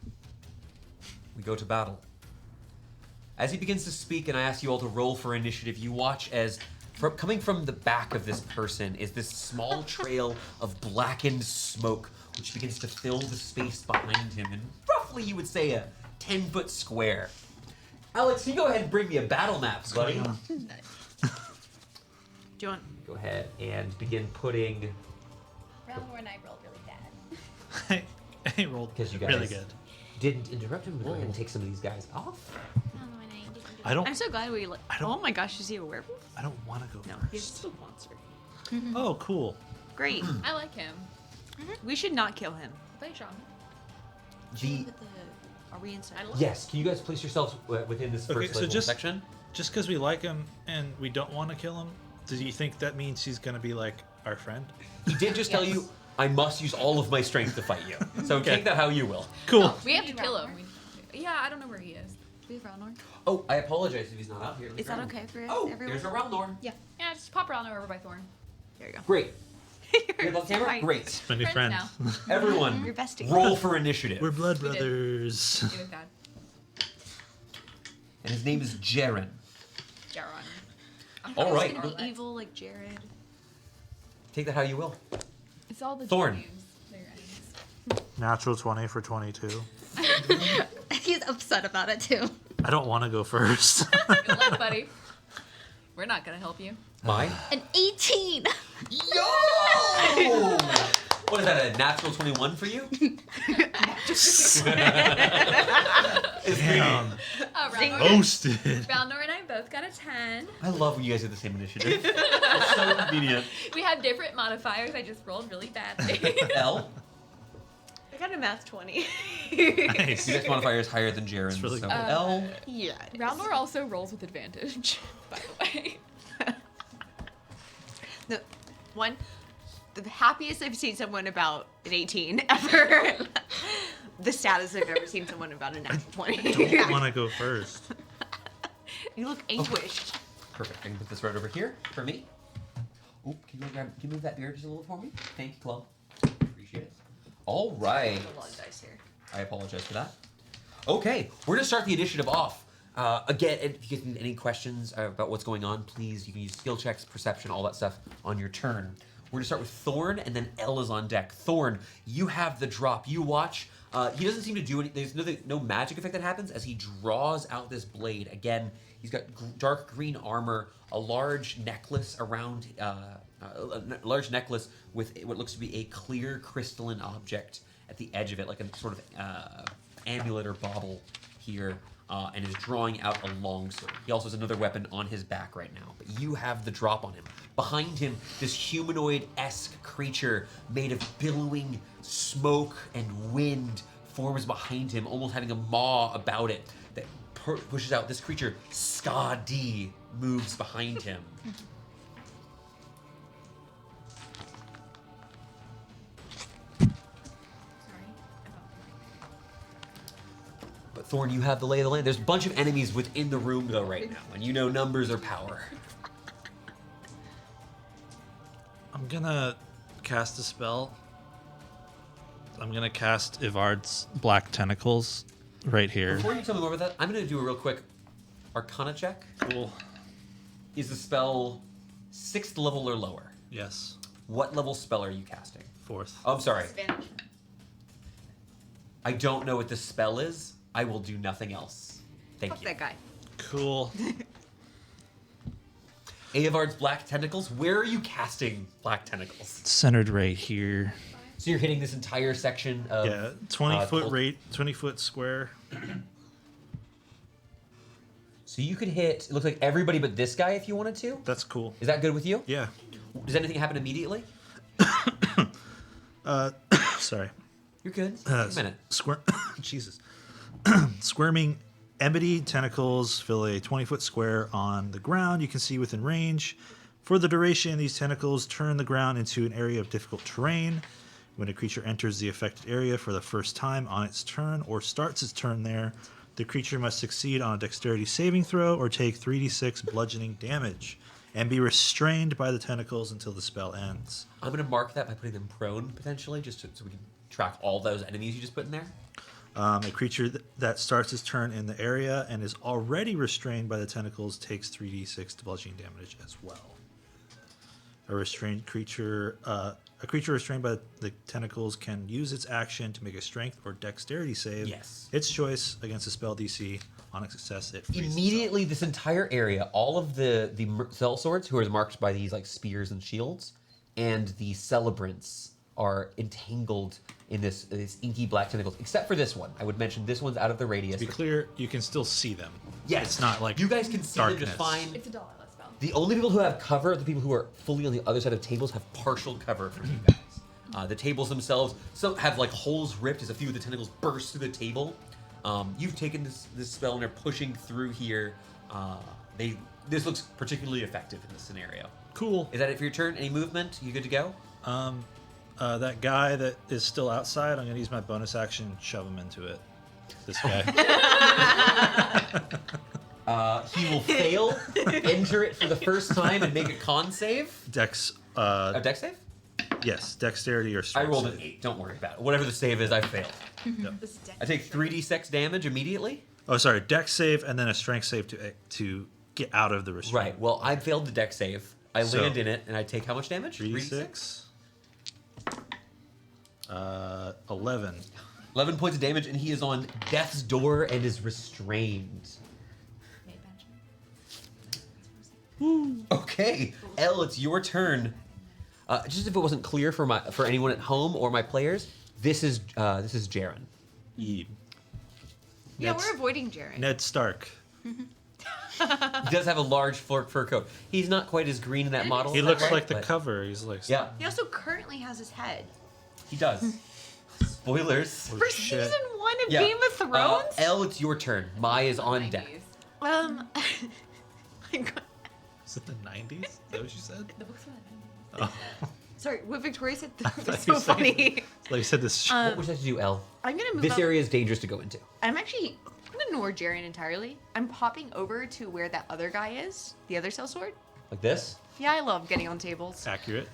We go to battle. As he begins to speak, and I ask you all to roll for initiative, you watch as coming from the back of this person is this small trail of blackened smoke, which begins to fill the space behind him in roughly, you would say, a 10-foot square. Alex, can you go ahead and bring me a battle map, buddy? Do you want? Go ahead and begin putting, Round where I rolled really bad. I rolled because you guys really good. didn't interrupt him. Go ahead and take some of these guys off. I don't. I'm so glad we. Oh my gosh, is he a werewolf? I don't want to go No, first. he's just a monster. Oh, cool. Great. I like him. We should not kill him. Play Shaman. Are we inside? Yes, can you guys place yourselves within this Okay, first so level just- section? Just because we like him and we don't want to kill him, do you think that means he's gonna be like our friend? He did just tell you, I must use all of my strength to fight you. So Okay. take that how you will. Cool. We have to kill him. Yeah, I don't know where he is. We have Ralnor. Oh, I apologize if he's not out here. Is that okay for Oh, everyone? there's a Ralnor. Yeah, just pop around over by Thorn. There you go. Great. You You're have on camera? right. Great. My new friend. Friends now. Everyone, You're bestie. roll for initiative. We're blood We did. brothers. It was bad. And his name is Jaren. Jaron. All right. He's gonna be evil like Jared. Take that how you will. It's all the Thorn. names. They're enemies. Natural 20 for 22. He's upset about it too. I don't want to go first. Good luck, buddy. We're not gonna help you. Mine? An 18. Yo! What is that, a natural 21 for you? It's Damn. Ralnor Roasted. and I both got a 10. I love when you guys have the same initiative. It's so convenient. We have different modifiers. I just rolled really badly. L, I got a math 20. Nice. your next modifier is higher than Jaren's. That's really so good. L. Yeah. Ralnor also rolls with advantage, by the way. No, one, the happiest I've seen someone about an 18 ever. The saddest I've ever seen someone about a natural 20. I want to go first. You look anguished. Perfect. I can put this right over here for me. Oop, can you move that beard just a little for me? Thank you, Chloe. Appreciate it. All right. A lot of dice here. I apologize for that. Okay, we're gonna start the initiative off. Again, if you get any questions about what's going on, please, you can use skill checks, perception, all that stuff on your turn. We're gonna start with Thorn, and then L is on deck. Thorn, you have the drop. You watch. He doesn't seem to do any. There's no magic effect that happens as he draws out this blade. Again, he's got dark green armor, a large necklace around, a large necklace with what looks to be a clear crystalline object at the edge of it, like a sort of amulet or bauble here. And is drawing out a longsword. He also has another weapon on his back right now. But you have the drop on him. Behind him, this humanoid-esque creature made of billowing smoke and wind forms behind him, almost having a maw about it that pushes out. This creature, Skadi, moves behind him. But Thorn, you have the lay of the land. There's a bunch of enemies within the room though right now, and you know numbers are power. I'm gonna cast a spell. I'm gonna cast Ivard's Black Tentacles right here. Before you tell me more about that, I'm gonna do a real quick Arcana check. Cool. Is the spell 6th level or lower? Yes. What level spell are you casting? 4th. Oh, I'm sorry. Advantage. I don't know what the spell is. I will do nothing else. Thank Fuck you. that guy. Cool. Eivard's Black Tentacles. Where are you casting Black Tentacles? Centered right here. So you're hitting this entire section of... Yeah, 20-foot cult- rate, 20-foot square. So you could hit, it looks like everybody but this guy if you wanted to. That's cool. Is that good with you? Yeah. Does anything happen immediately? Sorry. You're good. Take a minute. Jesus. Squirming ebony tentacles fill a 20-foot square on the ground you can see within range. For the duration, these tentacles turn the ground into an area of difficult terrain. When a creature enters the affected area for the first time on its turn or starts its turn there, the creature must succeed on a dexterity saving throw or take 3d6 bludgeoning damage and be restrained by the tentacles until the spell ends. I'm going to mark that by putting them prone, potentially, just so we can track all those enemies you just put in there. A creature that starts its turn in the area and is already restrained by the tentacles takes 3d6 bludgeoning damage as well. A restrained creature, a creature restrained by the tentacles can use its action to make a strength or dexterity save. Yes. Its choice against a spell DC. On a success, it frees Immediately, this entire area, all of the sellswords who are marked by these like spears and shields, and the celebrants are entangled in this inky black tentacles. Except for this one, I would mention this one's out of the radius. To be clear, you can still see them. Yes, It's not like you guys can see darkness. them just fine. It's a dollar less spell. The only people who have cover are the people who are fully on the other side of tables have partial cover from you guys. The tables themselves, some have like holes ripped as a few of the tentacles burst through the table. You've taken this spell and are pushing through here. This looks particularly effective in this scenario. Cool. Is that it for your turn? Any movement? You good to go? That guy that is still outside, I'm going to use my bonus action and shove him into it. This guy. He will fail, enter it for the first time, and make a con save. Dex. A dex save? Yes, dexterity or I strength. rolled save. an 8. Don't worry about it. Whatever the save is, I failed. This deck I take is 3d6 damage immediately. Oh, sorry. Dex save and then a strength save to get out of the restraint. Right. Well, I failed the dex save. I So- land in it, and I take how much damage? 3d6. 11. 11 points of damage, and he is on death's door and is restrained. Okay, Elle, it's your turn. Just if it wasn't clear for anyone at home or my players, this is Jaren. Eve. Yeah, Ned's- we're avoiding Jaren. Ned Stark. He does have a large fur coat. He's not quite as green in that model. He is that looks right? like the But- cover. He's like, Yeah, He also currently has his head. he does. Spoilers. "Holy For shit." season 1 of Yeah. Game of Thrones? Elle, it's your turn. Mai is on deck. Is it the 90s? Is that what you said? The books were like, Oh. Sorry, what Victoria said thought was you so said- funny. Like you said, this. What would you like to do, Elle? I'm gonna move This up. area is dangerous to go into. I'm gonna ignore Jaren entirely. I'm popping over to where that other guy is, the other sellsword. Like this? Yeah, I love getting on tables. Accurate.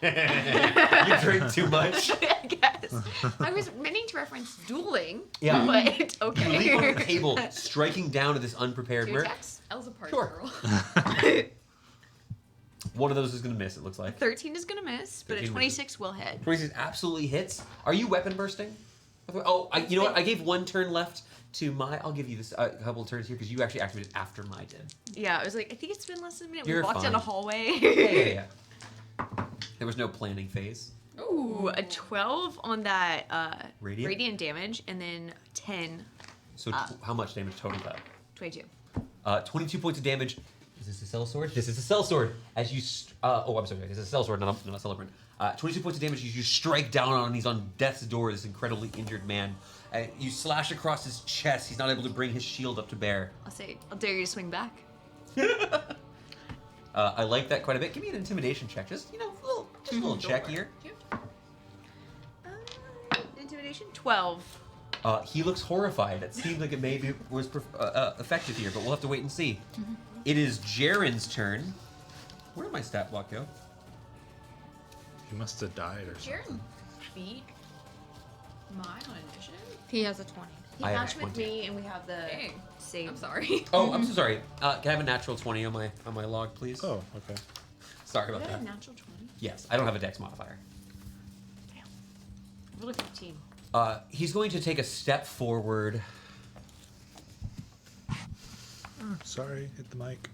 You drink too much. I guess. I was meaning to reference dueling, Yeah. but You okay. leap on the table, striking down at this unprepared Two merc. attacks. Elle's a party Sure. girl. One of those is going to miss, it looks like. 13 is gonna miss, but a 13 26 will hit. 26 absolutely hits. Are you weapon bursting? Oh, you know what? I gave one turn left to Mai. I'll give you this a couple of turns here because you actually activated after Mai did. Yeah, I was like, I think it's been less than a minute. You're we walked down a fine. hallway. Yeah. There was no planning phase. Ooh, a 12 on that Radiant? radiant damage, and then 10, So how much damage total though? 22. 22 points of damage. Is this a sellsword? This is a sellsword. As you, I'm sorry, this is a sellsword, not a celebrant. 22 points of damage as you strike down on him. He's on death's door, this incredibly injured man. You slash across his chest. He's not able to bring his shield up to bear. I'll dare you to swing back. I like that quite a bit. Give me an intimidation check. Just, a little check here. Intimidation? 12. He looks horrified. It seems like it maybe was effective here, but we'll have to wait and see. It is Jaren's turn. Where did my stat block go? He must have died or something. Jaren beat mine on initiative? He has a 20. He I have matched with 20. me, and we have the Dang. same. I'm sorry. Oh, I'm so sorry. Can I have a natural 20 on my log, please? Oh, okay. Sorry about Is that that. a natural 20? Yes, I don't have a dex modifier. Roll a 15. He's going to take a step forward. Sorry, hit the mic.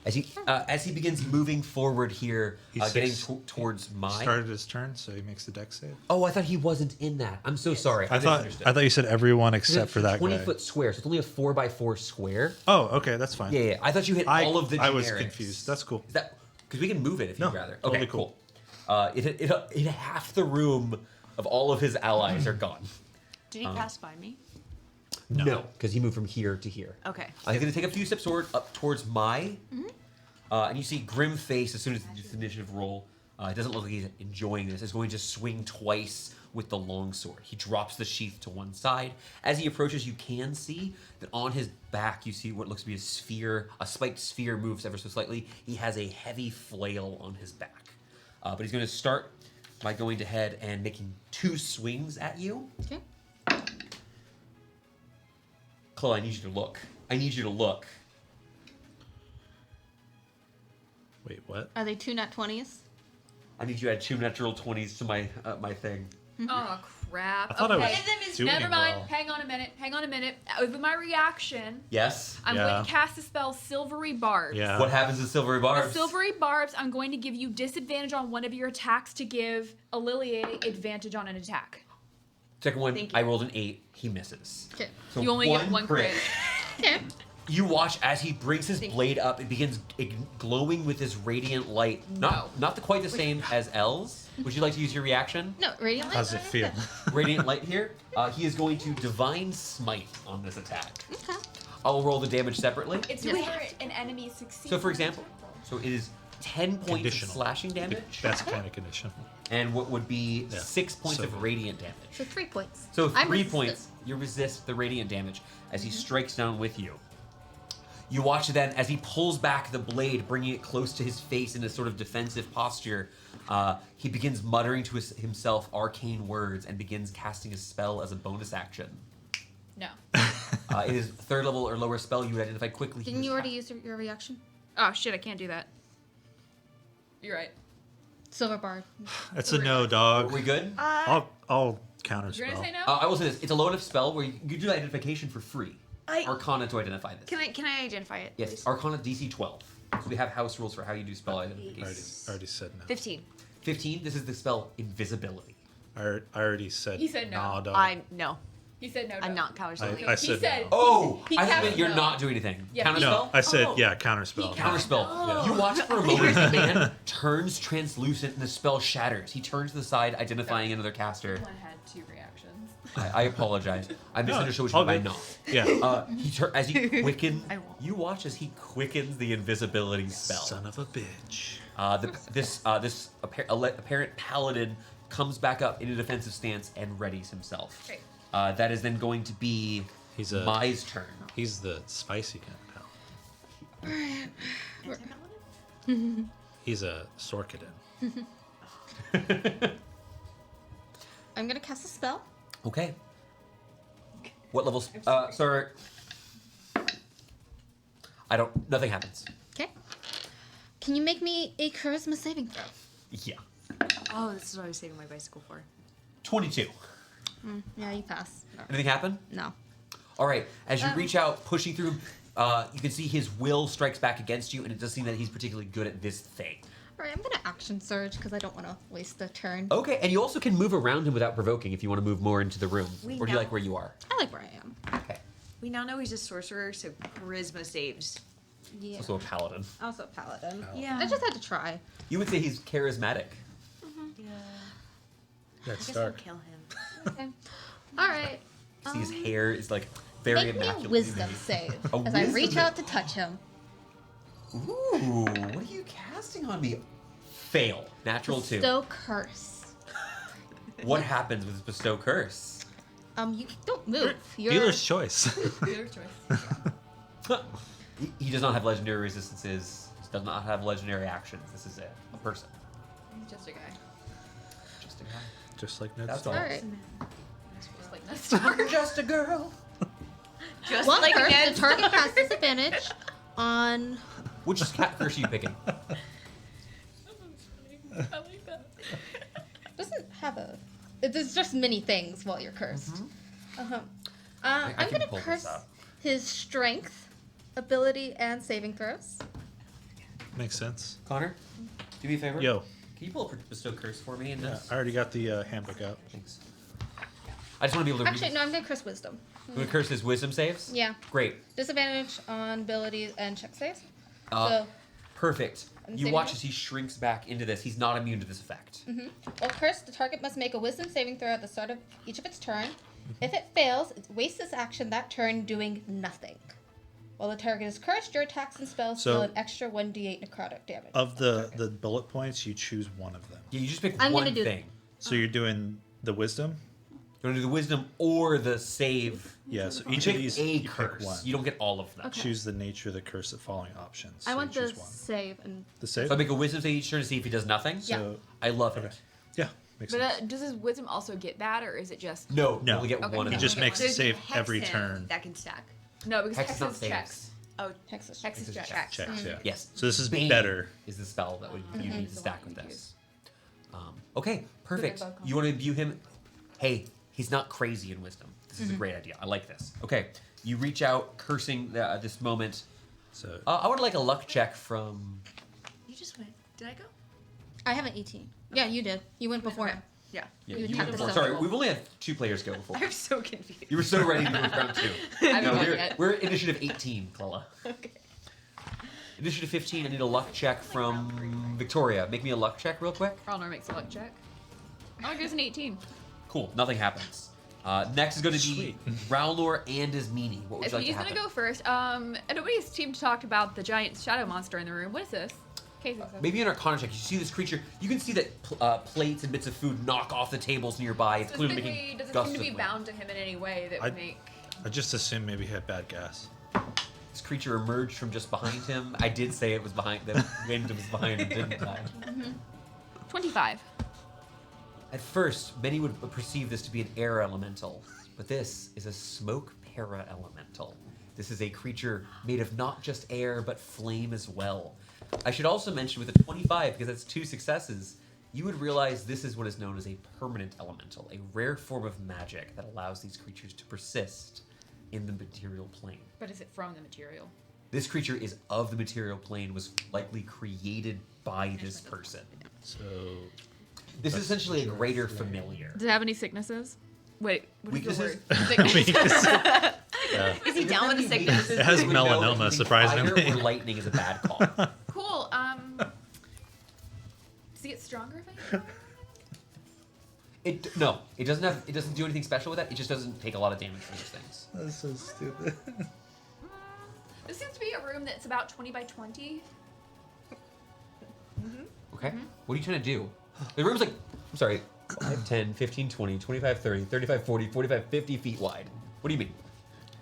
As he begins moving forward here, He's getting six- towards Mai. Started his turn, so he makes the deck save. Oh, I thought he wasn't in that. I'm so sorry. I thought you said everyone except for that 20 guy. foot square, so it's only a 4x4 square. Oh, okay, that's fine. Yeah. I thought you hit all of the generics. I was confused. That's cool. Is that because we can move it if you'd No, rather? totally Okay, cool. It half the room of all of his allies are gone. Did he pass by me? No, because he moved from here to here. Okay. He's going to take a few steps forward up towards Mai. And you see Grim Face as soon as it's initiative roll. It doesn't look like he's enjoying this. Is going to swing twice with the longsword. He drops the sheath to one side. As he approaches, you can see that on his back, you see what looks to be a sphere. A spiked sphere moves ever so slightly. He has a heavy flail on his back. But he's going to start by going ahead and making 2 swings at you. Okay. Chloe, I need you to look. I need you to look. Wait, what? Are they 2 nat 20s? I need you to add 2 natural 20s to my my thing. Oh crap. I thought I was Okay. doing Never mind. well. Hang on a minute. With my reaction, Yes? I'm Yeah. going to cast the spell Silvery Barbs. Yeah. What happens to Silvery The Barbs? Silvery Barbs, I'm going to give you disadvantage on one of your attacks to give Alilier advantage on an attack. Second one, Thank you. I rolled an 8. He misses. Okay. So You only get 1 crit. Okay. You watch as he brings his blade up. It begins glowing with this radiant light. Not quite the same as L's. Would you like to use your reaction? No, radiant light. How's it feel? Radiant light here. He is going to Divine Smite on this attack. Okay. I'll roll the damage separately. It's whenever an enemy succeeds. So, for example, it is 10 points of Conditional. slashing damage, That's kind of condition. and what would be Yeah. 6 points So- of radiant damage. So 3 points. So I'm 3 resistant. points. You resist the radiant damage as he strikes down with you. You watch then as he pulls back the blade, bringing it close to his face in a sort of defensive posture. He begins muttering to himself arcane words and begins casting a spell as a bonus action. No. It is 3rd level or lower spell. You would identify quickly. Didn't you already use your reaction? Oh shit, I can't do that. You're right. Silver bar. It's a no, dog. Are we good? I'll counter You're gonna spell. say no? I will say this: it's a low enough spell where you do identification for free. I- Arcana to identify this. Can I identify it? Yes, please? Arcana DC 12. So we have house rules for how you do spell identification. Already said no. 15. 15. This is the spell Invisibility. I already said. He said no. Nah, dog. No. He said no. I'm not counterspelling. I He said said. no. Oh, He I cast think you're no. not doing anything. Yeah, Counterspell. No, I said Oh. yeah, counter spell. Counterspell. Yeah. You watch for a moment as the man turns translucent and the spell shatters. He turns to the side, identifying another caster. One had 2 reactions. I apologize. I misunderstood what you all meant by good. not. Yeah. As he quickens, I won't. you watch as he quickens the invisibility spell. Son of a bitch. This apparent paladin comes back up in a defensive stance and readies himself. Great. That is then going to be He's a- Mai's turn. He's the spicy kind of pal. He's a Sorkadin. I'm gonna cast a spell. Okay. What levels? Sorry. Nothing happens. Okay. Can you make me a charisma saving throw? Yeah. Oh, this is what I was saving my bicycle for. 22. Yeah, you pass. No. Anything happen? No. All right. As you reach out, pushing through, you can see his will strikes back against you, and it does seem that he's particularly good at this thing. All right, I'm gonna action surge because I don't want to waste a turn. Okay, and you also can move around him without provoking if you want to move more into the room. We Or do you know. like where you are? I like where I am. Okay. We now know he's a sorcerer, so charisma saves. Yeah. Also a paladin. Also a paladin. Yeah. I just had to try. You would say he's charismatic. Yeah. That's I guess I'll dark. kill him. Okay. All right. See, his hair is like very Make me a immaculate. wisdom save A as I wisdom reach save. out to touch him. Ooh, what are you casting on me? Fail. Natural 2. Bestow curse. What happens with bestow curse? You don't move. You're Dealer's choice. Your choice. He does not have legendary resistances. He does not have legendary actions. This is a person. He's just a guy. Just a guy. Just like Ned That's Stark. all. all right. Just like Ned Stark. Just a girl. Just One like curse, Ned the target has disadvantage on. Which cat curse are you picking? I like that. Doesn't have a. There's just many things while you're cursed. I I'm can gonna pull this curse up. his strength, ability, and saving throws. Makes sense. Connor, do me a favor. Yo, Can you pull up bestow curse for me? And yeah, I already got the handbook out. Thanks. I just want to be able to Actually, read. no, I'm gonna curse wisdom. I'm gonna curse his wisdom saves. Yeah, Great. disadvantage on abilities and check saves. Uh, So, Perfect. And You saving watch throw? as he shrinks back into this. He's not immune to this effect. while cursed, the target must make a wisdom saving throw at the start of each of its turn. If it fails, it wastes its action that turn doing nothing. While the target is cursed, your attacks and spells So- deal an extra 1d8 necrotic damage. Of the bullet points, you choose one of them. Yeah, you just pick I'm one gonna do- thing. So you're doing the wisdom? You want to do the wisdom or the save. Yeah, so You each of pick these a you curse. pick one. You don't get all of them. Okay. Choose the nature of the curse, the following options. I So want you the choose one. save and The save? So I make a wisdom save each turn to see if he does nothing. Yeah. So, I love okay. it. Yeah, Makes But sense. does his wisdom also get that, or is it just No, No. you only get Okay. one of He them. just makes a There's save hex every him turn. that can stack. no? Because Hex Hex is not is saves. checks. Oh, Hex is Hex is Hex is checks. Checks, yeah. Yes. So this is Bane better. Is the spell that would you need to The stack one with you this? Okay, perfect. both You want to imbue him? Hey, he's not crazy in wisdom. This is a great idea. I like this. Okay, you reach out, cursing this moment. So I would like a luck check from. you just went. Did I go? I have an 18. Yeah, you did. You went before him. Yeah. Yeah, You you had went the before. spell. Sorry, we've only had 2 players go before. I'm so confused. You were so ready to move round 2. I haven't No, gone we're, yet. we're initiative 18, Clella. Okay. Initiative 15, I need a luck check from Victoria. Make me a luck check real quick. Ralnor makes a luck check. Oh, gives an 18. Cool, nothing happens. Next is going to be Sweet. Rowlor and his meanie. What would If you like he's to happen? gonna go first, nobody's seemed to talk about the giant shadow monster in the room. What is this? Casey says. Maybe an Arcana check. You see this creature. You can see that plates and bits of food knock off the tables nearby. It's clearly Specifically, making does it gusts seem to be of wind. bound to him in any way that I- would make? I just assumed maybe he had bad gas. This creature emerged from just behind him. I did say it was behind. That wind was behind him, didn't I? 25. At first, many would perceive this to be an air elemental, but this is a smoke para elemental. This is a creature made of not just air, but flame as well. I should also mention with a 25, because that's 2 successes, you would realize this is what is known as a permanent elemental, a rare form of magic that allows these creatures to persist in the material plane. But is it from the material? This creature is of the material plane, was likely created by this person. So This is essentially a greater familiar. Does it have any sicknesses? Wait, what is the Weaknesses? word? Sickness. yeah. Is he down with the sickness? It has You would know melanoma, that using surprisingly. Fire or lightning is a bad call. Cool. Does he get stronger if I? No, it doesn't have. It doesn't do anything special with that. It just doesn't take a lot of damage from these things. That's so stupid. This seems to be a room that's about 20 by 20. Okay. What are you trying to do? The room's like, I'm sorry, 5, 10, 15, 20, 25, 30, 35, 40, 45, 50 feet wide. What do you mean?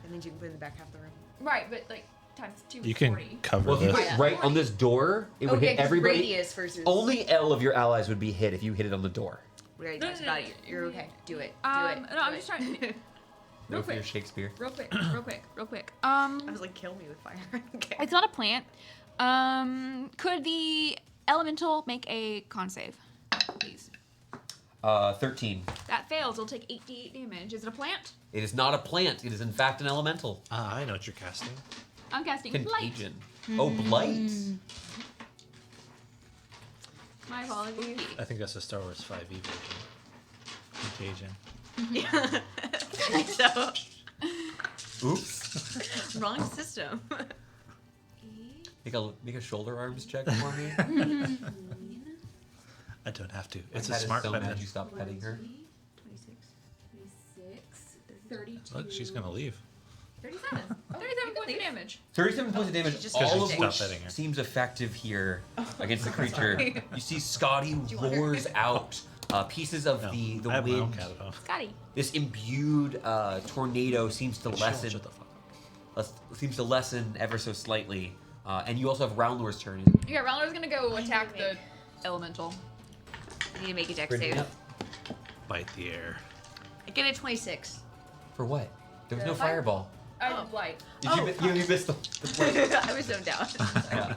And then you can put it in the back half of the room. Right, but like times 2. You can 40. cover Well, if you this. put it right on this door, it would hit 'cause everybody. Radius versus. Only L of your allies would be hit if you hit it on the door. Radius. No, That's no, about no, it. You're okay. Do it. No, do I'm it. just trying to. No Real for your quick. Shakespeare. Real quick. Real quick. I was like, kill me with fire. Okay. It's not a plant. Could the elemental make a con save, please? 13. That fails. It'll take 88 damage. Is it a plant? It is not a plant. It is in fact an elemental. Ah, I know what you're casting. I'm casting blight. Contagion. Oh, blight. My apologies. I think that's a Star Wars 5e version. Contagion. So Oops. wrong system. Make a shoulder arms check for me. I don't have to. My It's a cat is smart so weapon. mad you stopped petting her. 26, 32. Look, she's gonna leave. 37. 37 points of damage. 37 points of damage, She just all got of it. which Stop petting her. seems effective here against the creature. You see Scotty roars out pieces of No, the I have my own wind. cat at home. Scotty. This imbued tornado seems to lessen. Shut the fuck up. Seems to lessen ever so slightly. And you also have Roundlord's turn. Yeah, Ralnor's gonna go attack the elemental. I need to make a dex Bring it save. up. Bite the air. I get a 26. For what? There was no Fire- fireball. I did blight. Did you missed the point. I was zoned out. Yeah.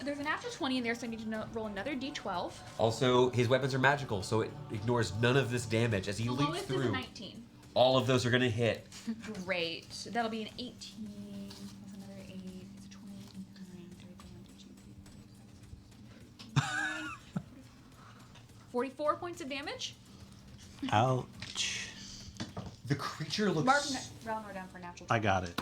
There's a natural 20 in there, so I need to roll another d12. Also, his weapons are magical, so it ignores none of this damage as he The leaps lowest is a through. 19. All of those are gonna hit. Great. That'll be an 18 plus another 8. It's a 29, 31, 44 points of damage. Ouch. The creature looks. Mark Ralnor down for natural. I got it.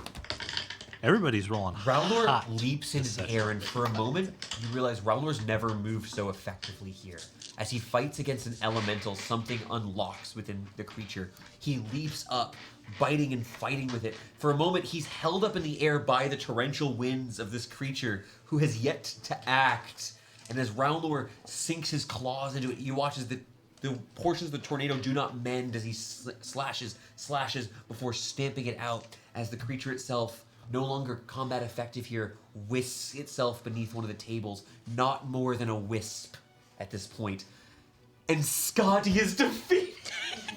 Everybody's rolling Rowlor hot. leaps into the air, and for a moment, you realize Rowlor's never moved so effectively here. As he fights against an elemental, something unlocks within the creature. He leaps up, biting and fighting with it. For a moment, he's held up in the air by the torrential winds of this creature who has yet to act. And as Rowlor sinks his claws into it, you watch as the portions of the tornado do not mend as he slashes before stamping it out as the creature itself, no longer combat effective here, whisks itself beneath one of the tables, not more than a wisp at this point. And Scotty is defeated.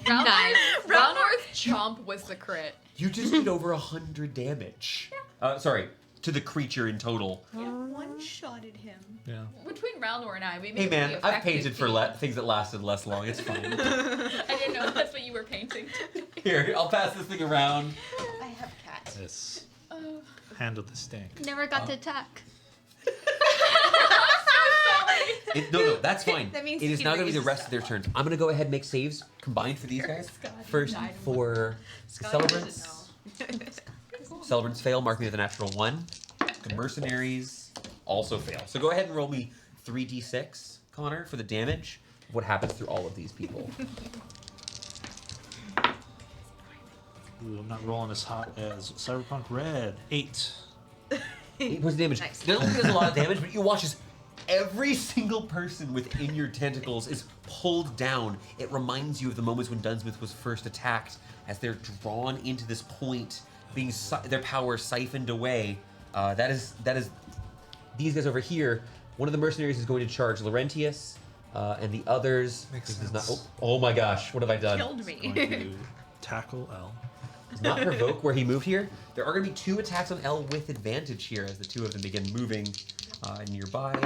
Ralnor's chomp was the crit. You just did over 100 damage. Sorry, to the creature in total. One-shotted him. Yeah. Between Ralnor and I, we made Hey it man, pretty I've painted effective for team. things that lasted less long. It's fine. I didn't know that's what you were painting. Here, I'll pass this thing around. I have cats. This Oh. handle the stink. Never got to attack. No, that's fine. That means it is he now going to be the raises rest of their turns. I'm going to go ahead and make saves combined for these guys. First for Celebrants. Celebrants fail, mark me with a natural 1. The Mercenaries also fail. So go ahead and roll me 3d6, Connor, for the damage of what happens through all of these people. Ooh, I'm not rolling as hot as Cyberpunk Red. 8. 8 points of damage. Nice. Not only does a lot of damage, but you watch as every single person within your tentacles is pulled down. It reminds you of the moments when Dunsmith was first attacked, as they're drawn into this point, being their power siphoned away. That is these guys over here. One of the mercenaries is going to charge Laurentius, and the others. Makes this is not- sense. oh my gosh! What have I done? Killed Going me. to tackle L. Does not provoke where he moved here. There are going to be 2 attacks on L with advantage here as the 2 of them begin moving nearby.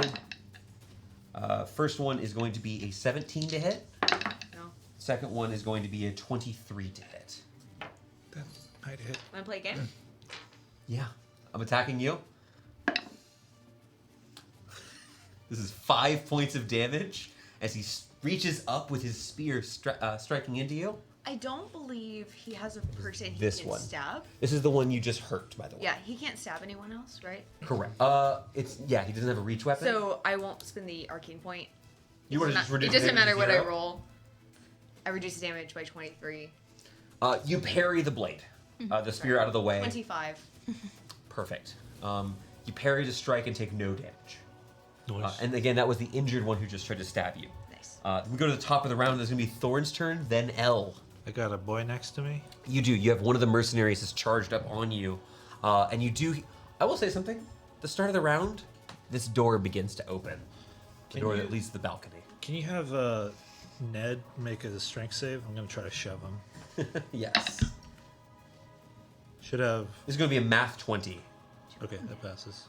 First one is going to be a 17 to hit. No. Second one is going to be a 23 to hit. That might hit. Wanna play a game? Yeah. I'm attacking you. This is 5 points of damage as he reaches up with his spear striking into you. I don't believe he has a person he This can one. stab. This is the one you just hurt, by the way. Yeah, he can't stab anyone else, right? Correct. He doesn't have a reach weapon. So I won't spend the arcane point. you want to Not- just reduce it doesn't damage matter to what I 0? roll. I reduce the damage by 23. You parry the blade. The spear out of the way. 25. Perfect. You parry to strike and take no damage. Nice. And again, that was the injured one who just tried to stab you. Nice. We go to the top of the round. There's going to be Thorn's turn, then L. I got a boy next to me. You do. You have one of the mercenaries is charged up on you. And you do... I will say something. The start of the round, this door begins to open. The Can door you- that leads to the balcony. Can you have Ned make a strength save? I'm going to try to shove him. Yes. Should have. This is going to be a math 20. Okay, that passes.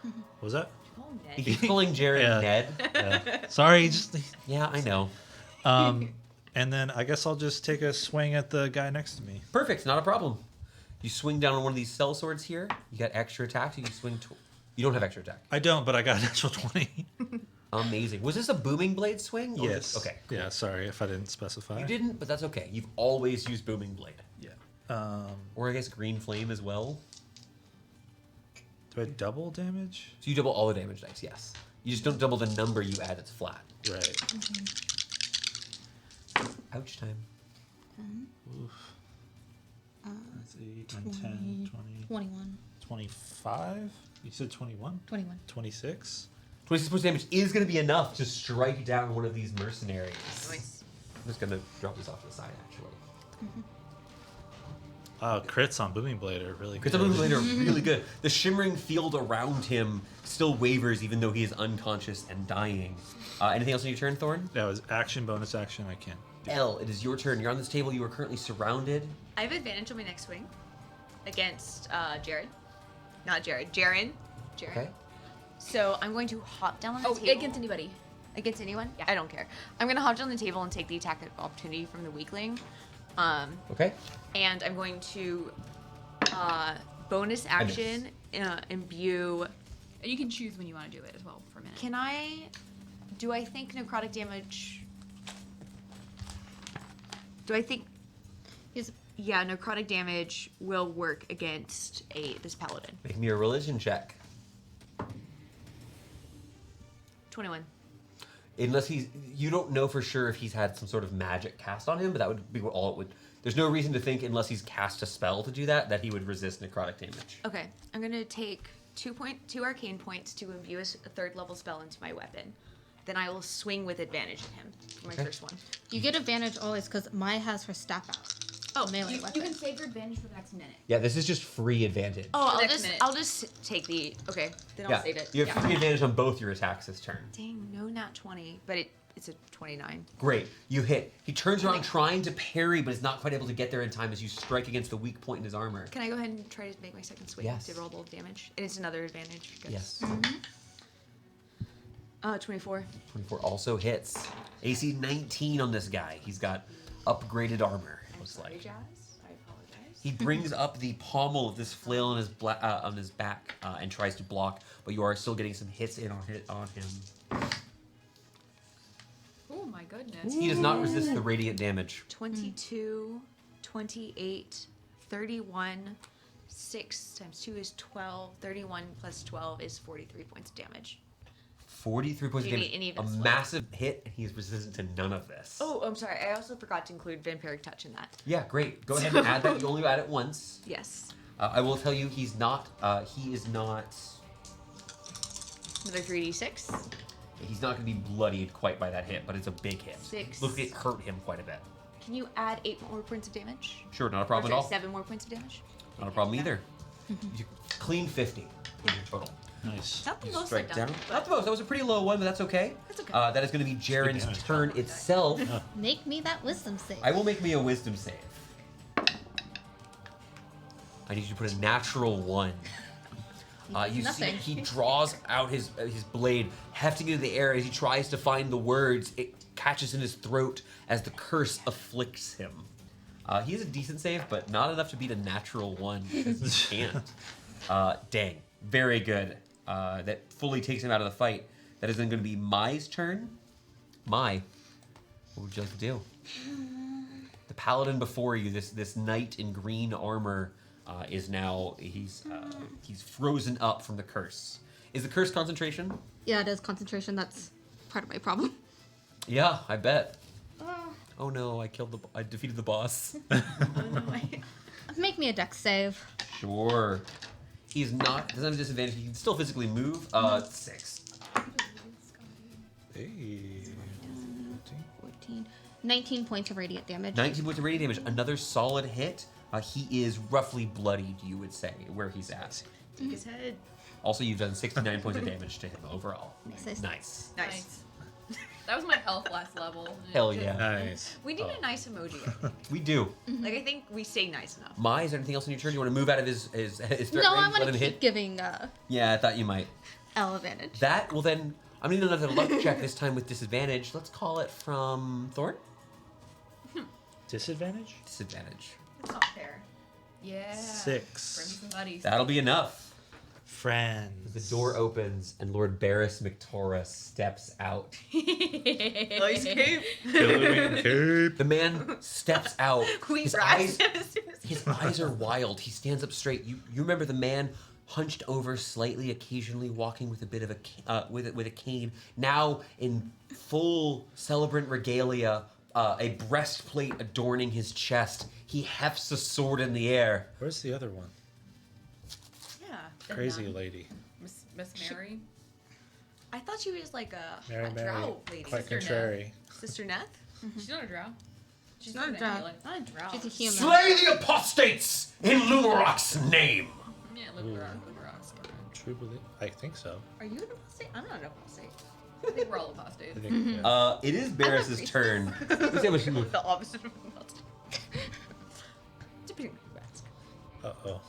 What was that? Oh, He Ned. keeps calling Jared Yeah. Ned. Yeah. Sorry, just. Yeah, I know. And then I guess I'll just take a swing at the guy next to me. Perfect. Not a problem. You swing down on one of these cell swords here. You got extra attack. You can swing... You don't have extra attack. I don't, but I got an actual 20. Amazing. Was this a booming blade swing? or Yes. Okay. Yeah, sorry if I didn't specify. You didn't, but that's okay. You've always used booming blade. Yeah. Or I guess green flame as well. Do I double damage? So you double all the damage dice, yes. You just don't double the number you add, it's flat. Right. Ouch time. Oof. That's 8, 9, 10, 20, 21. 25? You said 21? 21. 26? 26 points of damage is going to be enough to strike down one of these mercenaries. Nice. I'm just going to drop this off to the side, actually. Crits on Booming Blade are really good. Because the movement are really good. The shimmering field around him still wavers even though he is unconscious and dying. Anything else on your turn, Thorn? That was action, bonus action. I can't do L, it is your turn. You're on this table. You are currently surrounded. I have advantage on my next swing against Jared. Not Jared. Jaren. Jaren. Okay. So I'm going to hop down on the Oh, table. against anybody. Against anyone? Yeah. I don't care. I'm going to hop down the table and take the attack of opportunity from the weakling. Okay. And I'm going to bonus action imbue. And you can choose when you want to do it as well for a minute. Do I think necrotic damage? Do I think? He's Yeah, necrotic damage will work against this paladin. Make me a religion check. 21. Unless you don't know for sure if he's had some sort of magic cast on him, but that would be all it would. There's no reason to think, unless he's cast a spell to do that, he would resist necrotic damage. Okay, I'm gonna take 2 arcane points to imbue a third level spell into my weapon. Then I will swing with advantage at him for my Okay. first one. You get advantage always because Maya has her staff out. Oh, Melee You weapon. can save your advantage for the next minute. Yeah, this is just free advantage. Oh, next minute. I'll just take the. Okay, then I'll yeah, save it. you have free advantage on both your attacks this turn. Dang, no nat 20, but It's a 29. Great. You hit. He turns around trying to parry, but is not quite able to get there in time as you strike against the weak point in his armor. Can I go ahead and try to make my second swing Yes. to roll both damage? And it's another advantage. Because, Yes. 24. 24 also hits. AC 19 on this guy. He's got upgraded armor, looks like. I apologize. He brings up the pommel of this flail on his back and tries to block, but you are still getting some hits in on him. Oh my goodness. He does not resist the radiant damage. 22, 28, 31, 6 times 2 is 12, 31 plus 12 is 43 points of damage. 43 points of Any- damage. any of A this one. massive hit, and he's resistant to none of this. Oh, I'm sorry. I also forgot to include Vampiric Touch in that. Yeah, great. Go ahead and add that. You only add it once. Yes. I will tell you, he is not. Another 3d6. He's not going to be bloodied quite by that hit, but it's a big hit. 6. Look, it hurt him quite a bit. Can you add 8 more points of damage? Sure, not a Or problem at all. 7 more points of damage? Not a problem either. You clean 50 in your total. Nice. Not the You most strike I've down. done. Not the most. That was a pretty low one, but that's okay. That's okay. That is going to be Jaren's damage. turn itself. Make me that wisdom save. I will make me a wisdom save. I need you to put a natural 1. You see Nothing. that he draws out his blade, hefting into the air as he tries to find the words. It catches in his throat as the curse afflicts him. He has a decent save, but not enough to beat a natural 1 because he can't. Dang. Very good. That fully takes him out of the fight. That is then going to be Mai's turn. Mai, what would you like to do? The paladin before you, this knight in green armor, is now he's frozen up from the curse. Is the curse concentration? Yeah, it is concentration. That's part of my problem. Yeah, I bet. Oh no, I defeated the boss. Make me a dex save. Sure. He's not doesn't have a disadvantage. He can still physically move. 6. Hey. 14. 19 points of radiant damage. 19 points of radiant damage. Another solid hit. He is roughly bloodied, you would say, where he's at. Take his head. Also, you've done 69 points of damage to him overall. Nice. Nice. Nice. That was my health last level. Hell yeah. Nice. We need a nice emoji. I think. We do. Like, I think we say nice enough. Mai, is there anything else on your turn? You want to move out of his threat No, range? I Let want him to hit? keep giving Yeah, I thought you might. L advantage. That will then. I'm going to need another luck check this time with disadvantage. Let's call it from Thorn. Disadvantage? Disadvantage. It's not fair. Yeah. Bring 6. some buddies. That'll be enough. Friends. The door opens and Lord Barris McTora steps out. Nice cape. Billowing cape. The man steps out. We His grabbed eyes, him as soon as his eyes are wild. He stands up straight. You remember the man hunched over slightly, occasionally walking with a bit of with a cane. Now in full celebrant regalia, a breastplate adorning his chest. He hefts a sword in the air. Where's the other one? Yeah. Crazy lady. Miss Mary. I thought she was like a Mary, drow lady. quite Sister contrary. Sister Neth? She's not a drow. She's Not a good drow. at healing. Not a drow. She's a human. Slay the apostates in Lumarok's name. Yeah, live with rocks. True belief? I think so. Are you an apostate? I'm not an apostate. I think we're all apostates. I think, yeah. It is Barris's turn. Let's see how much he moves. The opposite of an apostate. Depending on who you ask. Uh-oh.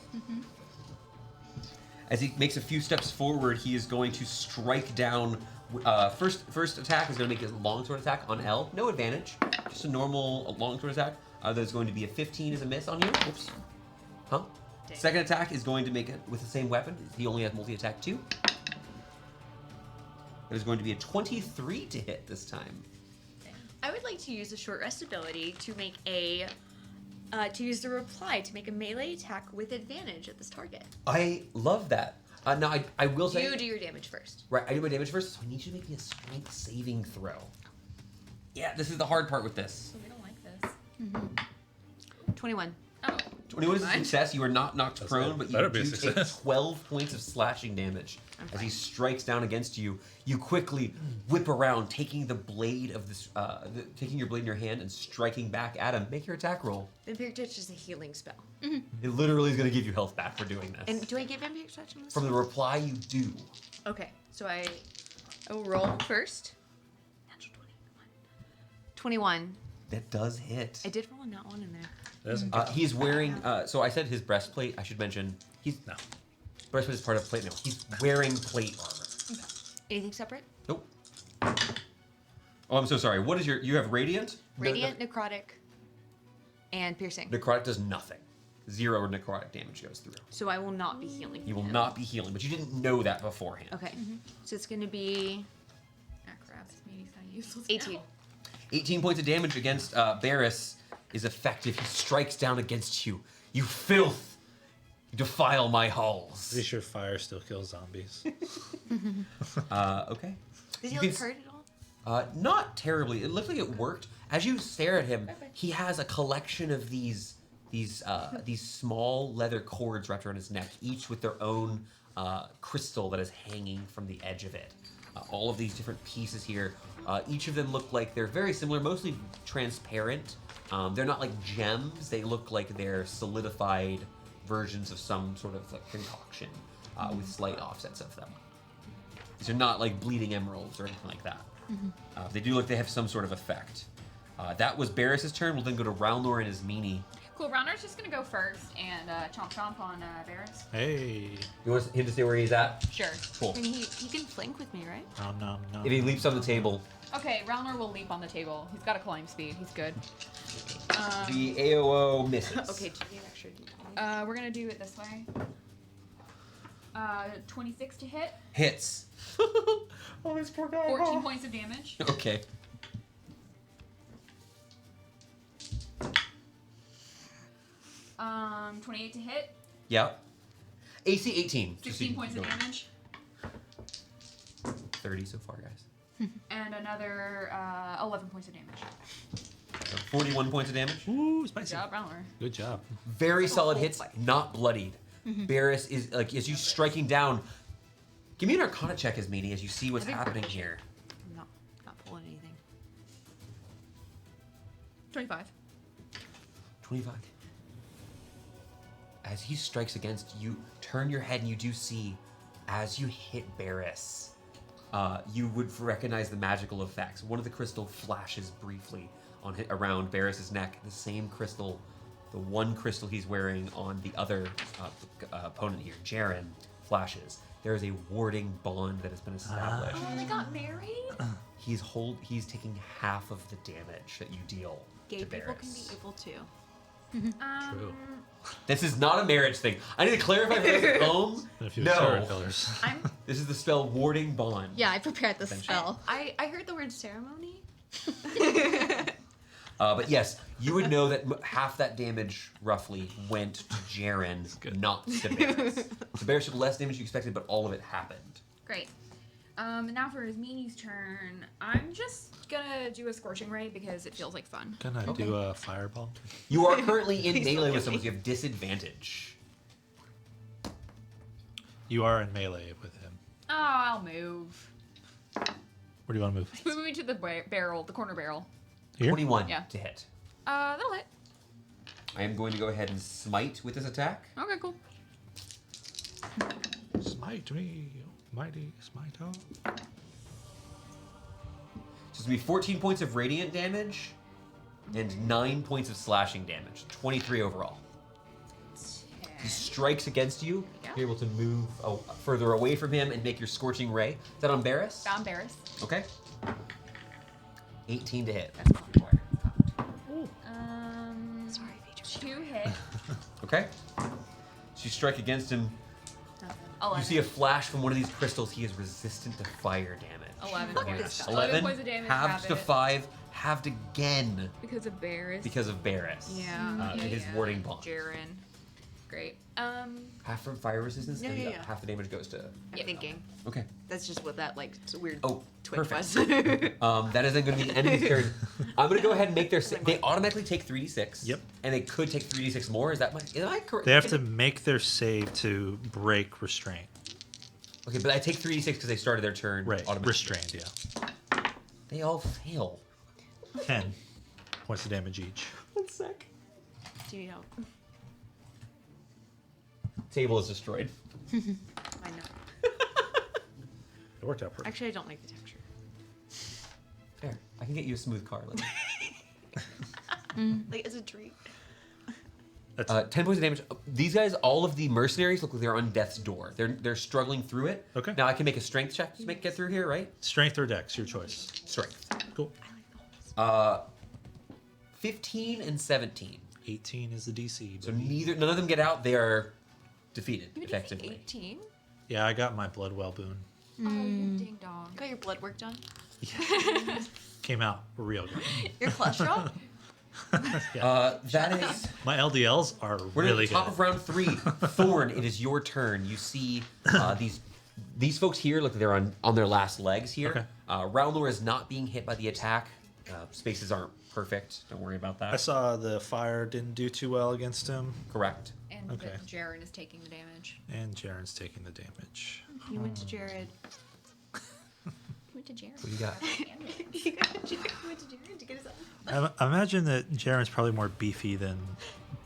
As he makes a few steps forward, he is going to strike down. First attack is going to make a longsword attack on L. No advantage, just a normal longsword attack. There's going to be a 15 as a miss on you. Oops. Huh? Dang. Second attack is going to make it with the same weapon. He only has multi-attack 2. It is going to be a 23 to hit this time. I would like to use a short rest ability to make a to use the reply to make a melee attack with advantage at this target. I love that. Now, I will say... You do your damage first. Right, I do my damage first, so I need you to make me a strength saving throw. Yeah, this is the hard part with this. So we don't like this. 21. Oh. 21 is a Fine. success. You are not knocked That's prone, good. but you Better be a do take success. 12 points of slashing damage. I'm As he fine. strikes down against you, you quickly whip around, taking the blade of this, taking your blade in your hand and striking back at him. Make your attack roll. Vampiric Touch is a healing spell. It literally is going to give you health back for doing this. And do I get Vampiric Touch on this? From the reply, you do. Okay, so I will roll first. Natural 20. Come on. 21. That does hit. I did roll a not one in there. Doesn't count. He's wearing. So I said his breastplate. I should mention No. breastplate is part of plate mail. He's wearing plate armor. Anything separate? Nope. Oh, I'm so sorry. What is your? You have radiant. Radiant, necrotic, and piercing. Necrotic does nothing. 0 necrotic damage goes through. So I will not be healing. You will him. not be healing, but you didn't know that beforehand. Okay. So it's going to be Ah, crap. This meeting's kind of useless. 18. now. 18 points of damage against Barris is effective. He strikes down against you. You filth! You defile my halls. Pretty sure fire still kills zombies. Okay. Did You he can look s- hurt at all? Not terribly. It looked like it worked. As you stare at him, he has a collection of these small leather cords wrapped around his neck, each with their own crystal that is hanging from the edge of it. All of these different pieces here, each of them look like they're very similar, mostly transparent. They're not like gems. They look like they're solidified versions of some sort of like concoction with slight offsets of them. These are not like bleeding emeralds or anything like that. They do look they have some sort of effect. That was Barris's turn. We'll then go to Roundlor and his meanie. Cool. Rounder's just gonna go first and chomp chomp on Varys. Hey. You want him to stay where he's at? Sure. Cool. And he can flank with me, right? Nom nom nom. If he leaps on the table, Okay, Roundler will leap on the table. He's got a climb speed. He's good. the AOO misses. Okay, do you need extra d20? We're gonna do it this way. 26 to hit. Hits. Oh, this poor guy. 14 points of damage. Okay. Um, 28 to hit. Yeah. AC 18. just so 16 you points of know. damage. 30 so far, guys. And another 11 points of damage. So 41 points of damage. Ooh, Good spicy. job, Roundler. Good job. Very solid hits, not bloodied. Barris is like as you striking down. Give me an Arcana check as meanie as you see what's happening here. I'm not pulling anything. 25. 25. As he strikes against you, turn your head and you do see, as you hit Barris, you would recognize the magical effects. One of the crystal flashes briefly on around Barris's neck. The same crystal, the one crystal he's wearing on the other opponent here, Jaren, flashes. There is a warding bond that has been established. Oh, they got married? He's taking half of the damage that you deal Gay to people can be Barris. able too. True. This is not a marriage thing. I need to clarify for those at home. And a few No. tarot colors. I'm This is the spell Warding Bond. Yeah, I prepared the Essentially. spell. I heard the word ceremony. But yes, you would know that half that damage, roughly, went to Jaren, not to Barris. So Barris took less damage than you expected, but all of it happened. great. Now for his meanie's turn, I'm just gonna do a scorching ray because it feels like fun. Gonna do a fireball. You are currently in melee with someone, so you have disadvantage. You are in melee with him. Oh, I'll move. Where do you want to move? Move me to the barrel, the corner barrel. Here? 21 Yeah. to hit. That'll hit. I am going to go ahead and smite with this attack. Okay, cool. Smite me, mighty smiter. So it's going to be 14 points of radiant damage and 9 points of slashing damage. 23 overall. He strikes against you. Yeah. You're able to move further away from him and make your scorching ray. Is that on Barris? Found Barris. Okay. 18 to hit. Sorry, Vigil. 2 hit. Okay. So you strike against him. 11. You see a flash from one of these crystals. He is resistant to fire damage. 11 Fuck points. this guy. 11 points of damage. halved have to it. 5, halved again Because of Barris. because of Barris. Yeah. His warding bond. Jaren. Great. Half from fire resistance, Yeah, and yeah, yeah. half the damage goes to. I'm thinking. Okay. That's just what that like weird Oh, twitch perfect. was. That isn't going to be the enemy's turn. I'm going to go ahead and make their. They automatically take 3d6. Yep. And they could take 3d6 more. Is that my? Am I correct? They have to make their save to break restraint. Okay, but I take 3d6 because they started their turn. Right. automatically. Restrained, yeah. They all fail. 10 points of damage each. 1 sec. Do you know? Table is destroyed. I know. It worked out perfect. Actually, I don't like the texture. Fair. I can get you a smooth car later. Like as a treat. That's 10 points of damage. These guys, all of the mercenaries, look like they're on death's door. They're struggling through it. Okay. Now I can make a strength check to get through here, right? strength or dex, your choice. Strength. Cool. 15 and 17. 18 is the DC. So baby. none of them get out. They are defeated You would say effectively. 18? Yeah, I got my blood well boon. Oh, you ding dong. Got your blood work done? Came out real good. Your cholesterol? That is. My LDLs are We're really at the top good. of round 3. Thorn, it is your turn. You see these folks here, look, they're on their last legs here. Okay. Rowlor is not being hit by the attack. Spaces aren't perfect. Don't worry about that. I saw the fire didn't do too well against him, Correct. And Okay. that Jaren is taking the damage. and Jaren's taking the damage. You went to Jared. Went to Jaren. What do you got? You went to Jared to get his I imagine that Jaren's probably more beefy than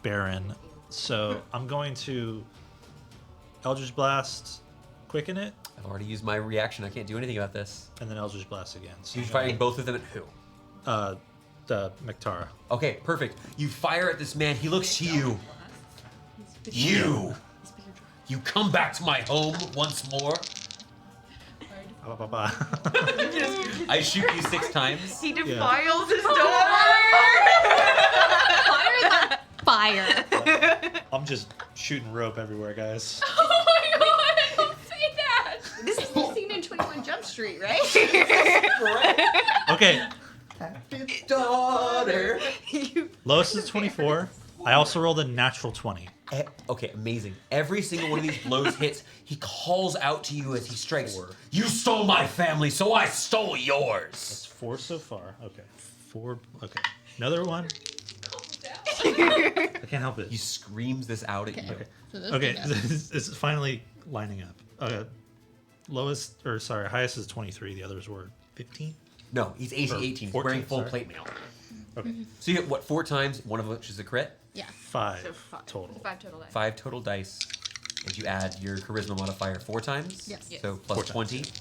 Baron, so I'm going to Eldritch Blast, quicken it, I've already used my reaction. I can't do anything about this. and then Eldritch Blast again. So You're firing both of them at who? the Mectara. Okay, perfect. You fire at this man. He looks to you. You come back to my home once more. Ba-ba-ba. I shoot you 6 times. He defiles his door! Fire. I'm just shooting rope everywhere, guys. Oh my god, don't say that! This is the scene in 21 Jump Street, right? Okay, Daughter. lowest is 24. I also rolled a natural 20. Okay, amazing. Every single one of these blows hits. He calls out to you as he strikes. You stole my family, so I stole yours. That's 4 so far. Okay, 4. Okay, another one. I can't help it. He screams this out at you. Okay. So this Okay, thing it's finally lining up. Highest is 23. The others were 15. No, he's AC Or 18. He's 14, wearing full sorry. plate mail. Okay, So you get what, 4 times, one of which is a crit? Yeah. 5 So 5. total. 5 total dice. 5 total dice. And you add your charisma modifier 4 times? Yes. Yes. So plus 4 times.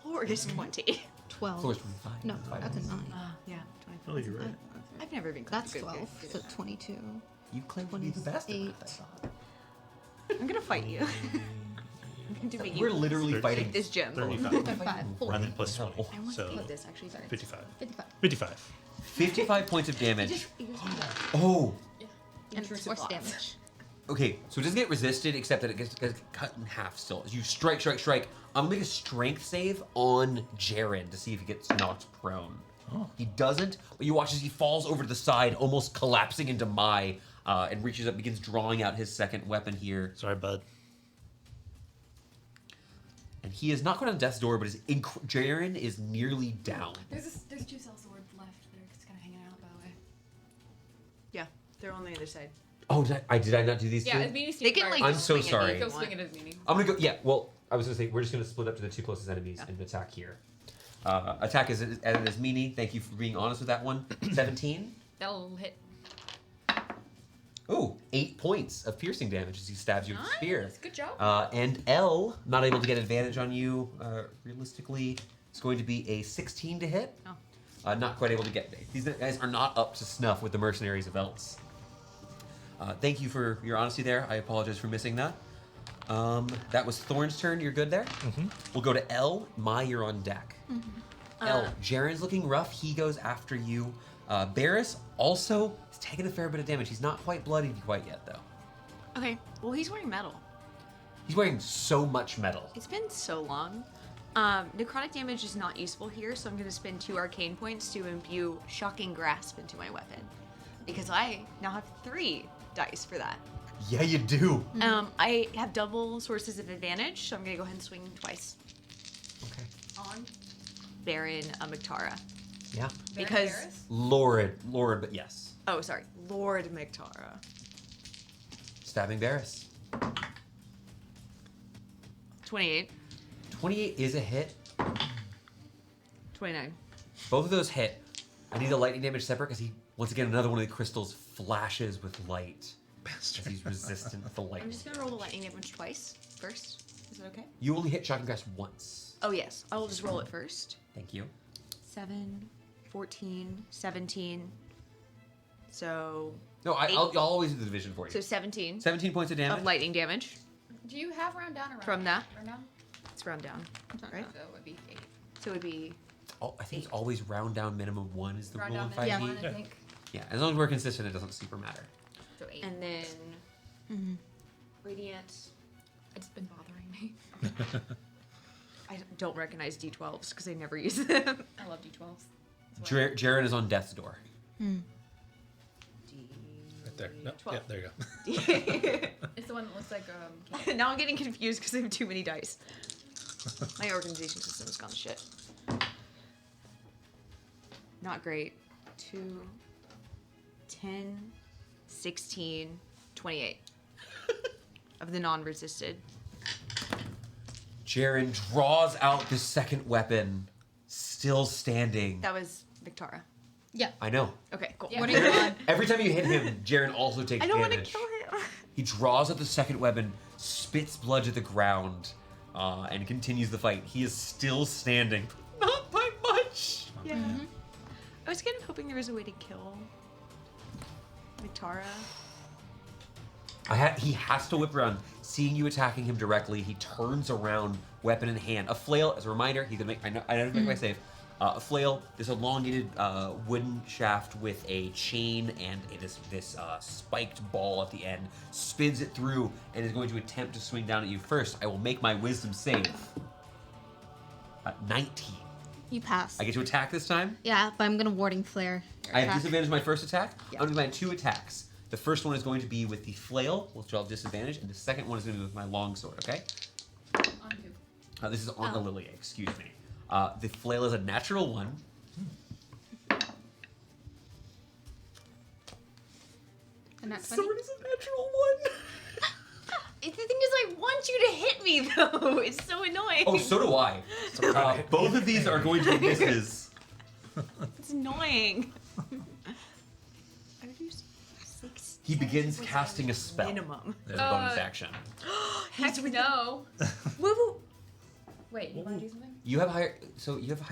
20. Or is 20. 12. So it's 25. No, that's a 9. Yeah, 24. Oh, you're right. I've never been That's good, 12. good, So good. 22. You claim to be the best at 28. math, I thought. I'm gonna fight you. I'm gonna do what you We're literally 30. fighting. this gym. 35. 35. And then plus 20. I want So to this actually. Sorry. 55. 55. 55. 55 points of damage. Oh. And force damage. Okay, so it doesn't get resisted, except that it gets cut in half still. As you strike. I'm gonna make a strength save on Jaren to see if he gets knocked prone. Oh. He doesn't, but you watch as he falls over to the side, almost collapsing into and reaches up, begins drawing out his second weapon here. Sorry, bud. And he is not going on death's door, but Jaren is nearly down. There's 2 cell swords left. They're just kind of hanging out by the way. Yeah, they're on the other side. Oh, did I not do these Yeah, two? it's Beanie They can, Fire. like, I'm so swing at you sorry. if Go you swing want. at his Beanie. I'm gonna go. Yeah. Well, I was gonna say we're just gonna split up to the 2 closest enemies and attack here. Attack is meanie. Thank you for being honest with that one. 17. That'll hit. Ooh, 8 points of piercing damage as he stabs you with a spear. Nice, good job. And L, not able to get advantage on you. Realistically, it's going to be a 16 to hit. Oh. Not quite able to get. These guys are not up to snuff with the mercenaries of Elts. Thank you for your honesty there. I apologize for missing that. That was Thorn's turn. You're good there? Mm-hmm. We'll go to L. Mai, you're on deck. L, Jaren's looking rough. He goes after you. Barris also is taking a fair bit of damage. He's not quite bloodied quite yet, though. Okay, well, he's wearing metal. He's wearing so much metal. It's been so long. Necrotic damage is not useful here, so I'm going to spend 2 arcane points to imbue Shocking Grasp into my weapon. Because I now have 3 dice for that. Yeah, you do. I have double sources of advantage, so I'm going to go ahead and swing twice. Okay. On. Baron Mectara. Yeah. Because- Barris? Lord, but yes. Oh, sorry. Lord Mectara. Stabbing Barris. 28. 28 is a hit. 29. Both of those hit. I need the lightning damage separate because once again, another one of the crystals flashes with light. As he's resistant to the I'm lightning. just going to roll the lightning damage twice first. Is that okay? You only hit Shocking Grasp once. Oh, yes. I will just roll it first. Thank you. 7, 14, 17. So No, I'll always do the division for you. so 17 17 points of damage. of lightning damage Do you have round down or round from that. Round down? It's round down, right? So it would be 8. So it would be Oh, I think it's always round down minimum 1 is the Round rule down in minus 5e. 1, I Yeah. think. Yeah, as long as we're consistent, it doesn't super matter. So 8. and then radiant. It's been bothering me. I don't recognize D12s because I never use them. I love D12s. That's why- Jaren is on death's door. Right there. No, 12. yeah, there you go. It's the one that looks like Now I'm getting confused because I have too many dice. My organization system has gone to shit. Not great. 2, 10, 16, 28 of the non-resisted. Jaren draws out the second weapon, still standing. That was Victara. Yeah. I know. Okay, cool. Yeah. What are you on? Every time you hit him, Jaren also takes I don't want to damage. kill him. He draws out the second weapon, spits blood to the ground, and continues the fight. He is still standing, but not by much. Yeah. I was kind of hoping there was a way to kill Victara. He has to whip around. Seeing you attacking him directly, he turns around, weapon in hand. A flail, as a reminder, he's gonna make. I know to make my save. A flail, this elongated wooden shaft with a chain and this spiked ball at the end, spins it through and is going to attempt to swing down at you. First, I will make my wisdom save. 19. You pass. I get to attack this time. Yeah, but I'm gonna warding flare. your I have attack. disadvantage on my first attack. Yeah. I'm going to combine 2 attacks. The first one is going to be with the flail, which I'll have disadvantage, and the second one is going to be with my longsword, okay? on 2. This is on Oh. the Lilia, excuse me. The flail is a natural 1. And that's 20. Sword is a natural 1. The thing is, I want you to hit me, though. It's so annoying. Oh, so do I. Both of these are going to be misses. It's annoying. I would use 6. He begins casting a spell. Minimum. As a bonus action. Heck no. Woo woo. Wait, you want to do something? You have higher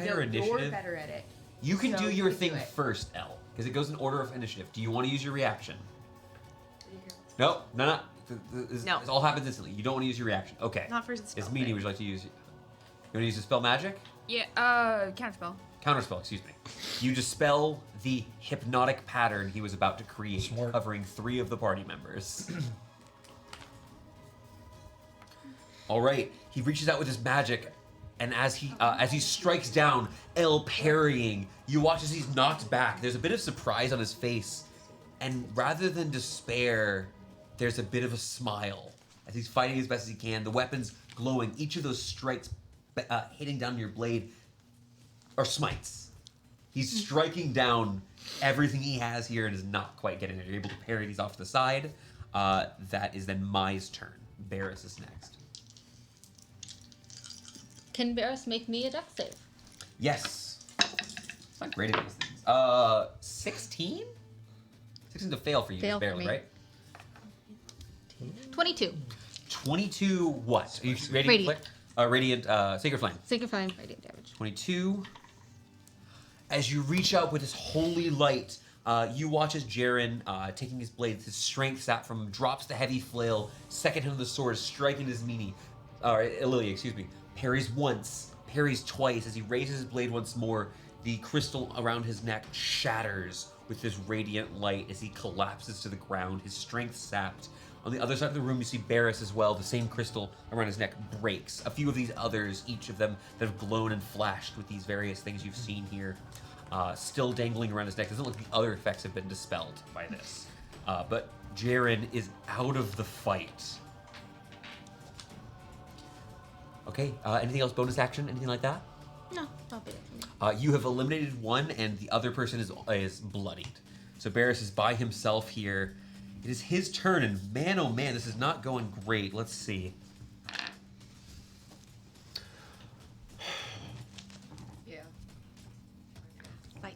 You're initiative. better at it. You can so do you your can thing do it. first, Elle, because it goes in order of initiative. Do you want to use your reaction? No. No. This all happens instantly. You don't want to use your reaction. Okay. Not for spell. It's meaning. Would you like to use? You want to use the spell magic? Yeah, counterspell. Counterspell, excuse me. You dispel the hypnotic pattern he was about to create, Smart. covering 3 of the party members. All right, he reaches out with his magic, and as he strikes down, Elle parrying, you watch as he's knocked back. There's a bit of surprise on his face, and rather than despair, there's a bit of a smile as he's fighting as best as he can. The weapon's glowing. Each of those strikes hitting down your blade are smites. He's striking down everything he has here and is not quite getting there. You're able to parry these off to the side. That is then Mai's turn. Barris is next. Can Barris make me a dex save? Yes. It's not great at these things. 16? 16 to fail for you, Fail for barely, me. right? 22. 22 what? Are you ready Radiant. to Radiant Sacred Flame. Sacred Flame, radiant damage. 22. As you reach out with this holy light, you watch as Jaren, taking his blade, his strength sap from him, drops the heavy flail, second hand of the sword, striking his Lilia, excuse me, parries once, parries twice. As he raises his blade once more, the crystal around his neck shatters with this radiant light as he collapses to the ground, his strength sapped. On the other side of the room, you see Barris as well. The same crystal around his neck breaks. A few of these others, each of them that have glown and flashed with these various things you've seen here, still dangling around his neck. Doesn't look like the other effects have been dispelled by this. But Jaren is out of the fight. Okay, anything else? Bonus action? Anything like that? No, that'll be it for me. You have eliminated one, and the other person is bloodied. So Barris is by himself here. It is his turn, and man, oh man, this is not going great. Let's see. Yeah. Fight.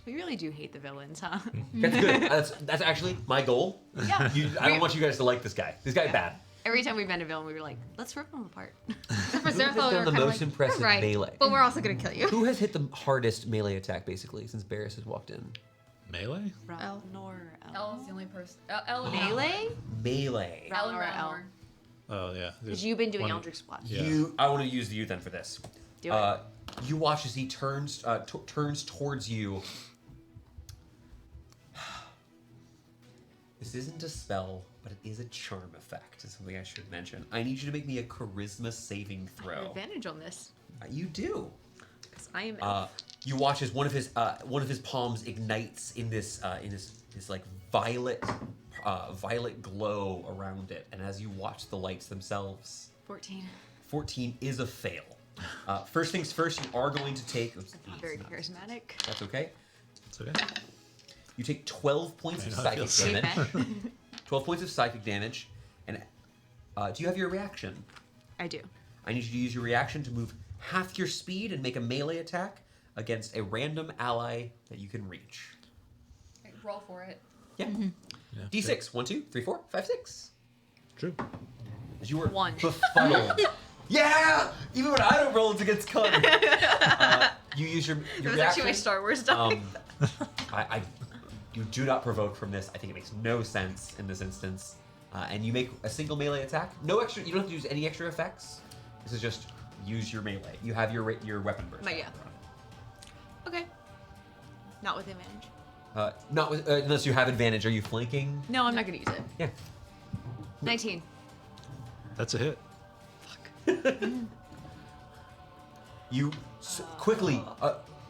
We really do hate the villains, huh? That's good. That's actually my goal. Yeah. I don't want you guys to like this guy. This guy's bad. Every time we met a villain, we were like, let's rip them apart. for Who has Zerathal, done we're the kind of most like, impressive "You're right, melee? but we're also gonna kill you. Who has hit the hardest melee attack, basically, since Barris has walked in? Melee? L. Nor Elle's the only person. Elle and Melee? Melee. Elle and Or L. Ralnor. Oh yeah. Because you've been doing one- Eldritch Blast. Yeah. I want to use you then for this. Do it. You watch as he turns towards you. This isn't a spell, but it is a charm effect. Is something I should mention. I need you to make me a charisma saving I have throw. advantage on this. You do. Because I am You watch as one of his palms ignites in this like violet glow around it, and as you watch the lights themselves, 14. 14 is a fail. First things first, you are going to take. Oops, Very it's not- charismatic. That's okay. It's okay. You take 12 points of I know, I psychic feel damage. 12 points of psychic damage, and do you have your reaction? I do. I need you to use your reaction to move half your speed and make a melee attack against a random ally that you can reach. Okay, roll for it. Yeah. Yeah. D6. 1, 2, 3, 4, 5, 6. True. As you were 1. befuddled. Yeah! Even when I don't roll, it's against Culling. You use your That was reaction. actually my Star Wars die. You do not provoke from this. I think it makes no sense in this instance. And you make a single melee attack. No extra. You don't have to use any extra effects. This is just use your melee. You have your weapon burst. But yeah. Okay. Not with advantage. Not with, unless you have advantage. Are you flanking? No, I'm not going to use it. Yeah. 19. That's a hit. You quickly,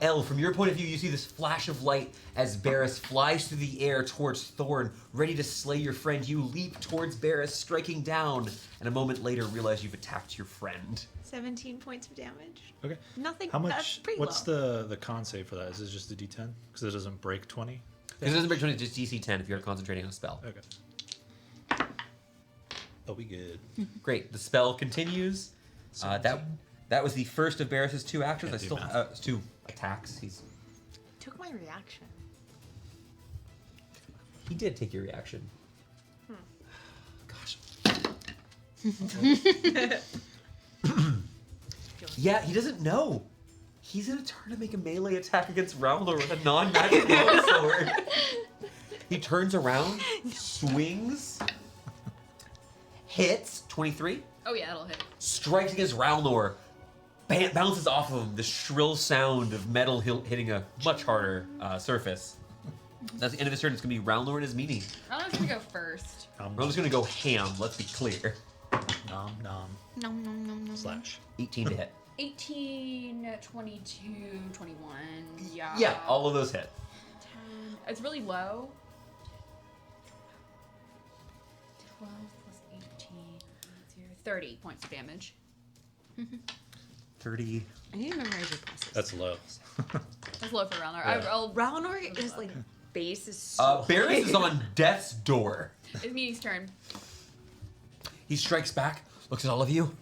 Elle, from your point of view, you see this flash of light as Barris flies through the air towards Thorn, ready to slay your friend. You leap towards Barris, striking down, and a moment later realize you've attacked your friend. 17 points of damage. Okay. Nothing. How That's much? pretty What's low. the con save for that? Is it just a D10? Because it doesn't break 20. Because it doesn't break 20, it's just DC 10 if you're concentrating on a spell. Okay. Oh, we good. Great. The spell continues. That was the first of Barris's 2 actions. Can't I do still math. 2 attacks. Took my reaction. He did take your reaction. Gosh. Yeah, he doesn't know. He's in a turn to make a melee attack against Rowler with a non-magic sword. He turns around, swings, hits, 23, Oh yeah, it'll hit. strikes against Rowlor, bounces off of him, the shrill sound of metal hitting a much harder surface. That's the end of his turn. It's going to be Rowlor and his meanie. Ralnor's gonna go first. Rowlor's going to go ham, let's be clear. Nom nom Nom, nom, nom, nom. slash. 18 to hit. 18, 22, 21. Yeah. Yeah, all of those hit. 10. It's really low. 12 plus 18. 30 points of damage. 30. I need to memorize your classes. That's low. That's low for Ralnor. Yeah. I'll Ralnor is like base is so Barris high. is on death's door. It's Meanie's turn. He strikes back, looks at all of you.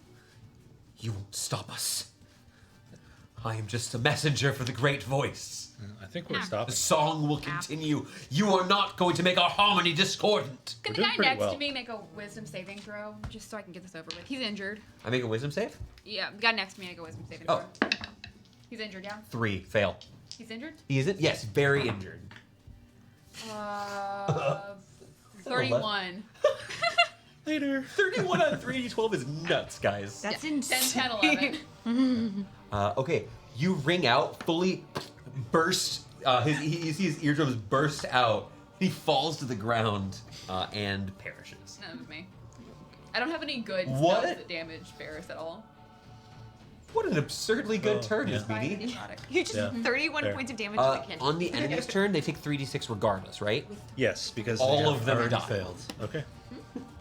You won't stop us. I am just a messenger for the great voice. I think we're The stopping. song will continue. You are not going to make our harmony discordant. Can We're the doing guy pretty next well. to me make a wisdom saving throw? Just so I can get this over with. He's injured. I make a wisdom save? Yeah, the guy next to me make a wisdom saving Oh. throw. He's injured, yeah? 3, fail. He's injured? He isn't? Yes, very injured. 31. Later. 31 on 3d12 is nuts, guys. That's 10, insane. 10, 11. Okay, you ring out, fully burst. You see his eardrums burst out. He falls to the ground and perishes. None of me. I don't have any good What? spells that damage Barris at all. What an absurdly good Oh, turn, yeah. Miss Meanie. Necrotic. You just Yeah. 31 Fair. points of damage to the cantrip. On the enemy's turn, they take 3d6 regardless, right? Yes, because All they have of them already die. failed. Okay.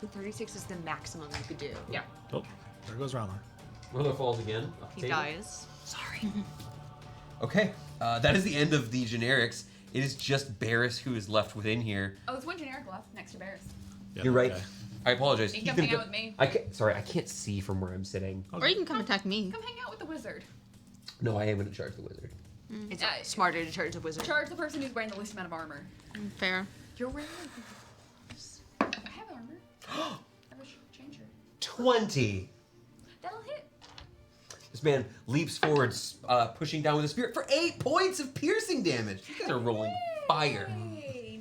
The 36 is the maximum you could do. Yeah. Oh, there goes Ralmer. Another falls again. Up He table. dies. Sorry. Okay, that is the end of the generics. It is just Barris who is left within here. Oh, there's one generic left next to Barris. Yeah, You're right. okay. I apologize. You He's can gonna hang go- out with me. Sorry, I can't see from where I'm sitting. Or you can come attack me. Come hang out with the wizard. No, I am going to charge the wizard. It's Yeah, smarter to charge a wizard. Charge the person who's wearing the least amount of armor. Fair. You're wearing. I have armor. I wish change her. 20. That'll hit. man leaps forward, pushing down with a spear for 8 points of piercing damage. You guys are rolling fire.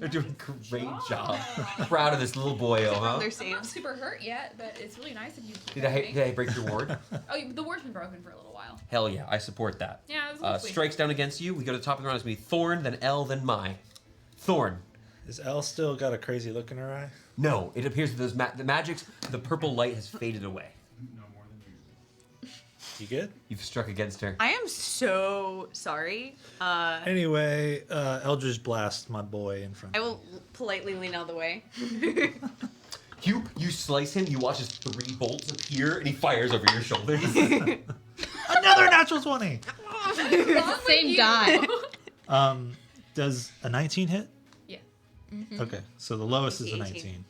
They're doing a great job. Proud of this little boyo, huh? Their I'm not saves. super hurt yet, but it's really nice of you. To Did I break your ward? Oh, the ward's been broken for a little while. Hell yeah, I support that. Yeah, it was lovely. Strikes down against you. We go to the top of the round. It's going to be Thorn, then L, then Mai. Thorn. Is Elle still got a crazy look in her eye? No, it appears that those the magic's, the purple light has faded away. No more than usual. You good? You've struck against her. I am so sorry. Anyway, Eldritch Blast, my boy, in front. I will politely lean out of the way. You slice him, you watch his 3 bolts appear, and he fires over your shoulders. Another natural 20! Same die. Does a 19 hit? Yeah. Okay, so the lowest is a 18. 19.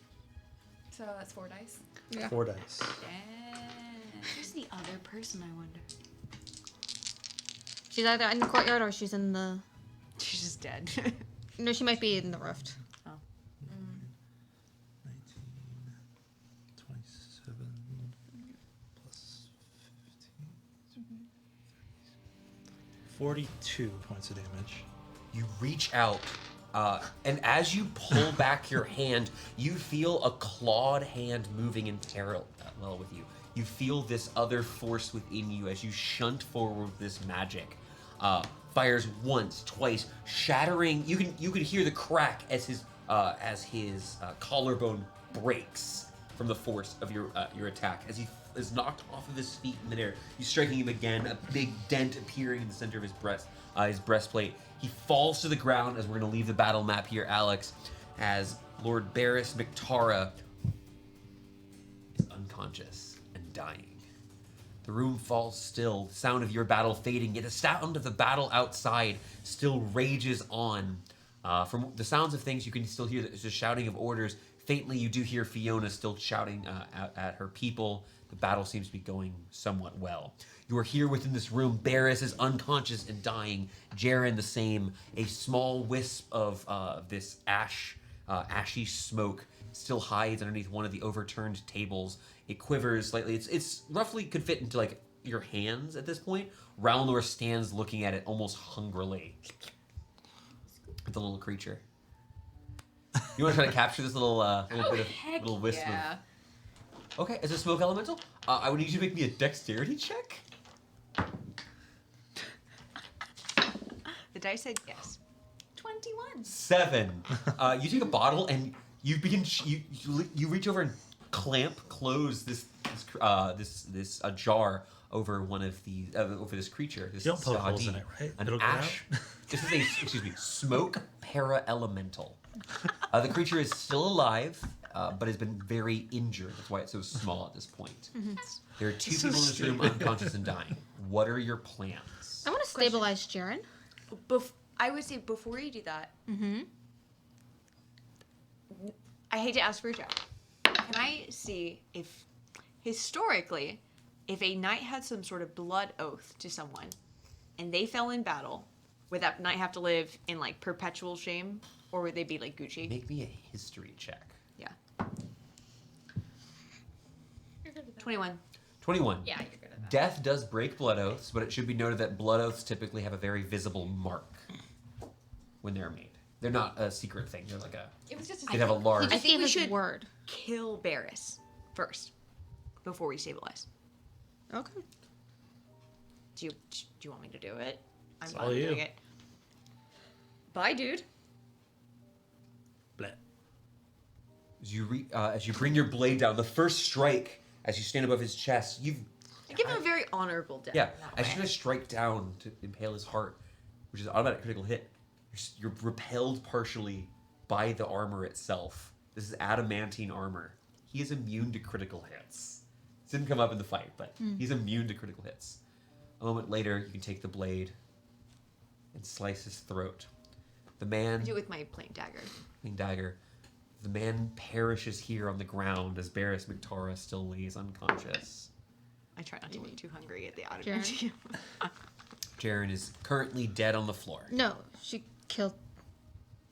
So that's 4 dice. Yeah. 4 dice. Who's the other person, I wonder? She's either in the courtyard or she's in the. She's just dead. No, she might be in the rift. 19, 27, plus 15. 42 points of damage. You reach out, and as you pull back your hand, you feel a clawed hand moving in parallel with you. You feel this other force within you as you shunt forward with this magic. Fires once, twice, shattering. You can hear the crack as his collarbone breaks from the force of your attack. As he is knocked off of his feet in midair, you striking him again. A big dent appearing in the center of his breastplate. He falls to the ground as we're going to leave the battle map here, Alex, as Lord Barris McTara is unconscious and dying. The room falls still, the sound of your battle fading, yet the sound of the battle outside still rages on. From the sounds of things, you can still hear the shouting of orders. Faintly, you do hear Fiona still shouting at her people. The battle seems to be going somewhat well. You are here within this room. Barris is unconscious and dying. Jaren the same. A small wisp of this ashy smoke still hides underneath one of the overturned tables. It quivers slightly. It's roughly could fit into like your hands at this point. Ralnor stands looking at it almost hungrily. The little creature. You want to try to capture this little little wisp Yeah. of... Okay, as a smoke elemental, I would need you to make me a dexterity check. The dice said yes. 21. 7. You take a bottle and you begin. You reach over and close this jar over one of the over this creature. This You don't poke holes Sadi, in it, right? An It'll get ash. This is a smoke para-elemental. The creature is still alive, but has been very injured. That's why it's so small at this point. There are 2 people in this room unconscious and dying. What are your plans? I want to stabilize Jaren. I would say before you do that, Mm-hmm. I hate to ask for a job. Can I see if, historically, if a knight had some sort of blood oath to someone and they fell in battle, would that knight have to live in like perpetual shame, or would they be like Gucci? Make me a history check. Yeah. You're good with that. 21. 21. Yeah, you're good at that. Death does break blood oaths, but it should be noted that blood oaths typically have a very visible mark when they're made. They're not a secret thing. They're like a. It was just They'd have a large. He just think gave we his should- word. Kill Barris first before we stabilize. Okay. Do you want me to do it? I'm all fine you. doing it. Bye, dude. Bleh. As you bring your blade down, the first strike, as you stand above his chest, I give him a very honorable death. Yeah, in that as way. you're gonna strike down to impale his heart, which is an automatic critical hit, you're repelled partially by the armor itself. This is adamantine armor. He is immune to critical hits. It didn't come up in the fight, but he's immune to critical hits. A moment later, you can take the blade and slice his throat. The man, I do it with my plain dagger. dagger, the man perishes here on the ground as Barris McTara still lays unconscious. I try not to be too hungry at the outer Jaren? Jaren is currently dead on the floor. No, she killed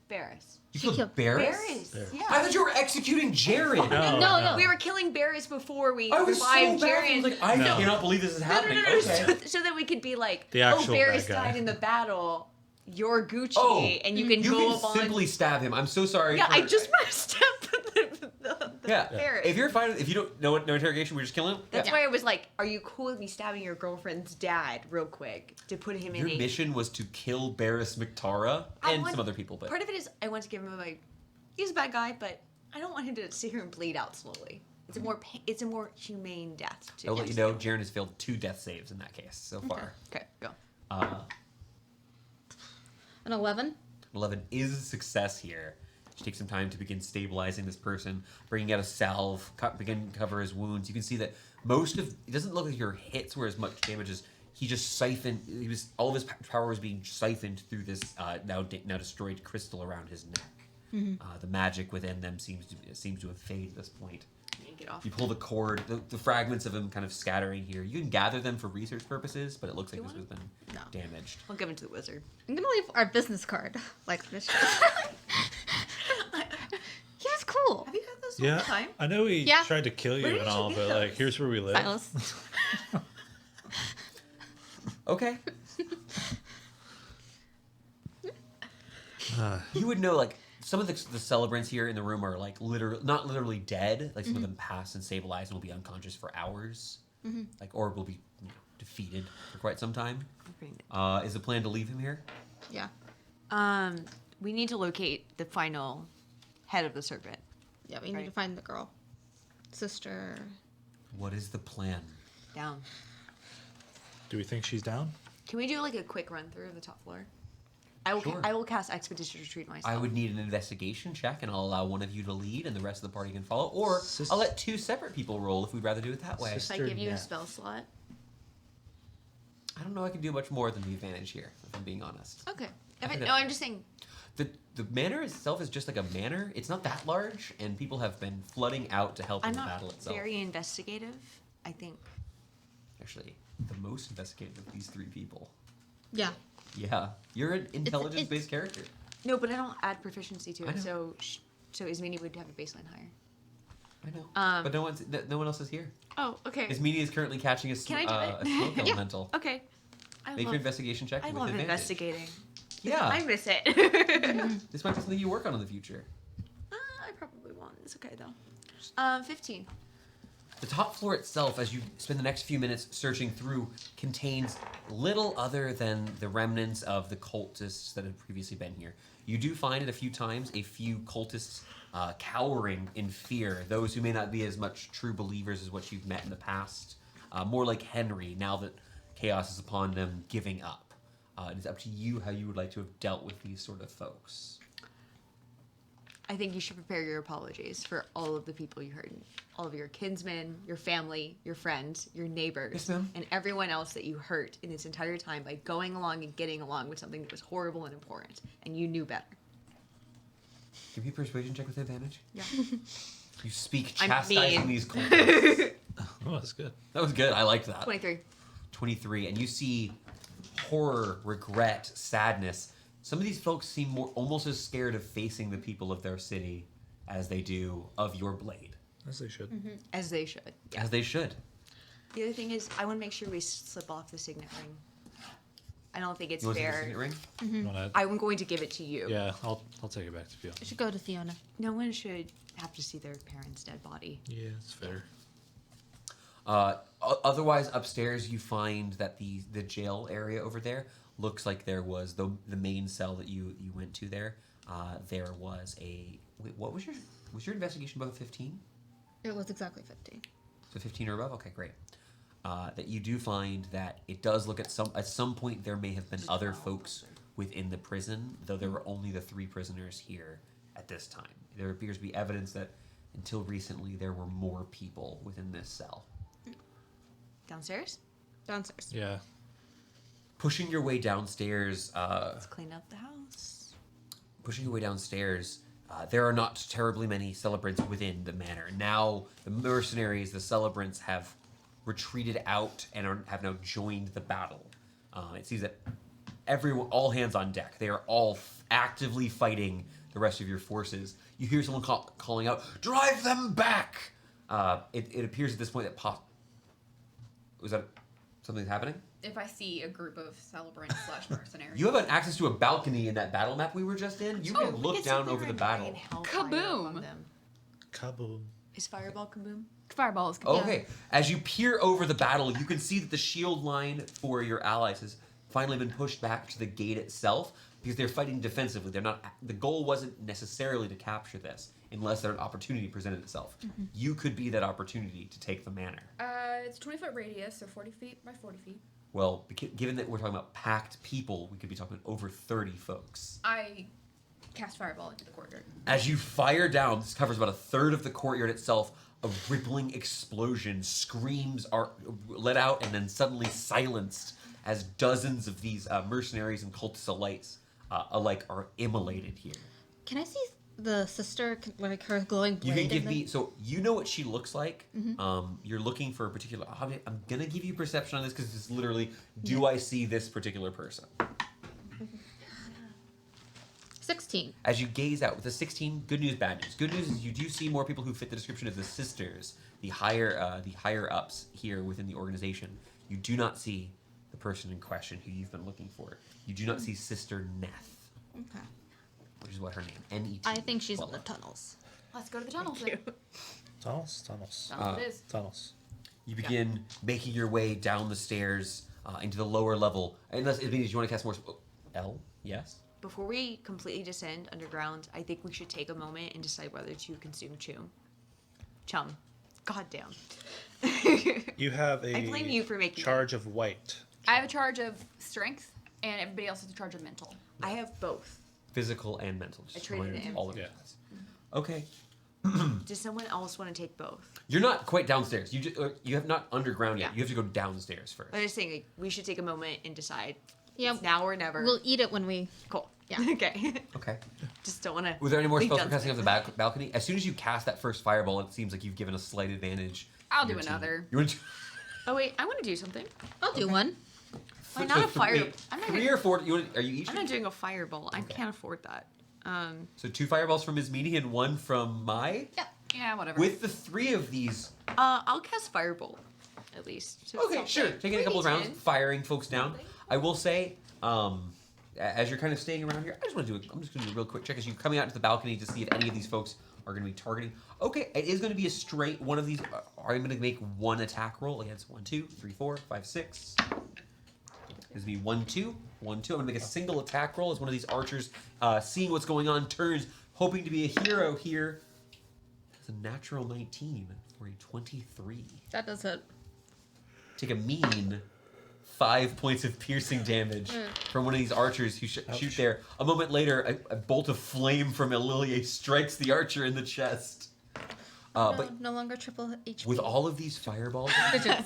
Barris. You She killed killed Barris? Barris. There. I Yeah. thought you were executing Jared. No. We were killing Barris before we I was so revived bad. I Jared. was like, I No. cannot believe this is happening. No. Okay. So that we could be like, The oh, actual Barris bad guy. died in the battle. You're Gucci, Oh, and you can You go can up on. simply stab him. I'm so sorry. Yeah, for- I just want to step the Yeah. Barris. If you're fine, if you don't know no interrogation, we just kill him. That's Yeah. why I was like, are you cool with me stabbing your girlfriend's dad real quick to put him Your in a... mission was to kill Barris McTara I and want- some other people, but Part of it is I want to give him he's a bad guy, but I don't want him to sit here and bleed out slowly. It's a more humane death. To I'll let you just know, give. Jaren has failed 2 death saves in that case so far. Okay, go. An 11. 11 is a success here. She takes some time to begin stabilizing this person, bringing out a salve, begin to cover his wounds. You can see that it doesn't look like your hits were as much damage as he just siphoned. All of his power was being siphoned through this now destroyed crystal around his neck. The magic within them seems to have faded at this point. Get off. You pull the cord, the fragments of him kind of scattering here. You can gather them for research purposes, but it looks like this has been No. damaged. I'll give him to the wizard. I'm gonna leave our business card like this. He was cool. Have you had this all Yeah, the time? I know he Yeah. tried to kill you Where and did you all, get but like, those? here's where we live. Silas. Okay. Uh, You would know, like, some of the celebrants here in the room are, like, not literally dead. Like, some of them pass and stabilize and will be unconscious for hours. Like, or will be defeated for quite some time. Is the plan to leave him here? Yeah. We need to locate the final head of the serpent. Yeah, we need Right. to find the girl. Sister. What is the plan? Down. do we think she's down? Can we do like a quick run through of the top floor? I will. Sure. I will cast Expeditious Retreat myself. I would need an investigation check, and I'll allow one of you to lead, and the rest of the party can follow. Or I'll let 2 separate people roll if we'd rather do it that way. If I Sister give you a Nat. spell slot. I don't know I can do much more than the advantage here, if I'm being honest. Okay. think No, that- I'm just saying. The manor itself is just like a manor. It's not that large, and people have been flooding out to help I'm in the not battle itself. very investigative. I think. Actually, the most investigative of these 3 people. Yeah. Yeah, you're an intelligence-based character. No, but I don't add proficiency to I it, know. so Ismini would have a baseline higher. I know, Um, but no one else is here. Oh, okay. Ismini is currently catching a Can I do a it? smoke Yeah. elemental. Okay. Make your investigation check I with love advantage. investigating. Yeah, I miss it. this might be something you work on in the future. I probably won't. It's okay though. 15. The top floor itself, as you spend the next few minutes searching through, contains little other than the remnants of the cultists that had previously been here. You do find it a few times a few cultists cowering in fear, those who may not be as much true believers as what you've met in the past. More like Henry, now that chaos is upon them, giving up. It is up to you how you would like to have dealt with these sort of folks. I think you should prepare your apologies for all of the people you hurt. All of your kinsmen, your family, your friends, your neighbors, Yes, ma'am. and everyone else that you hurt in this entire time by going along and getting along with something that was horrible and important, and you knew better. Give me a persuasion check with advantage. Yeah. You speak I'm chastising mean. these cultists. Oh, that's good. That was good. I liked that. 23. 23, and you see horror, regret, sadness. Some of these folks seem almost as scared of facing the people of their city as they do of your blade. As they should. As they should. As they should. The other thing is, I want to make sure we slip off the signet ring. I don't think it's You want to see the fair. signet ring? You wanna- I'm going to give it to you. yeah, I'll take it back to Fiona. I should go to Fiona. No one should have to see their parents' dead body. Yeah, it's fair. Otherwise, upstairs you find that the jail area over there looks like there was the main cell that you went to there. There was a wait. What was your investigation above a 15? It was exactly 15. So 15 or above? Okay, great. That you do find that it does look at some point there may have been other folks within the prison, though there were only the 3 prisoners here at this time. There appears to be evidence that until recently there were more people within this cell. Downstairs? Downstairs. Yeah. Pushing your way downstairs, Let's clean up the house. there are not terribly many celebrants within the manor. Now, the mercenaries, the celebrants, have retreated out and have now joined the battle. It seems that all hands on deck. They are all actively fighting the rest of your forces. You hear someone calling out, "Drive them back!" It appears at this point that was that something happening? If I see a group of celebrants / mercenaries. You have access to a balcony in that battle map we were just in. You can look down over the battle. Kaboom. Kaboom. Is fireball kaboom? Fireball is kaboom. Okay, as you peer over the battle, you can see that the shield line for your allies has finally been pushed back to the gate itself because they're fighting defensively. They're not. The goal wasn't necessarily to capture this unless an opportunity presented itself. You could be that opportunity to take the manor. It's 20-foot radius, so 40 feet by 40 feet. Well, given that we're talking about packed people, we could be talking over 30 folks. I cast fireball into the courtyard. As you fire down, this covers about a third of the courtyard itself. A rippling explosion, screams are let out and then suddenly silenced as dozens of these mercenaries and cultists alike are immolated here. Can I see the sister, like her glowing blade? You can give in me, so you know what she looks like. You're looking for a particular object. I'm gonna give you perception on this because it's literally, do I see this particular person? 16. As you gaze out with a 16, good news, bad news. Good news is you do see more people who fit the description of the sisters, the higher ups here within the organization. You do not see the person in question who you've been looking for. You do not see Sister Neth, Okay. which is what her name, N-E-T. I think she's in the tunnels. Let's go to the tunnels then. Tunnels. Tunnels it is. Tunnels. You begin making your way down the stairs into the lower level. Unless it means you want to cast more. L? Yes? Before we completely descend underground, I think we should take a moment and decide whether to consume chum. Goddamn. You have a I blame you for making charge of white. I have a charge of strength, and everybody else has a charge of mental. I have both. Physical and mental. Just I traded remind it in. all of Yeah. you. Okay. Does someone else want to take both? You're not quite downstairs. You have not underground yet. Yeah. You have to go downstairs first. I'm just saying, like, we should take a moment and decide. Yeah. It's now or never. We'll eat it when we. Cool. Yeah. Okay. Okay. Just don't want to. Was there any more spells for casting off the balcony? As soon as you cast that first fireball, it seems like you've given a slight advantage. I'll to do your team. another. You want to Oh wait, I want to do something. I'll do one. Why not a fire? Wait, I'm not 3 gonna- or 4? Are you each? I'm not doing a fireball. I Okay. can't afford that. So 2 fireballs from Ms. Meany and 1 from Mai. Yeah, whatever. With the 3 of these. I'll cast fireball, at least. So Okay, something. sure. Taking a couple of rounds, firing folks down. I will say, as you're kind of staying around here, I'm just going to do a real quick check as you're coming out to the balcony to see if any of these folks are going to be targeting. Okay, it is going to be a straight one of these. I'm going to make 1 attack roll against 1, 2, 3, 4, 5, 6. This will be 1, 2, 1, 2. I'm going to make a single attack roll as one of these archers, seeing what's going on, turns, hoping to be a hero here. It's a natural 19 for a 23. That does it. Take a mean 5 points of piercing damage from one of these archers who shoot there. A moment later, a bolt of flame from Ililia strikes the archer in the chest. But no longer triple HP. with all of these fireballs, Bitches.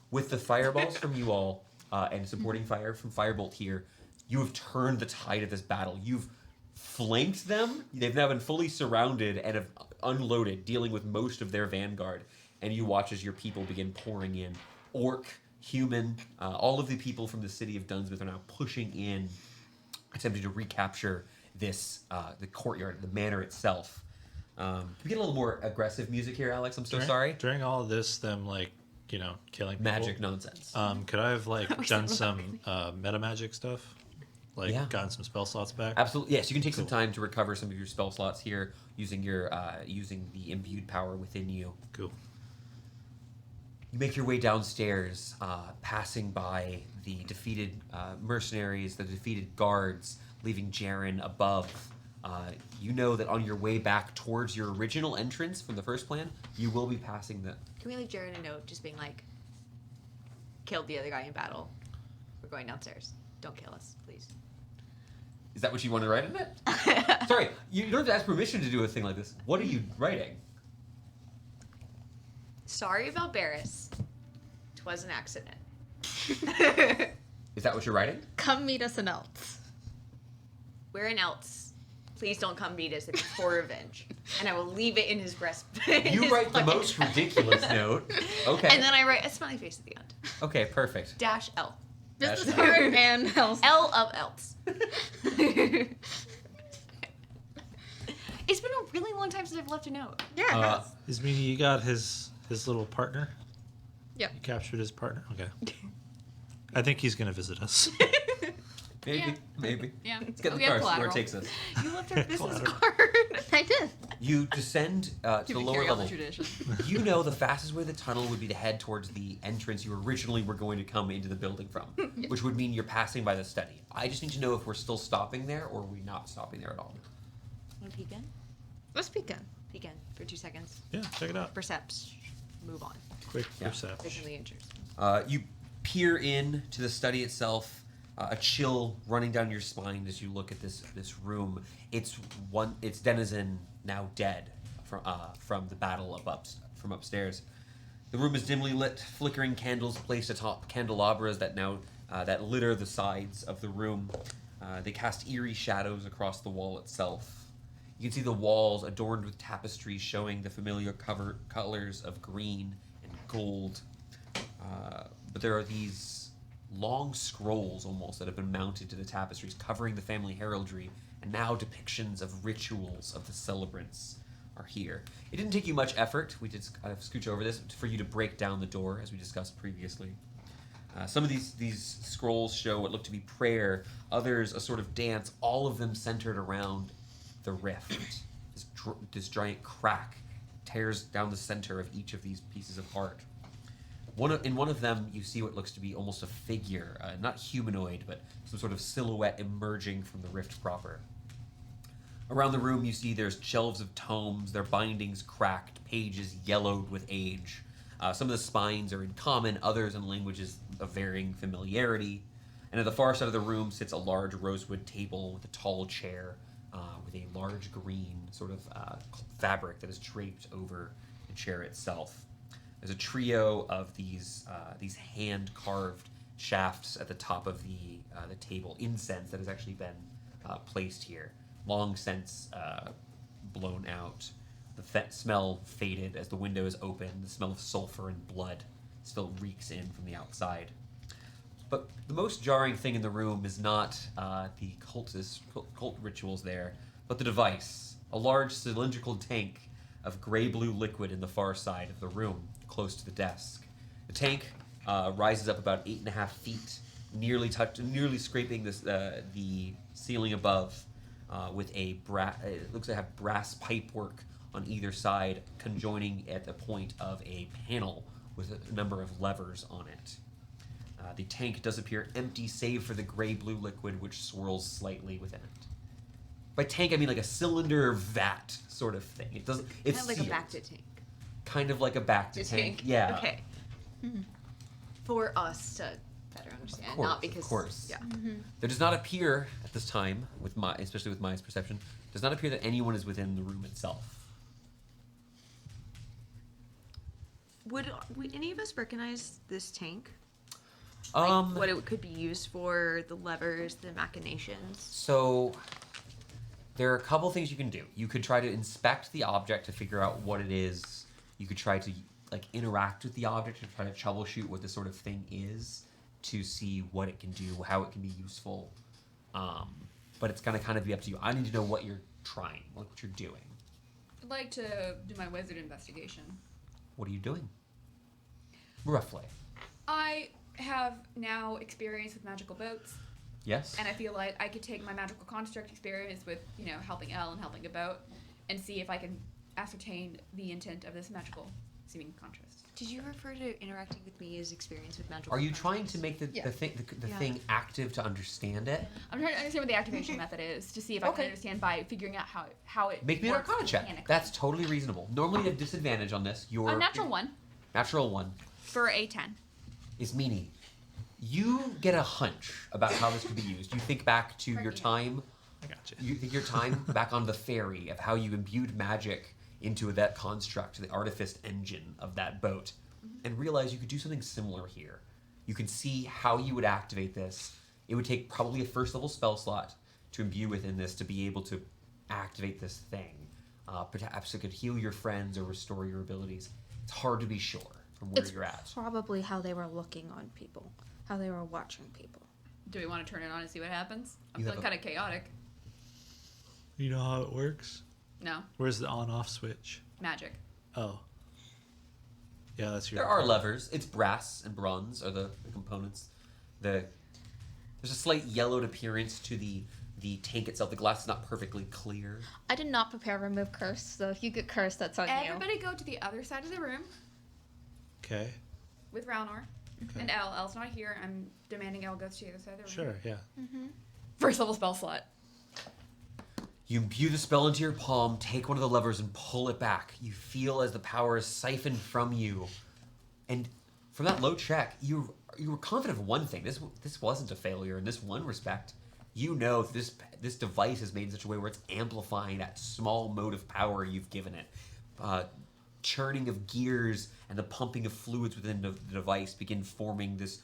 with the fireballs from you all and supporting fire from Firebolt here, you have turned the tide of this battle. You've flanked them. They've now been fully surrounded and have unloaded, dealing with most of their vanguard. And you watch as your people begin pouring in. Orc, human, all of the people from the city of Dunsmith are now pushing in, attempting to recapture this, the courtyard, the manor itself. Can we get a little more aggressive music here, Alex? I'm so sorry. During all of this, them killing people, Magic nonsense. could I have done some meta magic stuff? Yeah. Gotten some spell slots back? Absolutely, yes. You can take some time to recover some of your spell slots here using your using the imbued power within you. Cool. You make your way downstairs, passing by the defeated mercenaries, the defeated guards, leaving Jaren above. You know that on your way back towards your original entrance from the first plan, you will be passing the. Can we leave Jaren a note just being like, killed the other guy in battle. We're going downstairs. Don't kill us, please. Is that what you want to write in it? Sorry, you don't have to ask permission to do a thing like this. What are you writing? Sorry about Barris. 'Twas an accident. Is that what you're writing? Come meet us in Elts. We're in Elts. Please don't come beat us. It's for revenge. And I will leave it in his breast. You write the most ridiculous note. Okay. And then I write a smiley face at the end. Okay, perfect. Dash L. Business card and health. L of else. It's been a really long time since I've left a note. Yeah. Is meaning you got his little partner? Yep. You captured his partner? Okay. I think he's going to visit us. Maybe. Yeah. Let's get We the have cars where it collateral. takes us. You left a business Collateral. card. I did. You descend to the we lower carry on the level. tradition. You know the fastest way to the tunnel would be to head towards the entrance you originally were going to come into the building from, which would mean you're passing by the study. I just need to know if we're still stopping there or are we not stopping there at all. Want to peek in? Let's peek in. Peek in for 2 seconds. Yeah, check it out. Percepts. Move on. Quick Yeah. perception. Visually interesting. You peer in to the study itself, a chill running down your spine as you look at this room. Its denizen now dead from the battle from upstairs. The room is dimly lit, flickering candles placed atop candelabras that litter the sides of the room. They cast eerie shadows across the wall itself. You can see the walls adorned with tapestries showing the familiar colors of green and gold. But there are these long scrolls almost that have been mounted to the tapestries covering the family heraldry, and now depictions of rituals of the celebrants are here. It didn't take you much effort, we did kind of scooch over this, for you to break down the door as we discussed previously. Some of these scrolls show what look to be prayer, others a sort of dance, all of them centered around the rift. This giant crack tears down the center of each of these pieces of art. In one of them, you see what looks to be almost a figure, not humanoid, but some sort of silhouette emerging from the rift proper. Around the room, you see there's shelves of tomes, their bindings cracked, pages yellowed with age. Some of the spines are in common, others in languages of varying familiarity. And at the far side of the room sits a large rosewood table with a tall chair with a large green sort of fabric that is draped over the chair itself. There's a trio of these hand-carved shafts at the top of the table, incense that has actually been placed here, long since blown out. The smell faded as the window is open. The smell of sulfur and blood still reeks in from the outside. But the most jarring thing in the room is not the cult rituals there, but the device, a large cylindrical tank of gray-blue liquid in the far side of the room, close to the desk. The tank rises up about 8.5 feet, nearly scraping the ceiling above, with it looks like have brass pipework on either side, conjoining at the point of a panel with a number of levers on it. The tank does appear empty, save for the gray-blue liquid, which swirls slightly within it. By tank, I mean like a cylinder vat sort of thing. It's Kind of like sealed. a back to tank. Kind of like a back to tank. Yeah. Okay. For us to better understand, Of course, not because. of course. Yeah. There does not appear at this time, especially with Maya's perception, does not appear that anyone is within the room itself. Would any of us recognize this tank? Um, What it could be used for, the levers, the machinations. So there are a couple things you can do. You could try to inspect the object to figure out what it is. You could try to interact with the object and try to troubleshoot what this sort of thing is to see what it can do, how it can be useful. But it's gonna kind of be up to you. I need to know what you're trying, what you're doing. I'd like to do my wizard investigation. What are you doing? Roughly. I have now experience with magical boats, Yes? and I feel like I could take my magical construct experience with, helping Elle and helping a boat, and see if I can ascertain the intent of this magical seeming contrast. Did you refer to interacting with me as experience with magical? Are you trying constructs? to make the Yeah. thing active to understand it? I'm trying to understand what the activation method is to see if I can understand by figuring out how it Make me an works Arcana check. mechanically. That's totally reasonable. Normally you have disadvantage on this. A natural one Natural one for a 10. is meanie. You get a hunch about how this could be used. You think back to your time. I got you. You think your time back on the ferry of how you imbued magic into that construct, the artifice engine of that boat, and realize you could do something similar here. You can see how you would activate this. It would take probably a first level spell slot to imbue within this to be able to activate this thing. Perhaps it could heal your friends or restore your abilities. It's hard to be sure from where It's you're at. probably how they were looking on people. how they were watching people. Do we want to turn it on and see what happens? I'm You feeling have kind of chaotic. You know how it works? No. Where's the on-off switch? Magic. Oh. Yeah, that's your. There are levers. It's brass and bronze are the components. There's a slight yellowed appearance to the tank itself. The glass is not perfectly clear. I did not prepare remove curse, so if you get cursed, that's on you. Everybody go to the other side of the room Okay. with Raunor. Okay. And Elle. Elle's not here. I'm demanding Elle goes to the other side of the room. Sure. Yeah. First level spell slot. You imbue the spell into your palm, take one of the levers, and pull it back. You feel as the power is siphoned from you. And from that low check, you were confident of one thing. This wasn't a failure in this one respect. You know this device is made in such a way where it's amplifying that small motive power you've given it. Churning of gears and the pumping of fluids within the device begin forming this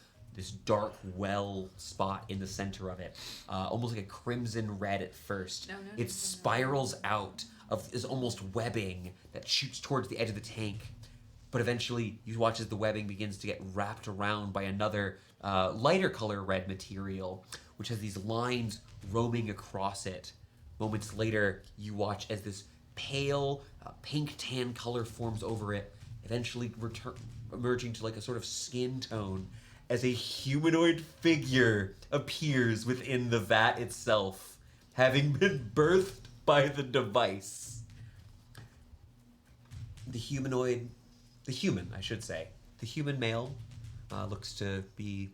dark well spot in the center of it, almost like a crimson red at first. It spirals out of this almost webbing that shoots towards the edge of the tank, but eventually you watch as the webbing begins to get wrapped around by another lighter color red material, which has these lines roaming across it. Moments later, you watch as this pale pink tan color forms over it, eventually emerging to like a sort of skin tone as a humanoid figure appears within the vat itself, having been birthed by the device. The human male looks to be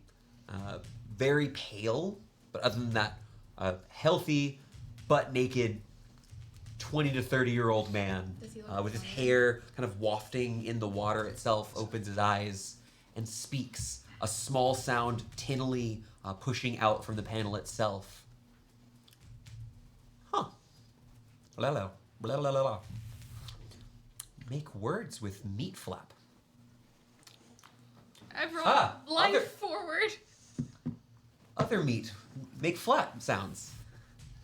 very pale, but other than that, healthy, butt naked, 20 to 30-year-old man with his hair kind of wafting in the water itself, opens his eyes and speaks. A small sound tinnily pushing out from the panel itself. Huh. Blah, blah, blah, blah, blah. Make words with meat flap. Everyone, life forward. Other meat. Make flap sounds.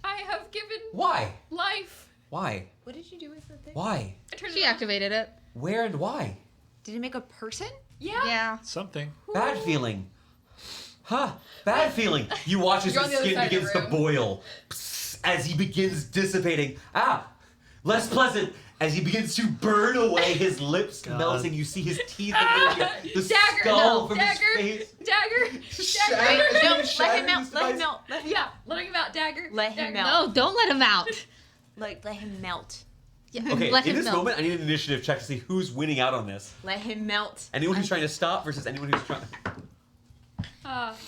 I have given Why? life. Why? What did you do with the thing? Why? I turned She it on. activated it. Where and why? Did it make a person? Yeah. Yeah. Something. Bad feeling. Huh. Bad feeling. You watch as You're his on the other skin side of the begins to room. boil. Psst, as he begins dissipating. Less pleasant. As he begins to burn away, his lips God. melting. You see his teeth emerging. The Dagger, skull no, from dagger, his face. dagger. Shattering. Wait, no, let him Shattering melt. his Let him device. melt. Let him Yeah, letting him out, dagger. Let him dagger. melt. No, don't let him out. Let him melt. Yeah, Okay, let in him this melt. moment, I need an initiative check to see who's winning out on this. Let him melt. Anyone who's trying to stop versus anyone who's trying.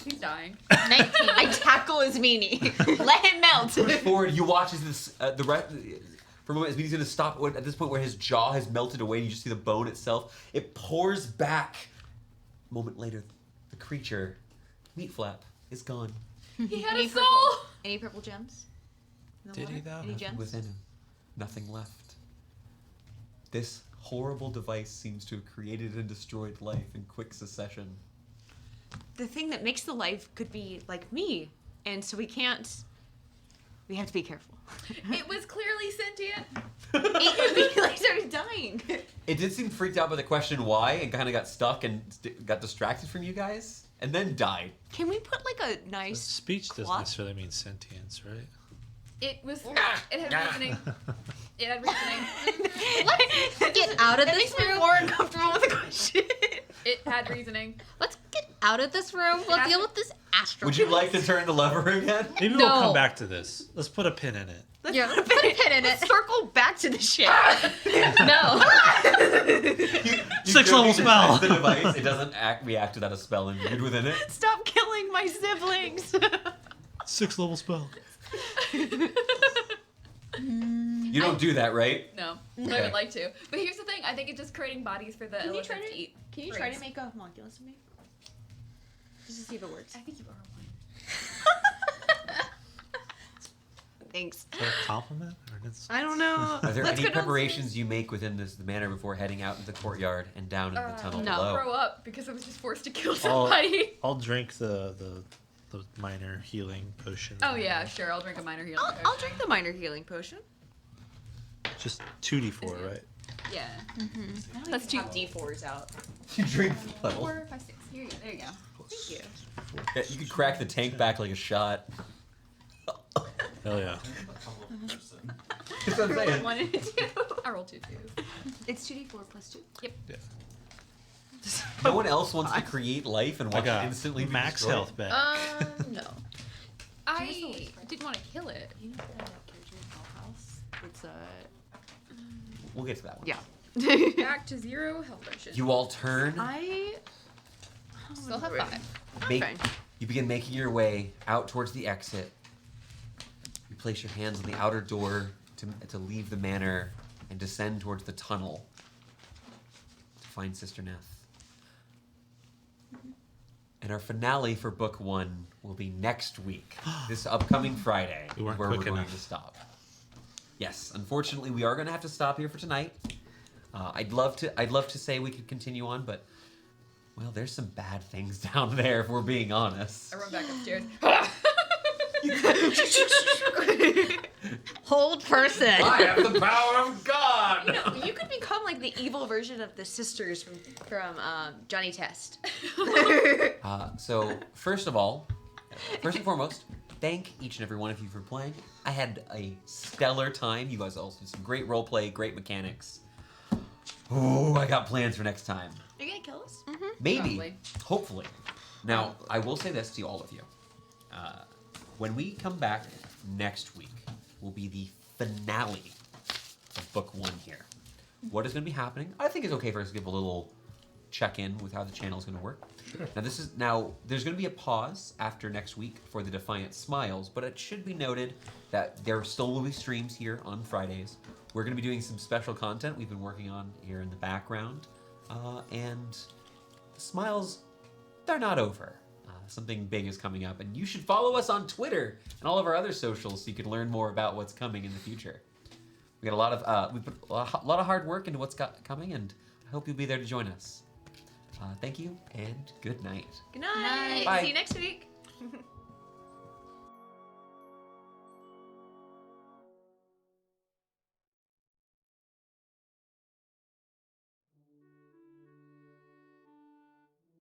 He's dying. 19. I tackle his meanie. Let him melt. Push forward. You watch as this for a moment as he's going to stop at this point where his jaw has melted away. And you just see the bone itself. It pours back. A moment later, the creature, meat flap, is gone. He had Any a soul. Any purple gems? In the Did he water? though? Any Nothing gems? within him. Nothing left. This horrible device seems to have created and destroyed life in quick succession. The thing that makes the life could be like me, and so we can't. We have to be careful. It was clearly sentient. It like started dying. It did seem freaked out by the question why and kind of got stuck and got distracted from you guys and then died. Can we put like a nice Speech doesn't cloth? necessarily mean sentience, right? It was. It had reasoning. It had reasoning. Let's get out of That this makes me room. more uncomfortable with the question. It had reasoning. Let's get out of this room. We'll deal with this astral. Would you like to turn the lever again? Maybe we'll come back to this. Let's put a pin in it. Yeah, let's put a pin in it. Circle back to the ship. No. You 6 go level inside spell. The device, it doesn't react without a spell imbued within it. Stop killing my siblings. 6 level spell. You don't do that, right? No, I Okay. would like to. But here's the thing: I think it's just creating bodies for the elephants to eat. Can you try to make a homunculus of me? Just to see if it works. I think you are one. Thanks. Is that a compliment? Or it's... I don't know. Are there Let's any go preparations you make within the manor before heading out into the courtyard and down into the tunnel no. below? Throw up because I was just forced to kill somebody. I'll drink the minor healing potion. Oh yeah, sure. I'll drink a minor healing. I'll drink the minor healing potion. Just 2d4, right? Yeah. Let's do D4s out. You drink the puddle. 4, 5, 6. Here you go. There you go. Thank you. Yeah, you could crack the tank back like a shot. Hell yeah. That's what I'm saying. 1 and 2. I rolled 2 2s. It's 2d4 plus 2. Yep. Yeah. No one else wants to create life and I watch it got instantly be max destroyed? health back. No. I didn't want to kill it. You know that character in Dollhouse? It's We'll get to that one. yeah. Back to 0 health potion. You all turn. I still have 5. Make, fine. you begin making your way out towards the exit. You place your hands on the outer door to leave the manor and descend towards the tunnel to find Sister Neth. And our finale for book 1 will be next week, this upcoming Friday, We weren't where quick we're going enough. to stop. Yes, unfortunately, we are going to have to stop here for tonight. I'd love to say we could continue on, but well, there's some bad things down there if we're being honest. I run back upstairs. Hold person. I have the power of God. You know, you could become like the evil version of the sisters from Johnny Test. So first and foremost, thank each and every one of you for playing. I had a stellar time. You guys also did some great roleplay, great mechanics. Oh, I got plans for next time. Are you gonna kill us? Maybe. Probably. Hopefully. Now, I will say this to all of you. When we come back next week, will be the finale of book 1 here. What is going to be happening? I think it's okay for us to give a little check-in with how the channel is going to work. Now, there's going to be a pause after next week for the Defiant Smiles, but it should be noted that there still will be streams here on Fridays. We're going to be doing some special content we've been working on here in the background. And the Smiles, they're not over. Something big is coming up, and you should follow us on Twitter and all of our other socials so you can learn more about what's coming in the future. We got a lot of we put a lot of hard work into what's coming, and I hope you'll be there to join us. Thank you and good night. Good night. Bye. See you next week.